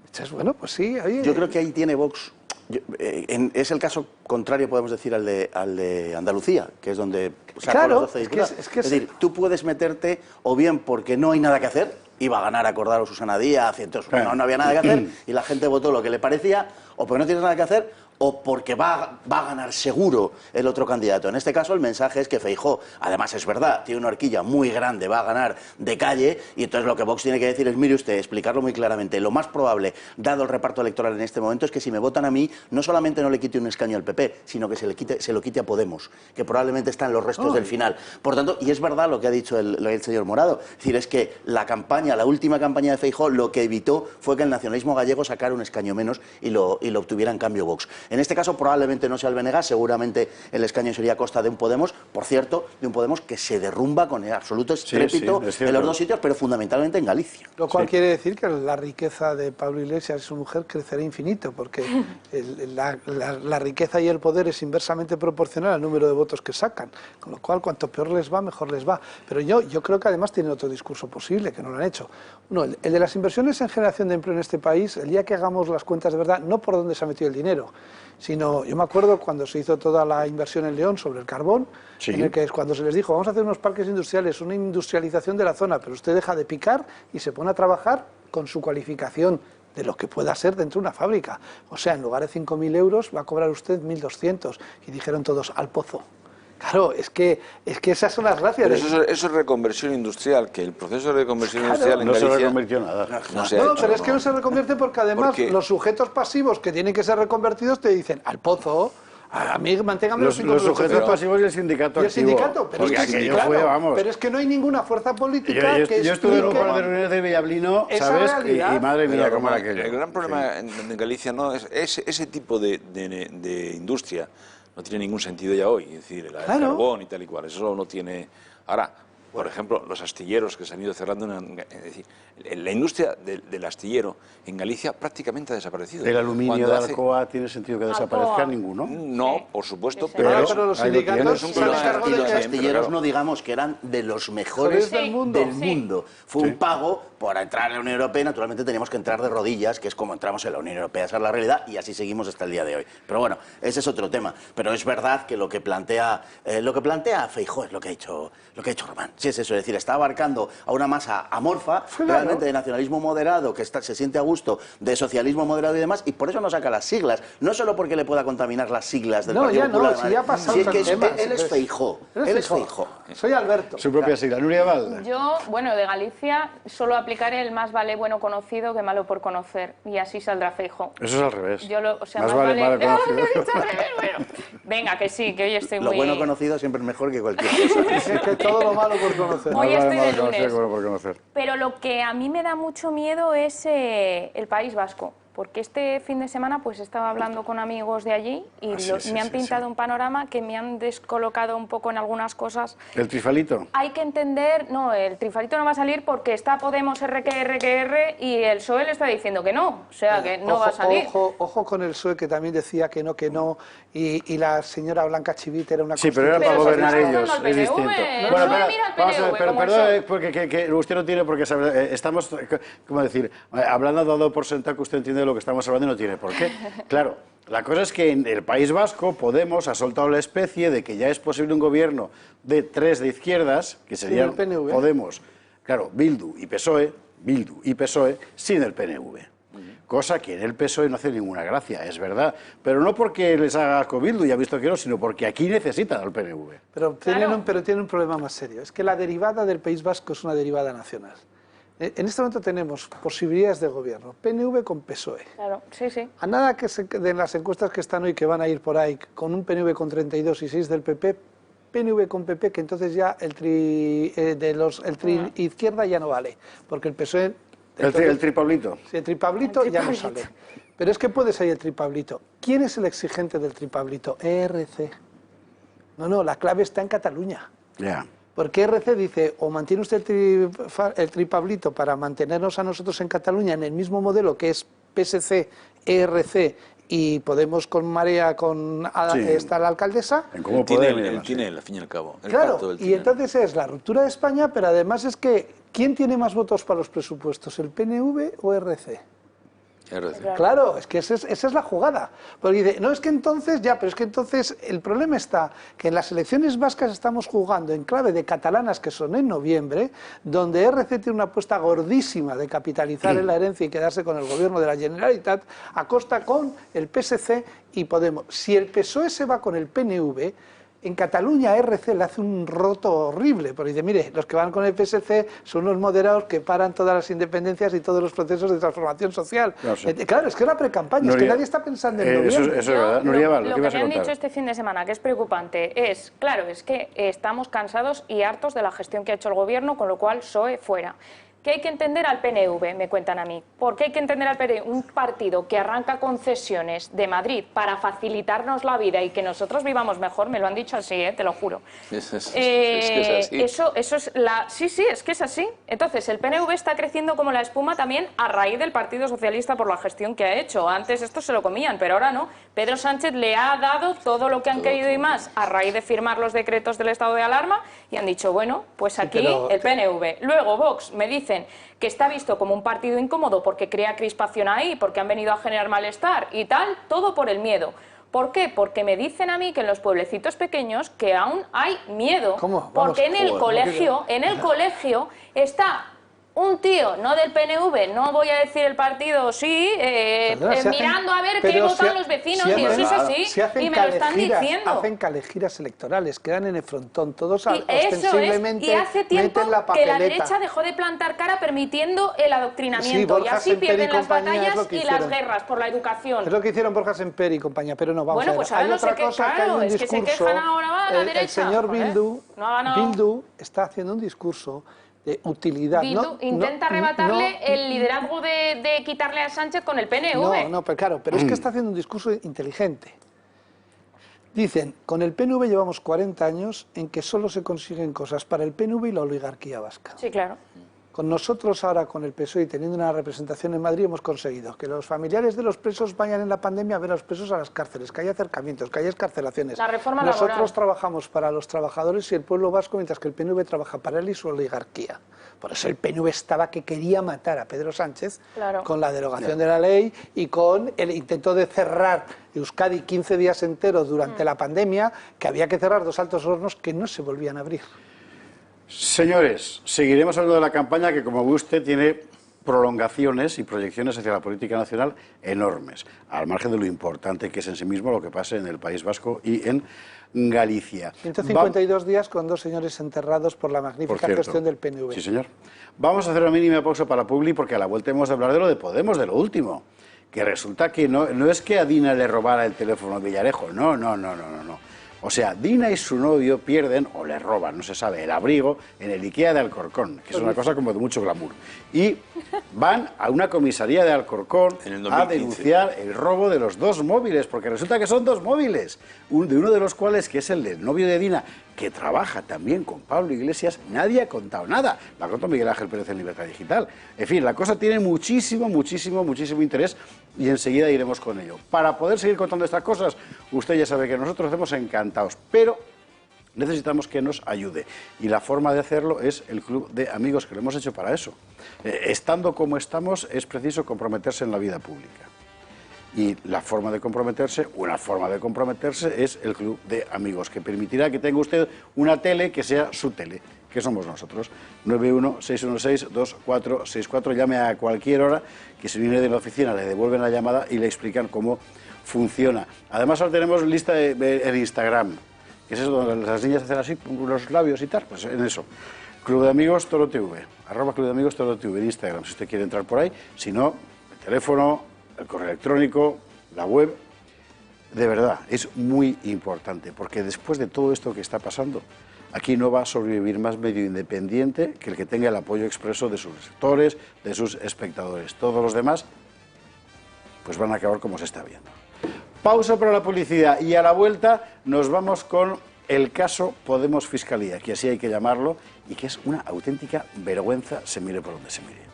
Entonces, bueno, pues sí. Yo creo que ahí tiene Vox. Es el caso contrario, podemos decir, al de Andalucía, que es donde sacó los 12 diputados. Es decir, tú puedes meterte o bien porque no hay nada que hacer, iba a ganar Acordar o Susana Díaz, y entonces no había nada que hacer y la gente votó lo que le parecía, o porque no tienes nada que hacer, o porque va a ganar seguro el otro candidato. En este caso el mensaje es que Feijóo, además es verdad, tiene una horquilla muy grande, va a ganar de calle, y entonces lo que Vox tiene que decir es, mire usted, explicarlo muy claramente, lo más probable, dado el reparto electoral en este momento, es que si me votan a mí, no solamente no le quite un escaño al PP, sino que se lo quite a Podemos, que probablemente está en los restos del final. Por tanto, y es verdad lo que ha dicho el señor Morado, es decir, es que la última campaña de Feijóo lo que evitó fue que el nacionalismo gallego sacara un escaño menos y lo obtuviera en cambio Vox. En este caso probablemente no sea el BNG, seguramente el escaño sería a costa de un Podemos, por cierto, de un Podemos que se derrumba con el absoluto estrépito en los dos sitios, pero fundamentalmente en Galicia. Lo cual quiere decir que la riqueza de Pablo Iglesias y su mujer crecerá infinito, porque la riqueza y el poder es inversamente proporcional al número de votos que sacan, con lo cual cuanto peor les va, mejor les va. Pero yo creo que además tienen otro discurso posible, que no lo han hecho. Uno, el de las inversiones en generación de empleo en este país, el día que hagamos las cuentas de verdad, no por dónde se ha metido el dinero, sino, yo me acuerdo cuando se hizo toda la inversión en León sobre el carbón, en el que es cuando se les dijo, vamos a hacer unos parques industriales, una industrialización de la zona, pero usted deja de picar y se pone a trabajar con su cualificación de lo que pueda ser dentro de una fábrica. O sea, en lugar de 5.000 euros va a cobrar usted 1.200. Y dijeron todos, al pozo. Claro, es que esas son las gracias. Pero eso es reconversión industrial, que el proceso de reconversión industrial en Galicia... No se reconvirtió nada. Pero es que no se reconvierte porque además los sujetos pasivos que tienen que ser reconvertidos te dicen, al pozo... A mí manténgame los sujetos pasivos y el sindicato activo. Y el sindicato, pero es que no hay ninguna fuerza política que yo estuve en un par de reuniones de Villablino, ¿sabes? Y madre mía, cómo era aquello. El gran problema en Galicia no es ese tipo de industria no tiene ningún sentido ya hoy, es decir, el carbón y tal y cual, eso no tiene... Ahora, por ejemplo, los astilleros que se han ido cerrando, es decir, la industria del astillero en Galicia prácticamente ha desaparecido. ¿El aluminio de Alcoa tiene sentido que desaparezca ninguno? No, por supuesto, pero los sindicatos y los astilleros no digamos que eran de los mejores del mundo. Fue un pago por entrar en la Unión Europea, naturalmente teníamos que entrar de rodillas, que es como entramos en la Unión Europea, esa es la realidad, y así seguimos hasta el día de hoy. Pero bueno, ese es otro tema. Pero es verdad que lo que plantea Feijóo es lo que ha hecho Román. Sí, es eso, es decir, está abarcando a una masa amorfa, realmente de nacionalismo moderado, que se siente a gusto, de socialismo moderado y demás, y por eso no saca las siglas. No solo porque le pueda contaminar las siglas del Partido Popular. Si ya ha pasado es que él es Feijóo. Él es Feijóo. Soy Alberto. Su propia sigla. Nuria Val. Yo, bueno, de Galicia solo aplicaré el más vale bueno conocido que malo por conocer, y así saldrá Feijóo. Eso es al revés. O sea, más vale mal conocido. Bueno, venga, que sí, que hoy estoy Lo muy... bueno conocido siempre es mejor que cualquier cosa. Es que todo lo malo por conocer. Hoy estoy de conocido lunes. que bueno por conocer. Pero lo que a mí me da mucho miedo es el País Vasco, porque este fin de semana pues estaba hablando con amigos de allí y me han pintado un panorama que me han descolocado un poco en algunas cosas. ¿El trifalito? Hay que entender, no, el trifalito no va a salir porque está Podemos RQR y el PSOE le está diciendo que no, o sea que no va a salir. Ojo con el PSOE que también decía que no, y la señora Blanca Chivite era una Sí, pero era para gobernar ellos, es distinto. Bueno, perdón, porque que usted no tiene por qué saber, estamos, ¿cómo decir? Hablando dado por sentado que usted entiende de lo que estamos hablando y no tiene por qué. Claro, la cosa es que en el País Vasco Podemos ha soltado la especie de que ya es posible un gobierno de 3 de izquierdas, que serían Podemos, claro, Bildu y PSOE, sin el PNV. Cosa que en el PSOE no hace ninguna gracia, es verdad. Pero no porque les haga asco Bildu, ya visto que no, sino porque aquí necesitan al PNV. Pero tienen un problema más serio. Es que la derivada del País Vasco es una derivada nacional. En este momento tenemos posibilidades de gobierno, PNV con PSOE. Claro, sí, sí. A nada que se den las encuestas que están hoy, que van a ir por ahí, con un PNV con 32 y 6 del PP, PNV con PP, que entonces ya el tri izquierda ya no vale, porque el PSOE... El tripablito. Sí, el tripablito ya no sale. Pero es que puede salir el tripablito. ¿Quién es el exigente del tripablito? ERC. No, la clave está en Cataluña. Ya. Porque ERC dice, o mantiene usted el tripablito para mantenernos a nosotros en Cataluña en el mismo modelo que es PSC, ERC y Podemos con Marea, está la alcaldesa. El tiene, al fin y al cabo. Claro, y entonces es la ruptura de España, pero además es que, ¿quién tiene más votos para los presupuestos, el PNV o ERC? Claro, es que esa es la jugada. Porque dice, no, es que entonces, pero es que entonces el problema está que en las elecciones vascas estamos jugando en clave de catalanas que son en noviembre, donde RC tiene una apuesta gordísima de capitalizar en la herencia y quedarse con el gobierno de la Generalitat, a costa con el PSC y Podemos. Si el PSOE se va con el PNV, en Cataluña RC le hace un roto horrible, porque dice, mire, los que van con el PSC son unos moderados que paran todas las independencias y todos los procesos de transformación social. Claro, es que es la pre-campaña, es que nadie está pensando en noviembre. Eso es verdad. Nuria Val, lo que me han dicho este fin de semana, que es preocupante, es que estamos cansados y hartos de la gestión que ha hecho el gobierno, con lo cual PSOE fuera. ¿Qué hay que entender al PNV? Me cuentan a mí. ¿Por qué hay que entender al PNV? Un partido que arranca concesiones de Madrid para facilitarnos la vida y que nosotros vivamos mejor, me lo han dicho así, te lo juro. Es que es así. Eso es sí, es que es así. Entonces, el PNV está creciendo como la espuma también a raíz del Partido Socialista por la gestión que ha hecho. Antes esto se lo comían, pero ahora no. Pedro Sánchez le ha dado todo lo que han querido y más a raíz de firmar los decretos del estado de alarma y han dicho, bueno, pues aquí el PNV. Luego Vox me dice que está visto como un partido incómodo porque crea crispación ahí, porque han venido a generar malestar y tal, todo por el miedo. ¿Por qué? Porque me dicen a mí que en los pueblecitos pequeños que aún hay miedo. Porque en el colegio está un tío, no del PNV, no voy a decir el partido, mirando a ver qué votan los vecinos, y eso es así, y me lo están diciendo. Hacen calegiras electorales, quedan en el frontón, todos ostensiblemente y hace tiempo que la derecha dejó de plantar cara permitiendo el adoctrinamiento, y así pierden las batallas y las guerras por la educación. Es lo que hicieron Borja Semper y compañía, pero no, vamos a ver. Pues ahora hay otra cosa que hay un discurso, que se quejan ahora a la derecha. El señor Bildu está haciendo un discurso de utilidad. Bildu intenta arrebatarle el liderazgo de quitarle a Sánchez con el PNV. Pero claro, pero es que está haciendo un discurso inteligente. Dicen, con el PNV llevamos 40 años en que solo se consiguen cosas para el PNV y la oligarquía vasca. Sí, claro. Con nosotros ahora, con el PSOE y teniendo una representación en Madrid, hemos conseguido que los familiares de los presos vayan en la pandemia a ver a los presos a las cárceles, que haya acercamientos, que haya escarcelaciones. La reforma Nosotros laboral. Trabajamos para los trabajadores y el pueblo vasco, mientras que el PNV trabaja para él y su oligarquía. Por eso el PNV estaba que quería matar a Pedro Sánchez con la derogación de la ley y con el intento de cerrar Euskadi 15 días enteros durante la pandemia, que había que cerrar 2 altos hornos que no se volvían a abrir. Señores, seguiremos hablando de la campaña que, como ve usted, tiene prolongaciones y proyecciones hacia la política nacional enormes, al margen de lo importante que es en sí mismo lo que pase en el País Vasco y en Galicia. 152 días con 2 señores enterrados por la magnífica gestión del PNV. Sí, señor. Vamos a hacer una mínima pausa para Publi porque a la vuelta hemos de hablar de lo de Podemos, de lo último. Que resulta que no es que a Dina le robara el teléfono a Villarejo, no. O sea, Dina y su novio pierden, o le roban, no se sabe, el abrigo en el IKEA de Alcorcón, que es una cosa como de mucho glamour. Y van a una comisaría de Alcorcón a denunciar el robo de los 2 móviles, porque resulta que son 2 móviles, de uno de los cuales, que es el del novio de Dina, que trabaja también con Pablo Iglesias, nadie ha contado nada. Lo ha contado Miguel Ángel Pérez en Libertad Digital. En fin, la cosa tiene muchísimo interés y enseguida iremos con ello. Para poder seguir contando estas cosas, usted ya sabe que nosotros hacemos encantados, pero necesitamos que nos ayude. Y la forma de hacerlo es el club de amigos, que lo hemos hecho para eso. Estando como estamos, es preciso comprometerse en la vida pública. Y la forma de comprometerse, una forma de comprometerse es el club de amigos, que permitirá que tenga usted una tele que sea su tele, que somos nosotros. 91-616-2464, llame a cualquier hora, que si viene de la oficina le devuelven la llamada y le explican cómo funciona. Además ahora tenemos lista en Instagram, que es eso donde las niñas hacen así, los labios y tal, pues en eso. Club de Amigos Toro TV, @ Club de Amigos Toro TV en Instagram, si usted quiere entrar por ahí, si no, el teléfono, el correo electrónico, la web. De verdad, es muy importante, porque después de todo esto que está pasando, aquí no va a sobrevivir más medio independiente que el que tenga el apoyo expreso de sus lectores, de sus espectadores. Todos los demás, pues van a acabar como se está viendo. Pausa para la publicidad y a la vuelta nos vamos con el caso Podemos Fiscalía, que así hay que llamarlo, y que es una auténtica vergüenza, se mire por donde se mire.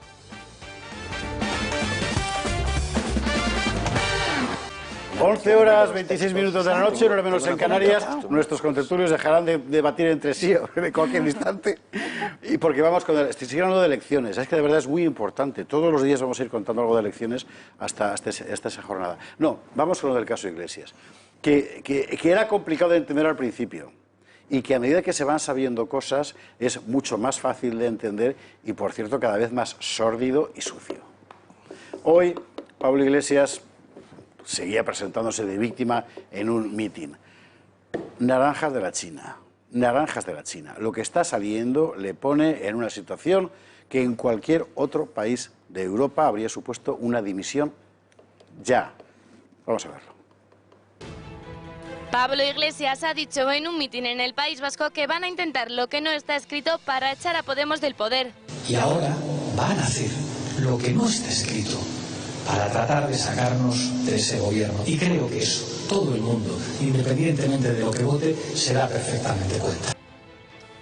11 horas, 26 minutos de la noche, una hora menos en Canarias. Nuestros contertulios dejarán de debatir entre sí en cualquier instante. Y porque vamos con estoy hablando de elecciones. Es que de verdad es muy importante. Todos los días vamos a ir contando algo de elecciones hasta esa jornada. No, vamos con lo del caso Iglesias. Que era complicado de entender al principio. Y que a medida que se van sabiendo cosas es mucho más fácil de entender y, por cierto, cada vez más sórdido y sucio. Hoy, Pablo Iglesias seguía presentándose de víctima en un mitin. Naranjas de la China. Lo que está saliendo le pone en una situación que en cualquier otro país de Europa habría supuesto una dimisión ya. Vamos a verlo. Pablo Iglesias ha dicho en un mitin en el País Vasco que van a intentar lo que no está escrito para echar a Podemos del poder. Y ahora van a hacer lo que no está escrito para tratar de sacarnos de ese gobierno. Y creo que eso, todo el mundo, independientemente de lo que vote, se da perfectamente cuenta.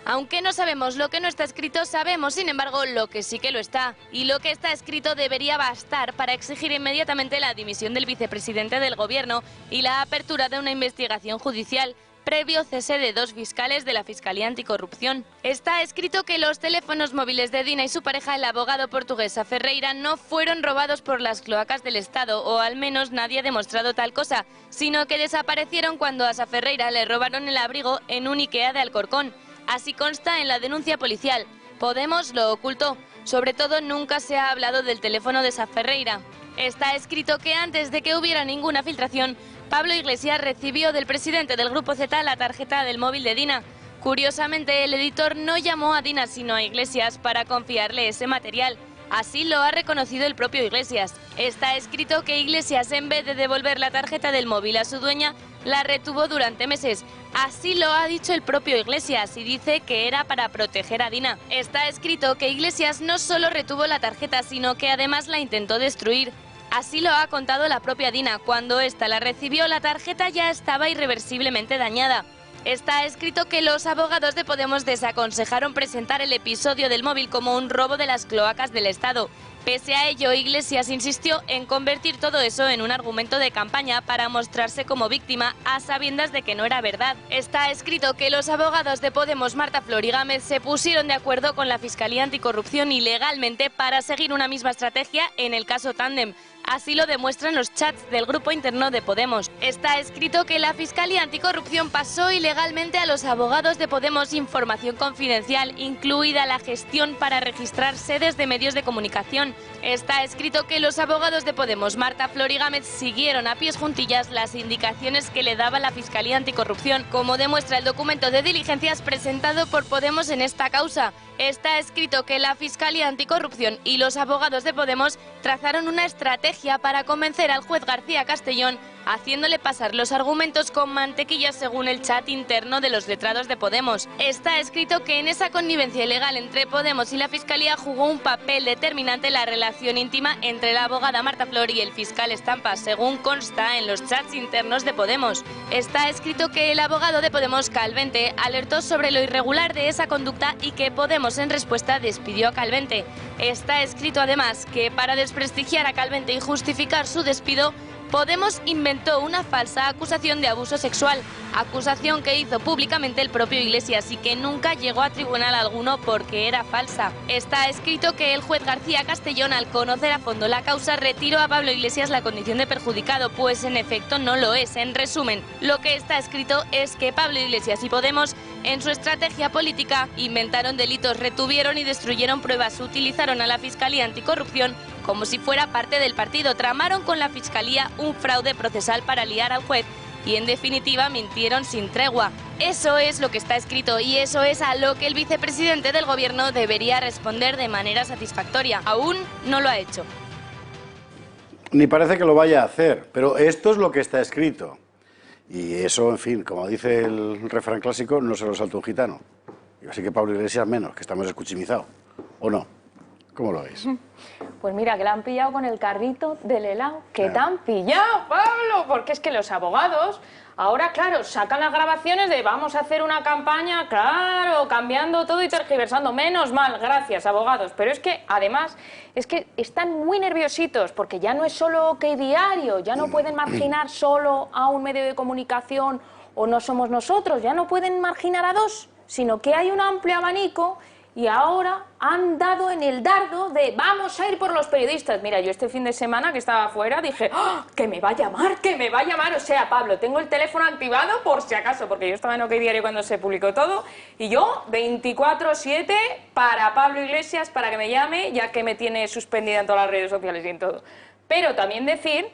Aunque no sabemos lo que no está escrito, sabemos, sin embargo, lo que sí que lo está. Y lo que está escrito debería bastar para exigir inmediatamente la dimisión del vicepresidente del gobierno y la apertura de una investigación judicial, previo cese de 2 fiscales de la Fiscalía Anticorrupción. Está escrito que los teléfonos móviles de Dina y su pareja, el abogado portugués Ferreira, no fueron robados por las cloacas del Estado, o al menos nadie ha demostrado tal cosa, sino que desaparecieron cuando a Ferreira le robaron el abrigo en un IKEA de Alcorcón. Así consta en la denuncia policial. Podemos lo ocultó. Sobre todo, nunca se ha hablado del teléfono de Ferreira. Está escrito que antes de que hubiera ninguna filtración, Pablo Iglesias recibió del presidente del Grupo Z la tarjeta del móvil de Dina. Curiosamente, el editor no llamó a Dina sino a Iglesias para confiarle ese material. Así lo ha reconocido el propio Iglesias. Está escrito que Iglesias, en vez de devolver la tarjeta del móvil a su dueña, la retuvo durante meses. Así lo ha dicho el propio Iglesias y dice que era para proteger a Dina. Está escrito que Iglesias no solo retuvo la tarjeta, sino que además la intentó destruir. Así lo ha contado la propia Dina. Cuando ésta la recibió, la tarjeta ya estaba irreversiblemente dañada. Está escrito que los abogados de Podemos desaconsejaron presentar el episodio del móvil como un robo de las cloacas del Estado. Pese a ello, Iglesias insistió en convertir todo eso en un argumento de campaña para mostrarse como víctima a sabiendas de que no era verdad. Está escrito que los abogados de Podemos, Marta Flor y Gámez, se pusieron de acuerdo con la Fiscalía Anticorrupción ilegalmente para seguir una misma estrategia en el caso Tándem. Así lo demuestran los chats del grupo interno de Podemos. Está escrito que la Fiscalía Anticorrupción pasó ilegalmente a los abogados de Podemos información confidencial, incluida la gestión para registrar sedes de medios de comunicación. Está escrito que los abogados de Podemos, Marta Flor y Gámez, siguieron a pies juntillas las indicaciones que le daba la Fiscalía Anticorrupción, como demuestra el documento de diligencias presentado por Podemos en esta causa. Está escrito que la Fiscalía Anticorrupción y los abogados de Podemos trazaron una estrategia para convencer al juez García Castellón, haciéndole pasar los argumentos con mantequilla según el chat interno de los letrados de Podemos. Está escrito que en esa connivencia ilegal entre Podemos y la Fiscalía jugó un papel determinante la relación íntima entre la abogada Marta Flor y el fiscal Estampa, según consta en los chats internos de Podemos. Está escrito que el abogado de Podemos, Calvente, alertó sobre lo irregular de esa conducta y que Podemos en respuesta despidió a Calvente. Está escrito además que para desprestigiar a Calvente y justificar su despido, Podemos inventó una falsa acusación de abuso sexual, acusación que hizo públicamente el propio Iglesias y que nunca llegó a tribunal alguno porque era falsa. Está escrito que el juez García Castellón, al conocer a fondo la causa, retiró a Pablo Iglesias la condición de perjudicado, pues en efecto no lo es. En resumen, lo que está escrito es que Pablo Iglesias y Podemos, en su estrategia política, inventaron delitos, retuvieron y destruyeron pruebas, utilizaron a la Fiscalía Anticorrupción como si fuera parte del partido, tramaron con la Fiscalía un fraude procesal para liar al juez y en definitiva mintieron sin tregua. Eso es lo que está escrito y eso es a lo que el vicepresidente del gobierno debería responder de manera satisfactoria. Aún no lo ha hecho. Ni parece que lo vaya a hacer, pero esto es lo que está escrito. Y eso, en fin, como dice el refrán clásico, no se lo salta un gitano. Así que Pablo Iglesias menos, que estamos escuchimizados. ¿O no? ¿Cómo lo veis? Pues mira, que la han pillado con el carrito del helado. ¿Qué te han pillado, Pablo? Porque es que los abogados ahora, claro, sacan las grabaciones de vamos a hacer una campaña, claro, cambiando todo y tergiversando. Menos mal, gracias, abogados. Pero es que, además, es que están muy nerviositos porque ya no es solo OK Diario, ya no pueden marginar solo a un medio de comunicación o no somos nosotros, ya no pueden marginar a dos, sino que hay un amplio abanico. Y ahora han dado en el dardo de vamos a ir por los periodistas. Mira, yo este fin de semana que estaba afuera dije, ¡oh, que me va a llamar, que me va a llamar! O sea, Pablo, tengo el teléfono activado por si acaso, porque yo estaba en OK Diario cuando se publicó todo. Y yo, 24/7 para Pablo Iglesias, para que me llame, ya que me tiene suspendida en todas las redes sociales y en todo. Pero también decir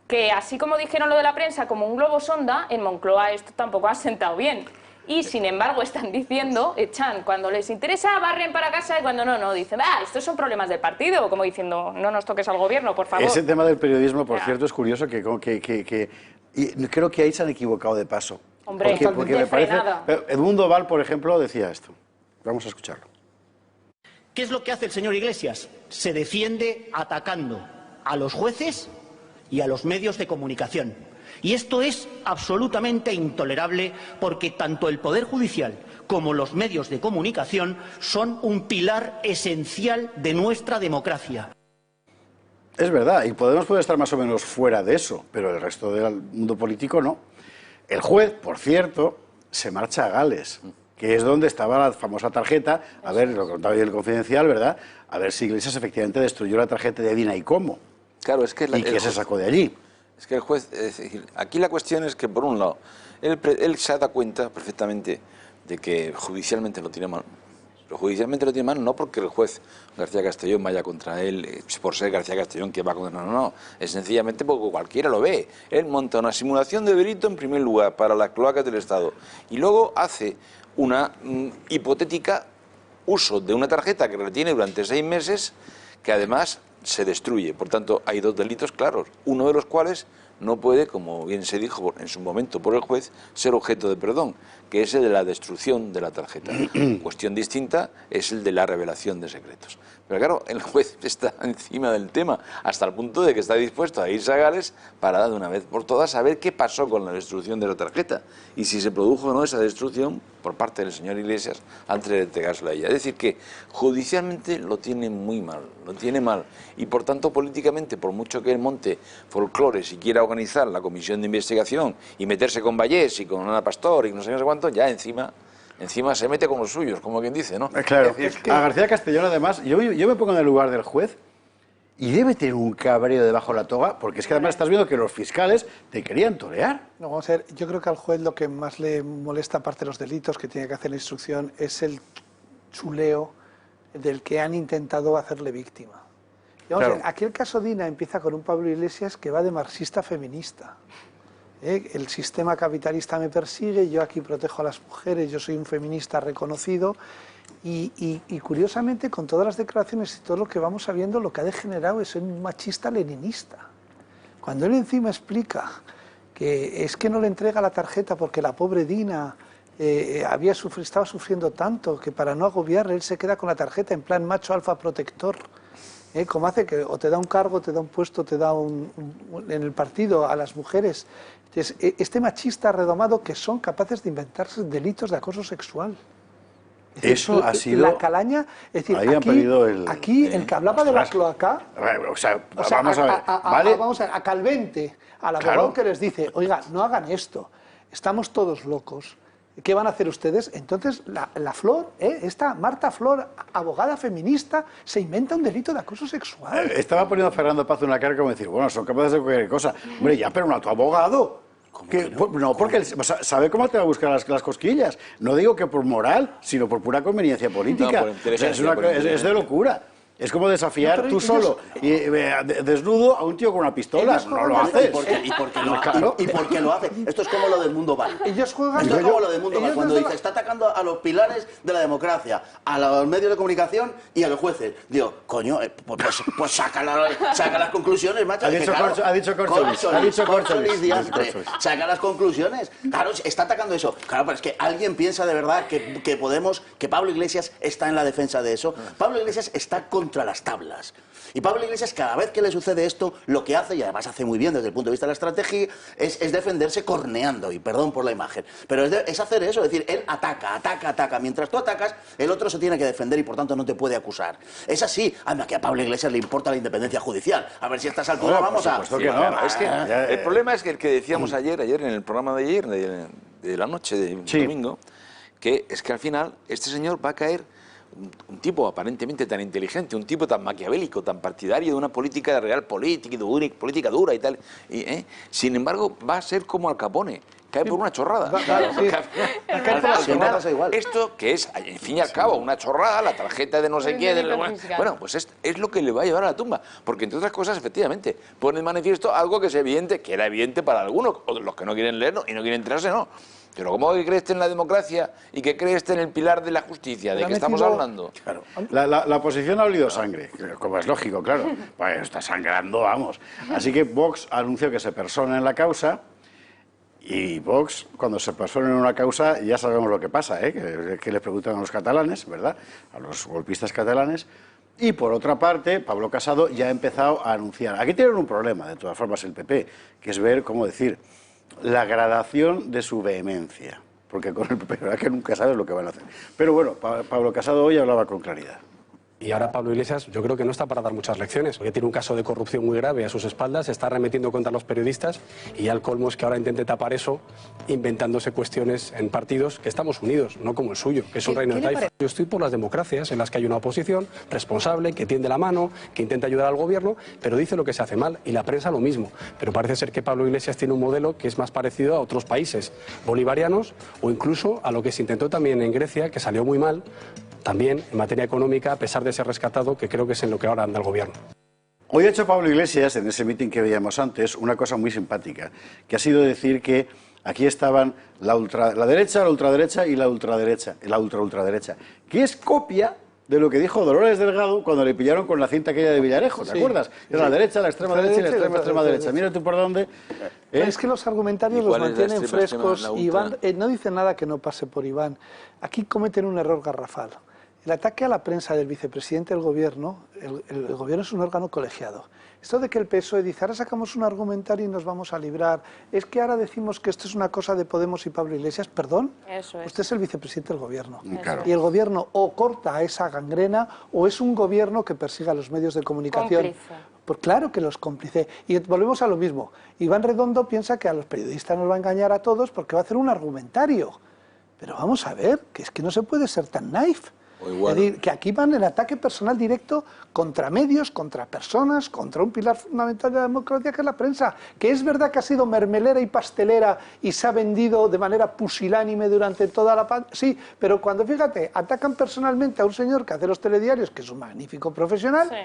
que así como dijeron lo de la prensa como un globo sonda, en Moncloa esto tampoco ha sentado bien. Y, sin embargo, están diciendo, echan, cuando les interesa, barren para casa y cuando no, dicen, estos son problemas del partido, como diciendo, no nos toques al gobierno, por favor. Ese tema del periodismo, por cierto, es curioso y creo que ahí se han equivocado de paso. Hombre, porque me parece... Edmundo Val, por ejemplo, decía esto. Vamos a escucharlo. ¿Qué es lo que hace el señor Iglesias? Se defiende atacando a los jueces y a los medios de comunicación. Y esto es absolutamente intolerable porque tanto el Poder Judicial como los medios de comunicación son un pilar esencial de nuestra democracia. Es verdad, y Podemos puede estar más o menos fuera de eso, pero el resto del mundo político no. El juez, por cierto, se marcha a Gales, que es donde estaba la famosa tarjeta, a ver, lo contaba yo en el Confidencial, ¿verdad? A ver si Iglesias efectivamente destruyó la tarjeta de Dina y cómo. Claro, es que ¿Y qué se sacó de allí? Es que el juez, es decir, aquí la cuestión es que, por un lado, él se da cuenta perfectamente de que judicialmente lo tiene mal. Pero judicialmente lo tiene mal no porque el juez García Castellón vaya contra él, por ser García Castellón que va contra él, no, es sencillamente porque cualquiera lo ve. Él monta una simulación de delito en primer lugar para las cloacas del Estado y luego hace una hipotética uso de una tarjeta que retiene durante 6 meses que además se destruye. Por tanto, hay 2 delitos claros, uno de los cuales no puede, como bien se dijo en su momento por el juez, ser objeto de perdón, que es el de la destrucción de la tarjeta. Cuestión distinta es el de la revelación de secretos. Pero claro, el juez está encima del tema, hasta el punto de que está dispuesto a irse a Gales para de una vez por todas saber qué pasó con la destrucción de la tarjeta y si se produjo o no esa destrucción por parte del señor Iglesias antes de entregársela a ella. Es decir, que judicialmente lo tiene muy mal, lo tiene mal. Y por tanto, políticamente, por mucho que él monte folclores y quiera organizar la comisión de investigación y meterse con Vallés y con Ana Pastor y no sé cuánto, ya encima se mete con los suyos, como quien dice, ¿no? Claro, a García Castellón además, yo me pongo en el lugar del juez Y debe tener un cabreo debajo de la toga, porque es que además estás viendo que los fiscales te querían torear. No, vamos a ver, yo creo que al juez lo que más le molesta, aparte de los delitos que tiene que hacer la instrucción, es el chuleo del que han intentado hacerle víctima. Y vamos a ver, aquí el caso Dina empieza con un Pablo Iglesias que va de marxista feminista. El sistema capitalista me persigue, yo aquí protejo a las mujeres, yo soy un feminista reconocido. Y curiosamente, con todas las declaraciones y todo lo que vamos sabiendo, lo que ha degenerado es un machista leninista. Cuando él encima explica que es que no le entrega la tarjeta porque la pobre Dina estaba sufriendo tanto que para no agobiarle él se queda con la tarjeta en plan macho alfa protector, como hace que o te da un cargo, te da un puesto, te da en el partido a las mujeres. Entonces, este machista redomado que son capaces de inventarse delitos de acoso sexual. Eso ha sido... La calaña, es decir, ahí han perdido aquí el que hablaba de la cloaca... Vamos a ver, ¿vale? Vamos a ver, a Calvente, al abogado que les dice, oiga, no hagan esto, estamos todos locos, ¿qué van a hacer ustedes? Entonces, la Flor, esta Marta Flor, abogada feminista, se inventa un delito de acoso sexual. Estaba poniendo a Fernando Paz una cara como decir, bueno, son capaces de cualquier cosa. Hombre, ya, pero no a tu abogado. No, porque sabe cómo te va a buscar las cosquillas. No digo que por moral, sino por pura conveniencia política. No, es de locura. Es como desafiar tú solo y desnudo a un tío con una pistola. No lo haces. ¿Y por qué lo hace? Esto es como lo del mundo Val. Ellos juegan... Esto es como lo del mundo Val. Cuando dice, está atacando a los pilares de la democracia, a los medios de comunicación y a los jueces. Digo, coño, pues saca las conclusiones, macho. Ha dicho Corcholis. Saca las conclusiones. Claro, está atacando eso. Claro, pero es que alguien piensa de verdad que Pablo Iglesias está en la defensa de eso. Pablo Iglesias está contra las tablas. Y Pablo Iglesias, cada vez que le sucede esto, lo que hace, y además hace muy bien desde el punto de vista de la estrategia, es defenderse corneando, y perdón por la imagen, pero es hacer eso, es decir, él ataca. Mientras tú atacas, el otro se tiene que defender y por tanto no te puede acusar. Es así. Anda, que a Pablo Iglesias le importa la independencia judicial. A ver si a estas alturas vamos a... Es que el problema es que el que decíamos ayer en el programa de ayer, de la noche, de domingo, que es que al final este señor va a caer... Un tipo aparentemente tan inteligente, un tipo tan maquiavélico, tan partidario de una política de real política dura y tal. Sin embargo, va a ser como Al Capone, cae por una chorrada. Esto que es, en fin y al cabo, una chorrada, la tarjeta de no sé qué. Bueno, pues es lo que le va a llevar a la tumba. Porque, entre otras cosas, efectivamente, pone en manifiesto algo que es evidente, que era evidente para algunos, o los que no quieren leerlo y no quieren enterarse, no. Pero ¿cómo que crees en la democracia y que crees en el pilar de la justicia? ¿De qué estamos hablando? Claro. La oposición ha olido sangre, como es lógico, claro. Pues está sangrando, vamos. Así que Vox anunció que se persona en la causa y Vox, cuando se persona en una causa, ya sabemos lo que pasa, que les preguntan a los catalanes, ¿verdad? A los golpistas catalanes. Y por otra parte, Pablo Casado ya ha empezado a anunciar. Aquí tienen un problema, de todas formas, el PP, que es ver, cómo decir, la gradación de su vehemencia, porque con el PP la verdad que nunca sabes lo que van a hacer. Pero bueno, Pablo Casado hoy hablaba con claridad. Y ahora Pablo Iglesias yo creo que no está para dar muchas lecciones, porque tiene un caso de corrupción muy grave a sus espaldas, se está arremetiendo contra los periodistas y ya el colmo es que ahora intente tapar eso inventándose cuestiones en partidos que estamos unidos, no como el suyo, que es un reino de taifa. Yo estoy por las democracias en las que hay una oposición responsable, que tiende la mano, que intenta ayudar al gobierno, pero dice lo que se hace mal y la prensa lo mismo. Pero parece ser que Pablo Iglesias tiene un modelo que es más parecido a otros países bolivarianos o incluso a lo que se intentó también en Grecia, que salió muy mal, también en materia económica, a pesar de ser rescatado, que creo que es en lo que ahora anda el gobierno. Hoy ha hecho Pablo Iglesias, en ese mitin que veíamos antes, una cosa muy simpática, que ha sido decir que aquí estaban la derecha, la ultraderecha y la ultraderecha, la ultraderecha, que es copia de lo que dijo Dolores Delgado cuando le pillaron con la cinta aquella de Villarejo, ¿te acuerdas? Era la derecha, la extrema derecha y la extrema derecha. Mira tú por dónde. Es que los argumentarios los mantienen frescos y Iván no dice nada que no pase por Iván. Aquí cometen un error garrafal. El ataque a la prensa del vicepresidente del gobierno, el gobierno es un órgano colegiado. Esto de que el PSOE dice, ahora sacamos un argumentario y nos vamos a librar, es que ahora decimos que esto es una cosa de Podemos y Pablo Iglesias, perdón, usted es el vicepresidente del gobierno. Claro. Y el gobierno o corta esa gangrena o es un gobierno que persiga a los medios de comunicación. Cómplice. Pues claro que los cómplice. Y volvemos a lo mismo. Iván Redondo piensa que a los periodistas nos va a engañar a todos porque va a hacer un argumentario. Pero vamos a ver, que es que no se puede ser tan naif. Es decir, que aquí van en ataque personal directo contra medios, contra personas, contra un pilar fundamental de la democracia que es la prensa, que es verdad que ha sido mermelera y pastelera y se ha vendido de manera pusilánime durante toda la pandemia. Sí, pero cuando, fíjate, atacan personalmente a un señor que hace los telediarios, que es un magnífico profesional... Sí.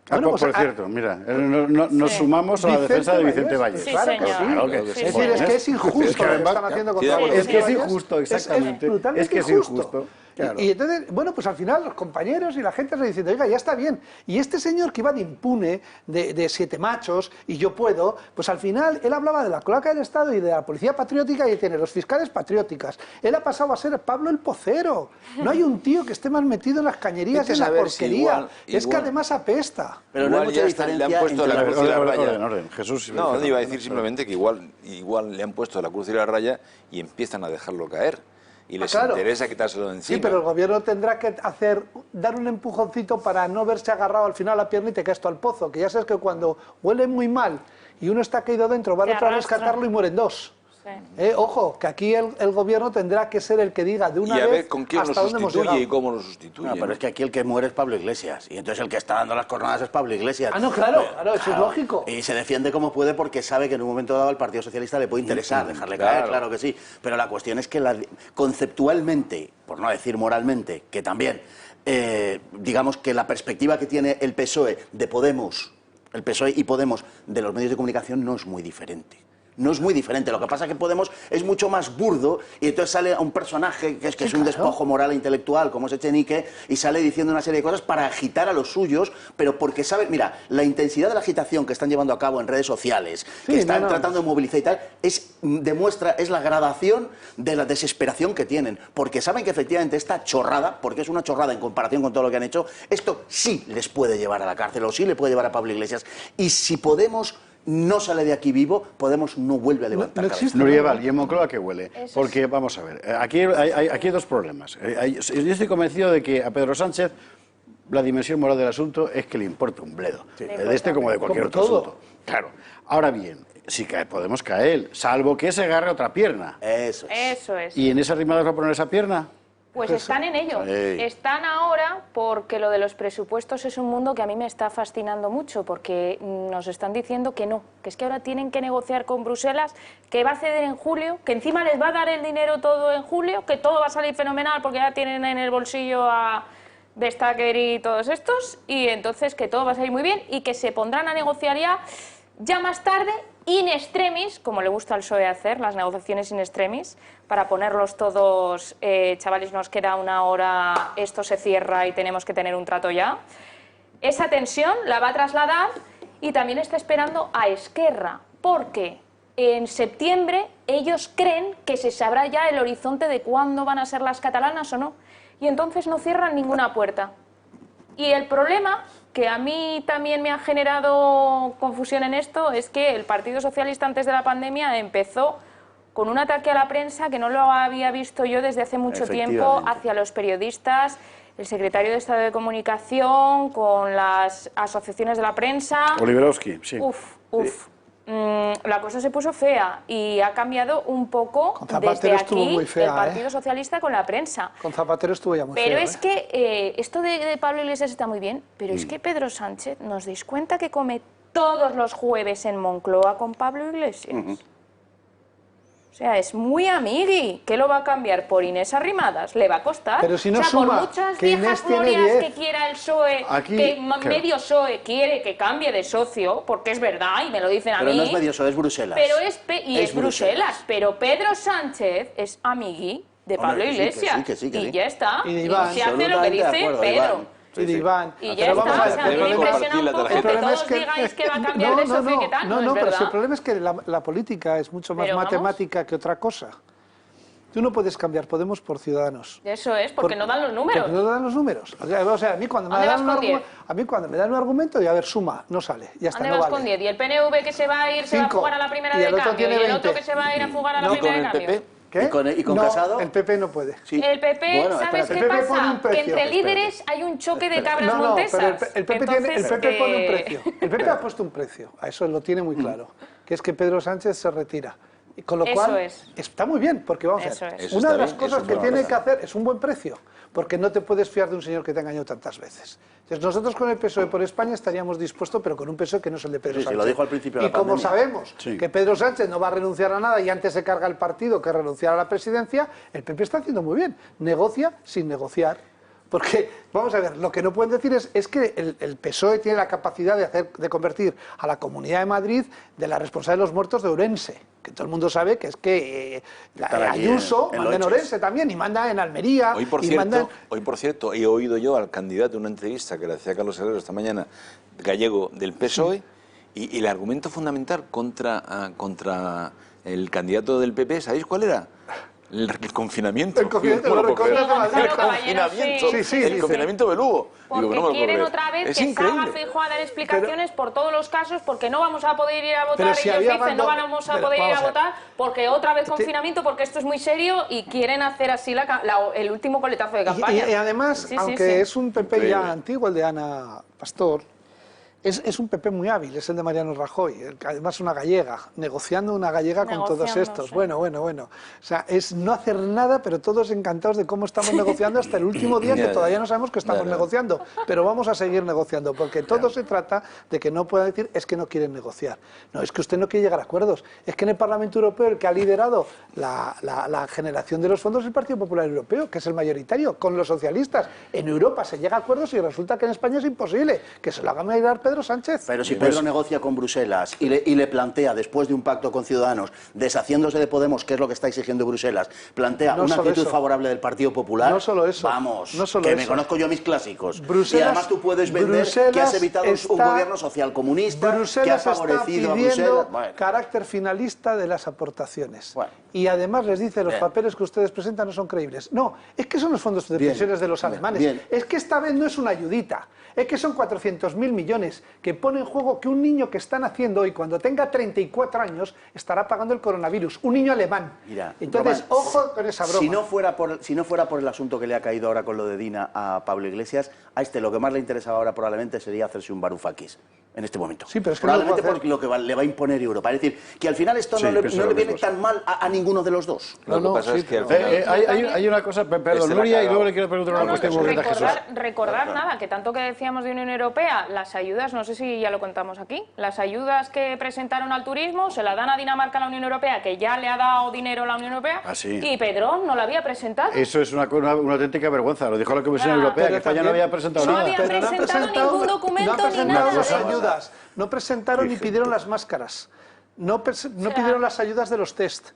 Bueno, pues, por cierto, mira, nos sumamos a la defensa de Vicente Valles. Sí, claro que sí. Claro que es decir, es que es injusto lo que están haciendo contra Vicente Es que es Valles. injusto, exactamente. Es que es injusto. Claro. Y entonces, bueno, pues al final los compañeros y la gente se dicen, oiga, ya está bien. Y este señor que iba de impune, de 7 machos, y yo puedo, pues al final él hablaba de la cloaca del Estado y de la policía patriótica y tiene los fiscales patrióticas. Él ha pasado a ser Pablo el Pocero. No hay un tío que esté más metido en las cañerías y en la porquería. Es que además apesta. Pero no hay mucha diferencia. Le han puesto la cruz y la raya. Orden, Jesús. No, iba a decir simplemente que igual le han puesto la cruz y la raya y empiezan a dejarlo caer. Y les interesa quitárselo de encima. Sí, pero el gobierno tendrá que dar un empujoncito para no verse agarrado al final a la pierna y te caes tú al pozo. Que ya sabes que cuando huele muy mal y uno está caído dentro, va otro a rescatarlo y mueren 2. Sí. Ojo, que aquí el gobierno tendrá que ser el que diga de una vez. Y a ver con quién lo sustituye y cómo lo sustituye. No, pero es que aquí el que muere es Pablo Iglesias. Y entonces el que está dando las cornadas es Pablo Iglesias. Ah, no, claro, eso es lógico. Y se defiende como puede porque sabe que en un momento dado al Partido Socialista le puede interesar dejarle caer, claro que sí. Pero la cuestión es que conceptualmente, por no decir moralmente, que también, digamos que la perspectiva que tiene el PSOE de Podemos, el PSOE y Podemos de los medios de comunicación no es muy diferente. No es muy diferente, lo que pasa es que Podemos es mucho más burdo y entonces sale a un personaje que es un despojo moral e intelectual como es Echenique y sale diciendo una serie de cosas para agitar a los suyos, pero porque sabe, mira, la intensidad de la agitación que están llevando a cabo en redes sociales, que están tratando de movilizar y tal, es la gradación de la desesperación que tienen, porque saben que efectivamente esta chorrada, porque es una chorrada en comparación con todo lo que han hecho, esto sí les puede llevar a la cárcel o sí le puede llevar a Pablo Iglesias, y si Podemos no sale de aquí vivo, Podemos no vuelve a levantar cabeza. Nurieval, ¿y en Moncloa qué huele? Porque, vamos a ver, aquí hay 2 problemas. Yo estoy convencido de que a Pedro Sánchez la dimensión moral del asunto es que le importa un bledo. De este como de cualquier otro asunto. Claro. Ahora bien, si Podemos cae él, salvo que se agarre otra pierna. Eso es. ¿Y en esa rimada va a poner esa pierna? Pues están en ello. Están ahora porque lo de los presupuestos es un mundo que a mí me está fascinando mucho, porque nos están diciendo que no, que es que ahora tienen que negociar con Bruselas, que va a ceder en julio, que encima les va a dar el dinero todo en julio, que todo va a salir fenomenal porque ya tienen en el bolsillo a Vestager y todos estos, y entonces que todo va a salir muy bien y que se pondrán a negociar ya más tarde, in extremis, como le gusta al PSOE hacer, las negociaciones in extremis, para ponerlos todos, chavales, nos queda 1 hora, esto se cierra y tenemos que tener un trato ya. Esa tensión la va a trasladar y también está esperando a Esquerra, porque en septiembre ellos creen que se sabrá ya el horizonte de cuándo van a ser las catalanas o no, y entonces no cierran ninguna puerta. Y el problema, que a mí también me ha generado confusión en esto, es que el Partido Socialista antes de la pandemia empezó con un ataque a la prensa que no lo había visto yo desde hace mucho tiempo hacia los periodistas, el secretario de Estado de Comunicación, con las asociaciones de la prensa. Oliverowski, sí. La cosa se puso fea y ha cambiado un poco desde aquí el Partido Socialista con la prensa. Con Zapatero estuvo ya muy feo. Pero es que esto de Pablo Iglesias está muy bien, pero es que Pedro Sánchez, ¿nos dais cuenta que come todos los jueves en Moncloa con Pablo Iglesias? O sea, es muy amigui. ¿Qué lo va a cambiar por Inés Arrimadas? Le va a costar. Pero si no por suma, muchas que viejas Inés tiene glorias 10. que quiera el PSOE, Aquí, que medio PSOE quiere que cambie de socio, porque es verdad y me lo dicen a mí. Pero no es medio PSOE, es Bruselas. Pero es Bruselas. Pero Pedro Sánchez es amigui de Pablo Iglesias. Y ya está. Y de Iván. Se hace lo que dice Pedro. Y de Iván. Y ya está, o sea, a mí me impresiona un poco que todos digáis que va a cambiar de socio y que tal, no es pero verdad. si el problema es que la política es mucho más matemática que otra cosa. Tú no puedes cambiar Podemos por Ciudadanos. Eso es, porque no dan los números. Porque no dan los números. O sea, a mí cuando me dan un argumento, y a ver, suma, no sale. Ya está, ¿Dónde vas con 10? ¿Y el PNV que se va a ir, se va a fugar a la primera de cambio? ¿Y el otro que se va a ir a fugar a la primera de cambio? ¿Qué? ¿Y con Casado? El PP no puede. Sí. El PP, Bueno, ¿sabes espérate. qué El PP pone un pasa? precio. Que entre líderes hay un choque de cabras No, montesas. pero el PP pone un precio. El PP ha puesto un precio, a eso lo tiene muy claro, que es que Pedro Sánchez se retira. Con lo Eso cual, es. está muy bien, porque vamos a Eso ver, es. una de está las bien, cosas eso que es tiene verdad. que hacer es un buen precio, porque no te puedes fiar de un señor que te ha engañado tantas veces. Entonces, nosotros con el PSOE por España estaríamos dispuestos, pero con un PSOE que no es el de Pedro Sí, sí, Sánchez. lo dijo al principio de y la como pandemia. sabemos Sí. que Pedro Sánchez no va a renunciar a nada y antes se carga el partido que renunciar a la presidencia, el PP está haciendo muy bien. Negocia sin negociar. Porque, vamos a ver, lo que no pueden decir es que el PSOE tiene la capacidad de convertir a la Comunidad de Madrid de la responsable de los muertos de Ourense, que todo el mundo sabe que es que Ayuso manda en Ourense también, y manda en Almería, Hoy, por y manda cierto, he oído yo al candidato en una entrevista que le hacía Carlos Herrero esta mañana, gallego del PSOE, y el argumento fundamental contra el candidato del PP, ¿sabéis cuál era? El confinamiento. El confinamiento, Digo, lo recuerdas de Madrid. el confinamiento, Sí, sí, el sí. confinamiento de Lugo. Porque Digo, no me lo puedo quieren creer. otra vez Es que salga increíble. Feijóo a dar explicaciones por todos los casos, porque no vamos a poder ir a votar. si Ellos había dicen, no abandon- vamos a pero poder ir vamos a a ver. votar, porque otra vez confinamiento, porque esto es muy serio, y quieren hacer así el último coletazo de campaña. Y además, Sí, sí, aunque sí. es un PP Increíble. ya antiguo, el de Ana Pastor, es un PP muy hábil, es el de Mariano Rajoy, además una gallega, negociando una gallega con todos Negociando, estos. sí. Bueno. O sea, es no hacer nada, pero todos encantados de cómo estamos negociando hasta el último día, que Ya, todavía no sabemos que estamos Claro. negociando, pero vamos a seguir negociando, porque todo se trata de que no pueda decir es que no quieren negociar. No, es que usted no quiere llegar a acuerdos. Es que en el Parlamento Europeo el que ha liderado la generación de los fondos es el Partido Popular Europeo, que es el mayoritario, con los socialistas. En Europa se llega a acuerdos y resulta que en España es imposible, que se lo haga mirar Pedro Sánchez. Pero si Pedro negocia con Bruselas y le plantea, después de un pacto con Ciudadanos, deshaciéndose de Podemos, que es lo que está exigiendo Bruselas, plantea No una solo actitud eso. favorable del Partido Popular, No solo eso. vamos, No solo que me eso. conozco yo mis clásicos. Bruselas- y además tú puedes vender que has Bruselas evitado un está- gobierno socialcomunista, que ha Bruselas está favorecido a pidiendo Bruselas. Bueno. carácter finalista de las aportaciones. Bueno. Y además les dice, los Bien. papeles que ustedes presentan no son creíbles. No, es que son los fondos de Bien. pensiones de los Bien. alemanes. Bien. Es que esta vez no es una ayudita. Es que son 400.000 millones que pone en juego que un niño que está naciendo hoy, cuando tenga 34 años, estará pagando el coronavirus. Un niño alemán. Mira, Entonces, Román, ojo con esa broma. Si no fuera por el asunto que le ha caído ahora con lo de Dina a Pablo Iglesias, a lo que más le interesaba ahora probablemente sería hacerse un Varoufakis en este momento. Sí, pero es que no lo probablemente puede hacer. por lo que le va a imponer Europa. Es decir, que al final esto Sí, no le pienso lo viene mismo, tan mal a ninguno de los dos. Lo que pasa sí, es que al pero- final... Hay una cosa, perdón, Este la ha Nuria, y cagado. luego le quiero preguntar una cuestión concreta a Jesús. Recordar nada, que tanto que decíamos de Unión Europea, las ayudas, no sé si ya lo contamos aquí, las ayudas que presentaron al turismo se la dan a Dinamarca a la Unión Europea, que ya le ha dado dinero a la Unión Europea, Ah, sí. y Pedro no la había presentado. Eso es una auténtica vergüenza. Lo dijo la Comisión Europea, pero que España no también- había presentado No nada. había Pero no han presentado ningún documento no han ni presentado nada. las Una cosa. ayudas, no presentaron ni pidieron las máscaras, no pidieron las ayudas de los test.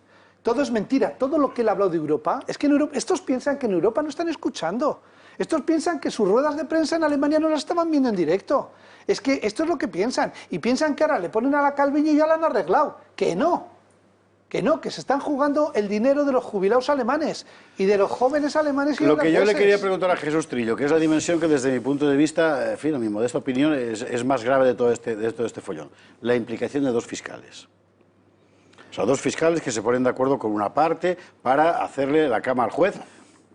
Todo es mentira. Todo lo que él ha hablado de Europa, es que en Europa, estos piensan que en Europa no están escuchando. Estos piensan que sus ruedas de prensa en Alemania no las estaban viendo en directo. Es que esto es lo que piensan. Y piensan que ahora le ponen a la Calviño y ya la han arreglado. Que no, que se están jugando el dinero de los jubilados alemanes y de los jóvenes alemanes y Lo que yo le holandeses. quería preguntar a Jesús Trillo, que es la dimensión que desde mi punto de vista, en fin, a mi modesta opinión, es más grave de todo este follón. La implicación de dos fiscales. O sea, dos fiscales que se ponen de acuerdo con una parte para hacerle la cama al juez.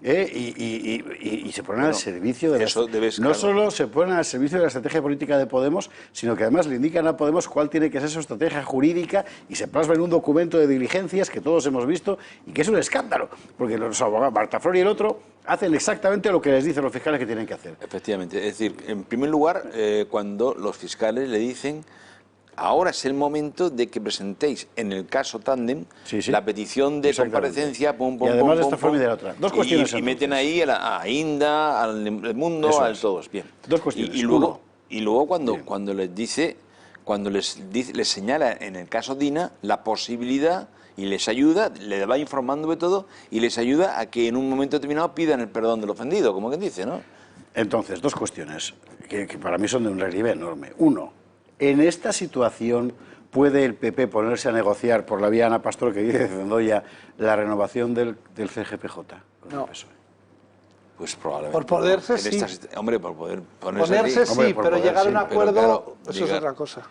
Y se ponen al servicio de eso debe no escalar. solo se ponen al servicio de la estrategia política de Podemos, sino que además le indican a Podemos cuál tiene que ser su estrategia jurídica y se plasma en un documento de diligencias que todos hemos visto y que es un escándalo, porque los abogados, Marta Flor y el otro, hacen exactamente lo que les dicen los fiscales que tienen que hacer. Efectivamente, es decir, en primer lugar, cuando los fiscales le dicen: ahora es el momento de que presentéis, en el caso Tándem, la petición de Exactamente. comparecencia, pum, pum, Y además pum, de esta pum, forma y pum. de la otra. Dos cuestiones, Y meten ahí a Inda, al El Mundo, Eso a es. todos. Bien. Dos cuestiones. Y luego cuando les dice, les señala en el caso Dina la posibilidad y les ayuda, le va informando de todo y les ayuda a que en un momento determinado pidan el perdón del ofendido, como quien dice, ¿no? Entonces, dos cuestiones que para mí son de un relieve enorme. Uno, en esta situación ¿puede el PP ponerse a negociar por la vía Ana Pastor, que dice Zendoya, la renovación del CGPJ con No. el PSOE? Pues probablemente. Por poderse, En sí. hombre, por poder ponerse Ponerse así. sí, Hombre, por pero poder, llegar a un sí, acuerdo, pero claro, eso es llegar- otra cosa.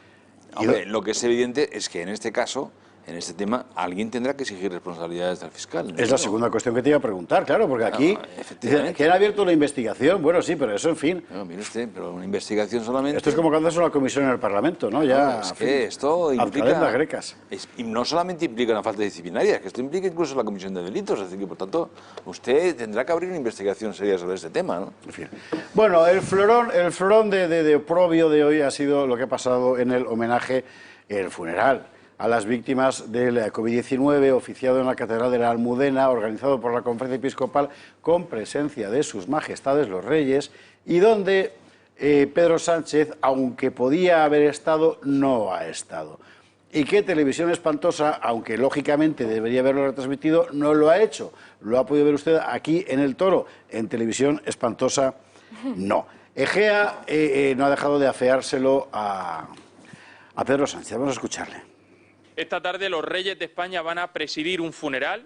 Hombre, lo que es evidente es que en este caso en este tema alguien tendrá que exigir responsabilidades al fiscal. Es la segunda cuestión que te iba a preguntar, claro, porque aquí dicen que han abierto una investigación. Bueno, sí, pero eso, en fin. No, mire usted, pero una investigación solamente... Esto es como cuando haces una comisión en el Parlamento, ¿no? Ya, es que esto implica... grecas. Y no solamente implica una falta disciplinaria, es que esto implica incluso la comisión de delitos. Es decir, que por tanto, usted tendrá que abrir una investigación seria sobre este tema, ¿no? En fin. Bueno, el florón de oprobio de hoy ha sido lo que ha pasado en el homenaje, el funeral a las víctimas del COVID-19, oficiado en la Catedral de la Almudena, organizado por la Conferencia Episcopal, con presencia de sus majestades los reyes, y donde Pedro Sánchez, aunque podía haber estado, no ha estado. Y que Televisión Espantosa, aunque lógicamente debería haberlo retransmitido, no lo ha hecho. Lo ha podido ver usted aquí en El Toro, en Televisión Espantosa no. Egea no ha dejado de afeárselo a Pedro Sánchez. Vamos a escucharle. Esta tarde los reyes de España van a presidir un funeral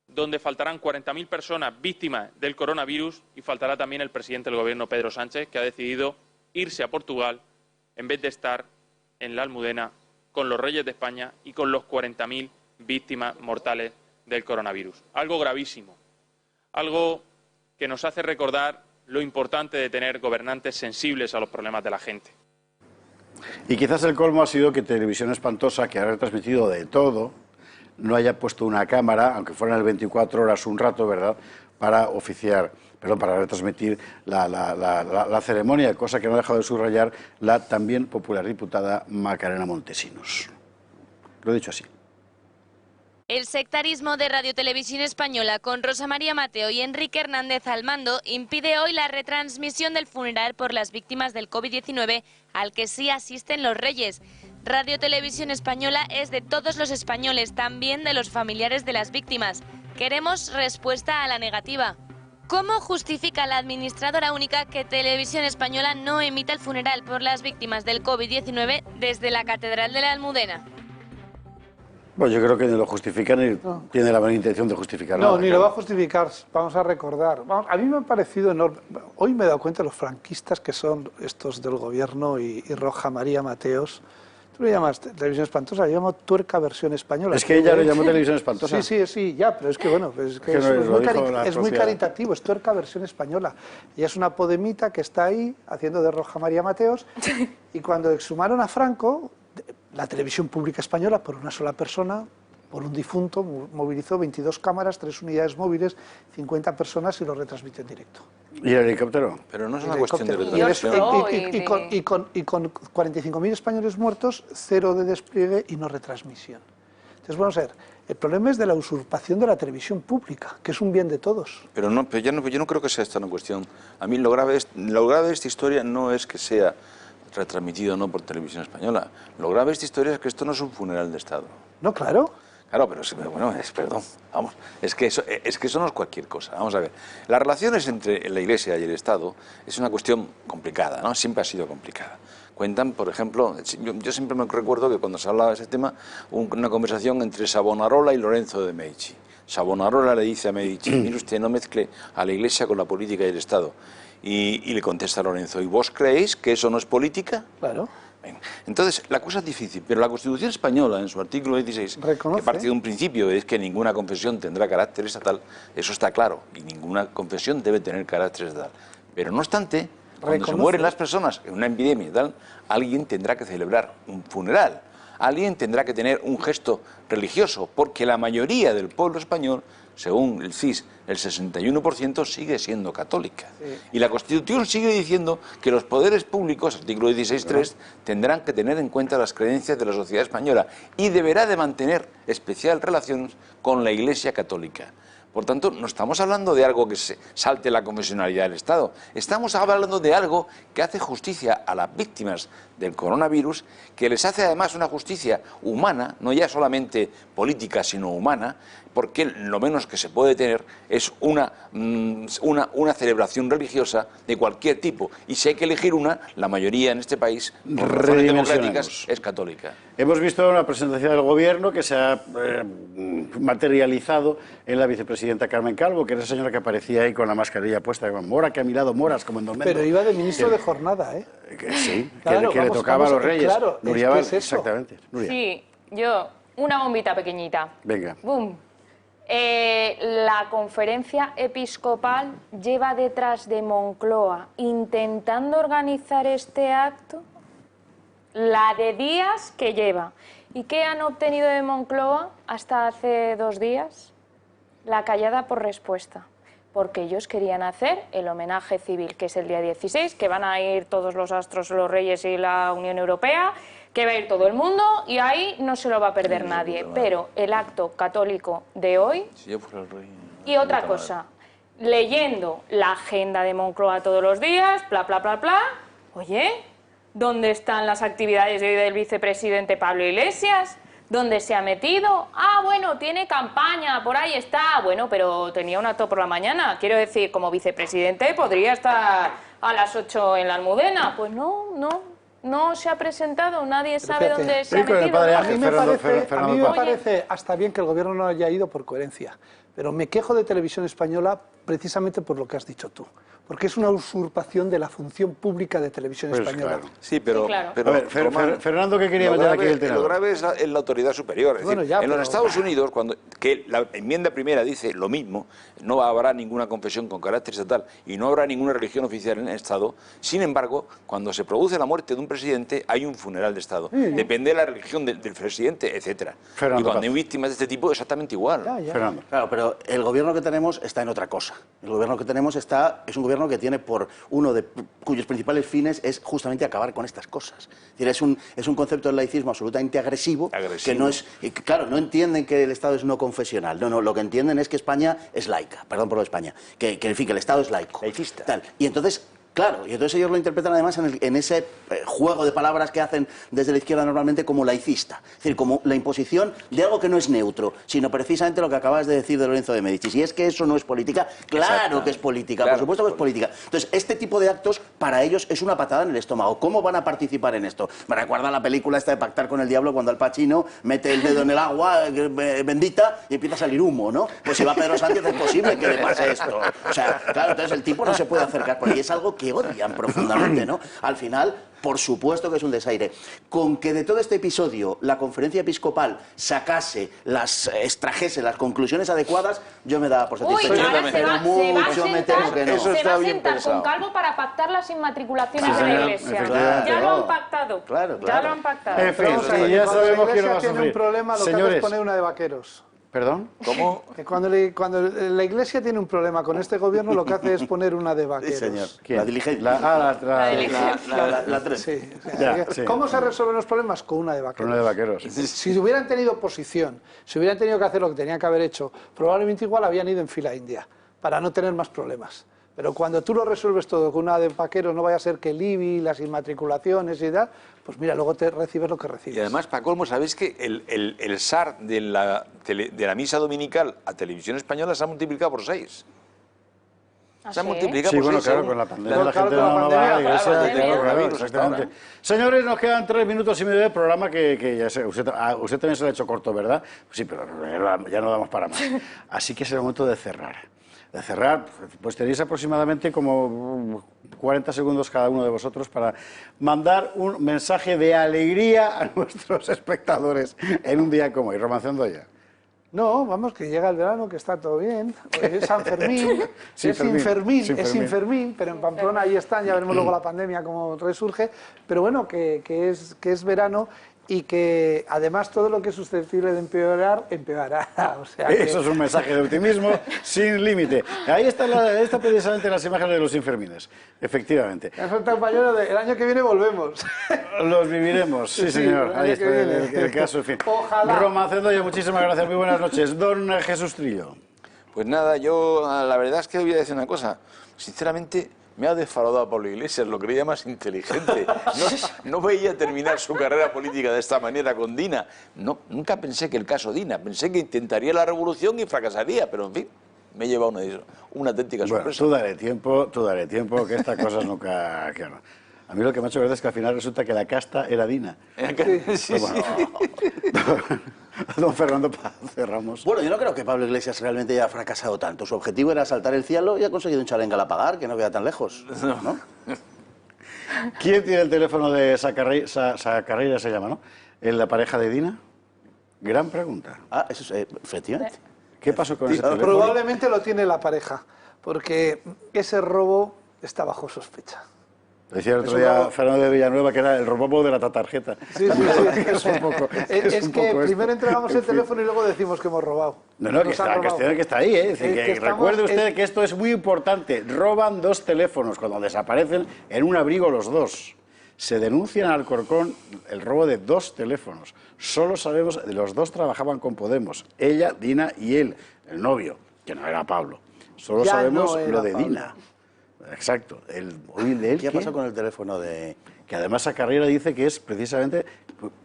donde faltarán 40.000 personas víctimas del coronavirus y faltará también el presidente del gobierno, Pedro Sánchez, que ha decidido irse a Portugal en vez de estar en la Almudena con los reyes de España y con los 40.000 víctimas mortales del coronavirus. Algo gravísimo, algo que nos hace recordar lo importante de tener gobernantes sensibles a los problemas de la gente. Y quizás el colmo ha sido que Televisión Espantosa, que ha retransmitido de todo, no haya puesto una cámara, aunque fueran el 24 horas un rato, ¿verdad?, para retransmitir la ceremonia, cosa que no ha dejado de subrayar la también popular diputada Macarena Montesinos. Lo he dicho así. El sectarismo de Radio Televisión Española, con Rosa María Mateo y Enrique Hernández al mando, impide hoy la retransmisión del funeral por las víctimas del COVID-19, al que sí asisten los reyes. Radio Televisión Española es de todos los españoles, también de los familiares de las víctimas. Queremos respuesta a la negativa. ¿Cómo justifica la administradora única que Televisión Española no emita el funeral por las víctimas del COVID-19 desde la Catedral de la Almudena? Bueno, yo creo que ni lo justifica ni tiene la buena intención de justificar nada. No, ni lo va a justificar. Vamos a recordar. A mí me ha parecido enorme. Hoy me he dado cuenta de los franquistas que son estos del gobierno y Roja María Mateos. Tú le llamas Televisión Espantosa, yo llamo Tuerca Versión Española. Es que ella lo llamó Televisión Espantosa. Sí, ya, pero es que bueno, es muy caritativo, es Tuerca Versión Española. Ella es una podemita que está ahí haciendo de Roja María Mateos y cuando exhumaron a Franco, la televisión pública española, por una sola persona, por un difunto, movilizó 22 cámaras, 3 unidades móviles, 50 personas y lo retransmitió en directo. ¿Y el helicóptero? Pero no es una cuestión de retransmisión. Y con 45.000 españoles muertos, 0 de despliegue y no retransmisión. Entonces, vamos a ver, el problema es de la usurpación de la televisión pública, que es un bien de todos. Pero yo no creo que sea esta una cuestión. A mí lo grave de esta historia no es que sea retransmitido no por Televisión Española. Lo grave de esta historia es que esto no es un funeral de Estado. No, claro. Claro, pero bueno, perdón, vamos, es que eso no es cualquier cosa. Vamos a ver, las relaciones entre la Iglesia y el Estado es una cuestión complicada, ¿no? Siempre ha sido complicada. Cuentan, por ejemplo, yo siempre me recuerdo que cuando se hablaba de ese tema, una conversación entre Savonarola y Lorenzo de Medici. Savonarola le dice a Medici, mire usted, no mezcle a la Iglesia con la política y el Estado. Y le contesta Lorenzo, ¿y vos creéis que eso no es política? Claro. Entonces, la cosa es difícil, pero la Constitución española, en su artículo 16, que parte de un principio, es que ninguna confesión tendrá carácter estatal, eso está claro, y ninguna confesión debe tener carácter estatal. Pero no obstante, cuando se mueren las personas en una epidemia y tal, alguien tendrá que celebrar un funeral, alguien tendrá que tener un gesto religioso, porque la mayoría del pueblo español, según el CIS, el 61% sigue siendo católica. Sí. Y la Constitución sigue diciendo que los poderes públicos, artículo 16.3, tendrán que tener en cuenta las creencias de la sociedad española y deberá de mantener especial relación con la Iglesia católica. Por tanto, no estamos hablando de algo que se salte la confesionalidad del Estado. Estamos hablando de algo que hace justicia a las víctimas del coronavirus, que les hace además una justicia humana, no ya solamente política, sino humana, porque lo menos que se puede tener es una celebración religiosa de cualquier tipo. Y si hay que elegir una, la mayoría en este país, por razones democráticas, es católica. Hemos visto una presentación del Gobierno que se ha materializado en la vicepresidenta Carmen Calvo, que era esa señora que aparecía ahí con la mascarilla puesta, con Mora, que a mi lado moras, como en Dormendo. Pero iba de ministro de jornada, ¿eh? Sí, claro, que le tocaba a los reyes. Claro, Nuria es eso. Exactamente. Nuria. Sí, yo una bombita pequeñita. Venga. ¡Bum! La conferencia episcopal lleva detrás de Moncloa intentando organizar este acto la de días que lleva. ¿Y qué han obtenido de Moncloa hasta hace 2 días? La callada por respuesta. Porque ellos querían hacer el homenaje civil, que es el día 16, que van a ir todos los astros, los reyes y la Unión Europea, que va a ir todo el mundo y ahí no se lo va a perder nadie. Pero el acto católico de hoy... Si yo fuera el rey... Y otra cosa, leyendo la agenda de Moncloa todos los días, bla, bla, bla, bla, oye, ¿dónde están las actividades de hoy del vicepresidente Pablo Iglesias? ¿Dónde se ha metido? Ah, bueno, tiene campaña, por ahí está. Bueno, pero tenía un acto por la mañana. Quiero decir, como vicepresidente podría estar a las 8 en la Almudena. Pues no se ha presentado, nadie sabe dónde se ha metido. A mí me parece hasta bien que el gobierno no haya ido por coherencia, pero me quejo de Televisión Española precisamente por lo que has dicho tú, porque es una usurpación de la función pública de Televisión Española. Claro. Sí, pero... A ver, Fernando, ¿qué quería meter aquí el tema? Lo grave es la autoridad superior. Es decir, en los Estados Unidos, que la enmienda primera dice lo mismo, no habrá ninguna confesión con carácter estatal y no habrá ninguna religión oficial en el Estado. Sin embargo, cuando se produce la muerte de un presidente, hay un funeral de Estado. Depende de la religión del presidente, etcétera. Y cuando hay víctimas de este tipo, exactamente igual. Fernando. Claro, pero el gobierno que tenemos está en otra cosa. El gobierno que tenemos es un gobierno que tiene por uno de cuyos principales fines es justamente acabar con estas cosas. Es decir, es un concepto del laicismo absolutamente agresivo. Que no es, claro, no entienden que el Estado es no confesional. No, lo que entienden es que España es laica. Perdón por lo de España. Que en fin, que el Estado es laico. Laicista. Tal. Y entonces... Claro, y entonces ellos lo interpretan además en ese juego de palabras que hacen desde la izquierda normalmente como laicista. Es decir, como la imposición de algo que no es neutro, sino precisamente lo que acabas de decir de Lorenzo de Médicis. Y es que eso no es política, claro que es política, por supuesto que es política. Entonces, este tipo de actos para ellos es una patada en el estómago. ¿Cómo van a participar en esto? Me recuerda la película esta de Pactar con el Diablo cuando Al Pacino mete el dedo en el agua bendita y empieza a salir humo, ¿no? Pues si va Pedro Sánchez es posible que le pase esto. O sea, claro, entonces el tipo no se puede acercar porque es algo que odian profundamente, ¿no? Al final, por supuesto que es un desaire. Con que de todo este episodio la conferencia episcopal extrajese las conclusiones adecuadas, yo me daba por satisfecho. Pero mucho me temo que no. Se va a sentar con Calvo para pactar las inmatriculaciones de la Iglesia. Ya lo han pactado. Ya lo han pactado. En fin, ya sabemos que no va a tiene un sufrir. problema, lo que hace es poner una de vaqueros. ¿Perdón? ¿Cómo? Que cuando la Iglesia tiene un problema con este gobierno, lo que hace es poner una de vaqueros. Sí, señor. ¿Quién? La diligencia. La 3. ¿Cómo se resuelven los problemas? Con una de vaqueros. Con una de vaqueros. Si hubieran tenido oposición, si hubieran tenido que hacer lo que tenían que haber hecho, probablemente igual habían ido en fila india, para no tener más problemas. Pero cuando tú lo resuelves todo con una de vaqueros, no vaya a ser que el IBI, las inmatriculaciones y tal, pues mira, luego te recibes lo que recibes. Y además, para colmo, ¿sabéis que el SAR de la misa dominical a Televisión Española se ha multiplicado por 6? Se ha multiplicado por 6. Bueno, claro, con la pandemia la gente no va a la iglesia. Exactamente. Señores, nos quedan 3 minutos y medio de programa que ya sé, usted también se lo ha hecho corto, ¿verdad? Sí, pero ya no damos para más. Así que es el momento de cerrar. Pues tenéis aproximadamente como 40 segundos cada uno de vosotros para mandar un mensaje de alegría a nuestros espectadores en un día como hoy. Romancando ya. No, vamos, que llega el verano, que está todo bien. Es San Fermín, es Infermín, pero en Pamplona ahí están, ya veremos luego la pandemia cómo resurge. Pero bueno, que es verano y que además todo lo que es susceptible de empeorar, empeorará. O sea que... Eso es un mensaje de optimismo sin límite. Ahí está precisamente las imágenes de los Infermines, efectivamente. Me falta un pañuelo de el año que viene volvemos. Los viviremos, sí señor. Ahí está el caso, en fin. Ojalá. Romancendo, muchísimas gracias, muy buenas noches. Don Jesús Trillo. Pues nada, yo la verdad es que voy a decir una cosa. Sinceramente, me ha defraudado Pablo Iglesias, lo creía más inteligente. No veía terminar su carrera política de esta manera con Dina. Nunca pensé que el caso Dina, pensé que intentaría la revolución y fracasaría, pero en fin, me he llevado una auténtica sorpresa. Tú daré tiempo, que estas cosas nunca... Claro. A mí lo que me ha hecho ver es que al final resulta que la casta era Dina. Sí. Don Fernando Paz, cerramos. Bueno, yo no creo que Pablo Iglesias realmente haya fracasado tanto. Su objetivo era saltar el cielo y ha conseguido un chalenga a pagar, que no queda tan lejos, ¿no? ¿Quién tiene el teléfono de Sacarreira, se llama, ¿no? ¿En la pareja de Dina? Gran pregunta. Eso es, efectivamente. ¿Qué pasó con ese teléfono? Probablemente lo tiene la pareja, porque ese robo está bajo sospecha. Decía el otro día Fernando de Villanueva que era el robo de la tarjeta. Sí. Es un poco. Es que primero entregamos el teléfono y luego decimos que hemos robado. No, que está, cuestión que está ahí, ¿eh? Es decir, que recuerde usted que esto es muy importante. Roban 2 teléfonos cuando desaparecen en un abrigo los 2. Se denuncian al Alcorcón el robo de 2 teléfonos. Solo sabemos, los 2 trabajaban con Podemos. Ella, Dina y él, el novio, que no era Pablo. Solo Ya sabemos no era lo de Pablo. Dina. Exacto. El móvil de él. ¿Qué ha pasado con el teléfono de...? Que además a Carrera dice que es precisamente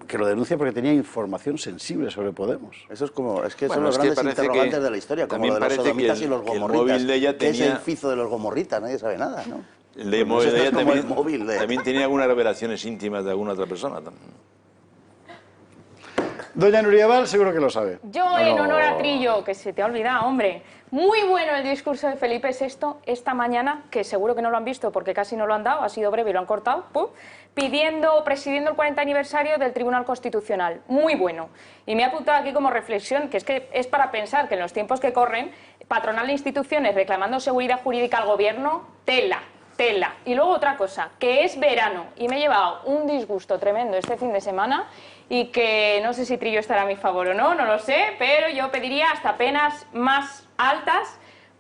que lo denuncia porque tenía información sensible sobre Podemos. Eso es como, es que Bueno, son los es que grandes parece interrogantes que de la historia, como también lo de los parece sodomitas que y los el gomorritas. móvil de ella ¿Qué es tenía- el fizo de los gomorritas? Nadie sabe nada, ¿no? El de Pues móvil esto de es ella como el también, móvil de- también tenía algunas revelaciones íntimas de alguna otra persona. Doña Nuria Val seguro que lo sabe. Yo, en honor a Trillo, que se te ha olvidado, hombre. Muy bueno el discurso de Felipe VI esta mañana, que seguro que no lo han visto porque casi no lo han dado, ha sido breve y lo han cortado, ¡pum!, presidiendo el 40 aniversario del Tribunal Constitucional. Muy bueno. Y me he apuntado aquí como reflexión, que es para pensar que en los tiempos que corren, patronal de instituciones reclamando seguridad jurídica al gobierno, tela. Y luego otra cosa, que es verano, y me he llevado un disgusto tremendo este fin de semana, y que no sé si Trillo estará a mi favor o no, no lo sé, pero yo pediría hasta penas más altas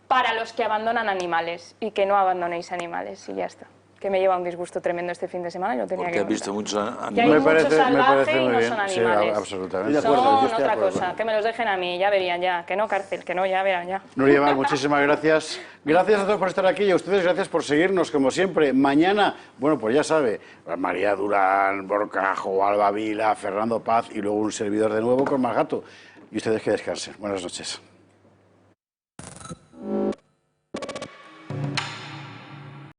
para los que abandonan animales, y que no abandonéis animales, y ya está. Que me lleva un disgusto tremendo este fin de semana y lo tenía Porque que has visto muchos Que hay animales. mucho salvaje y no bien. son Sí, animales. absolutamente. Son otra cosa, que me los dejen a mí, ya verían ya, que no cárcel, que no, ya verán ya. Nuria Val, muchísimas gracias. Gracias a todos por estar aquí y a ustedes gracias por seguirnos, como siempre. Mañana, bueno, pues ya sabe, María Durán, Borcajo, Alba Vila, Fernando Paz y luego un servidor de nuevo con Margato. Y ustedes que descansen. Buenas noches.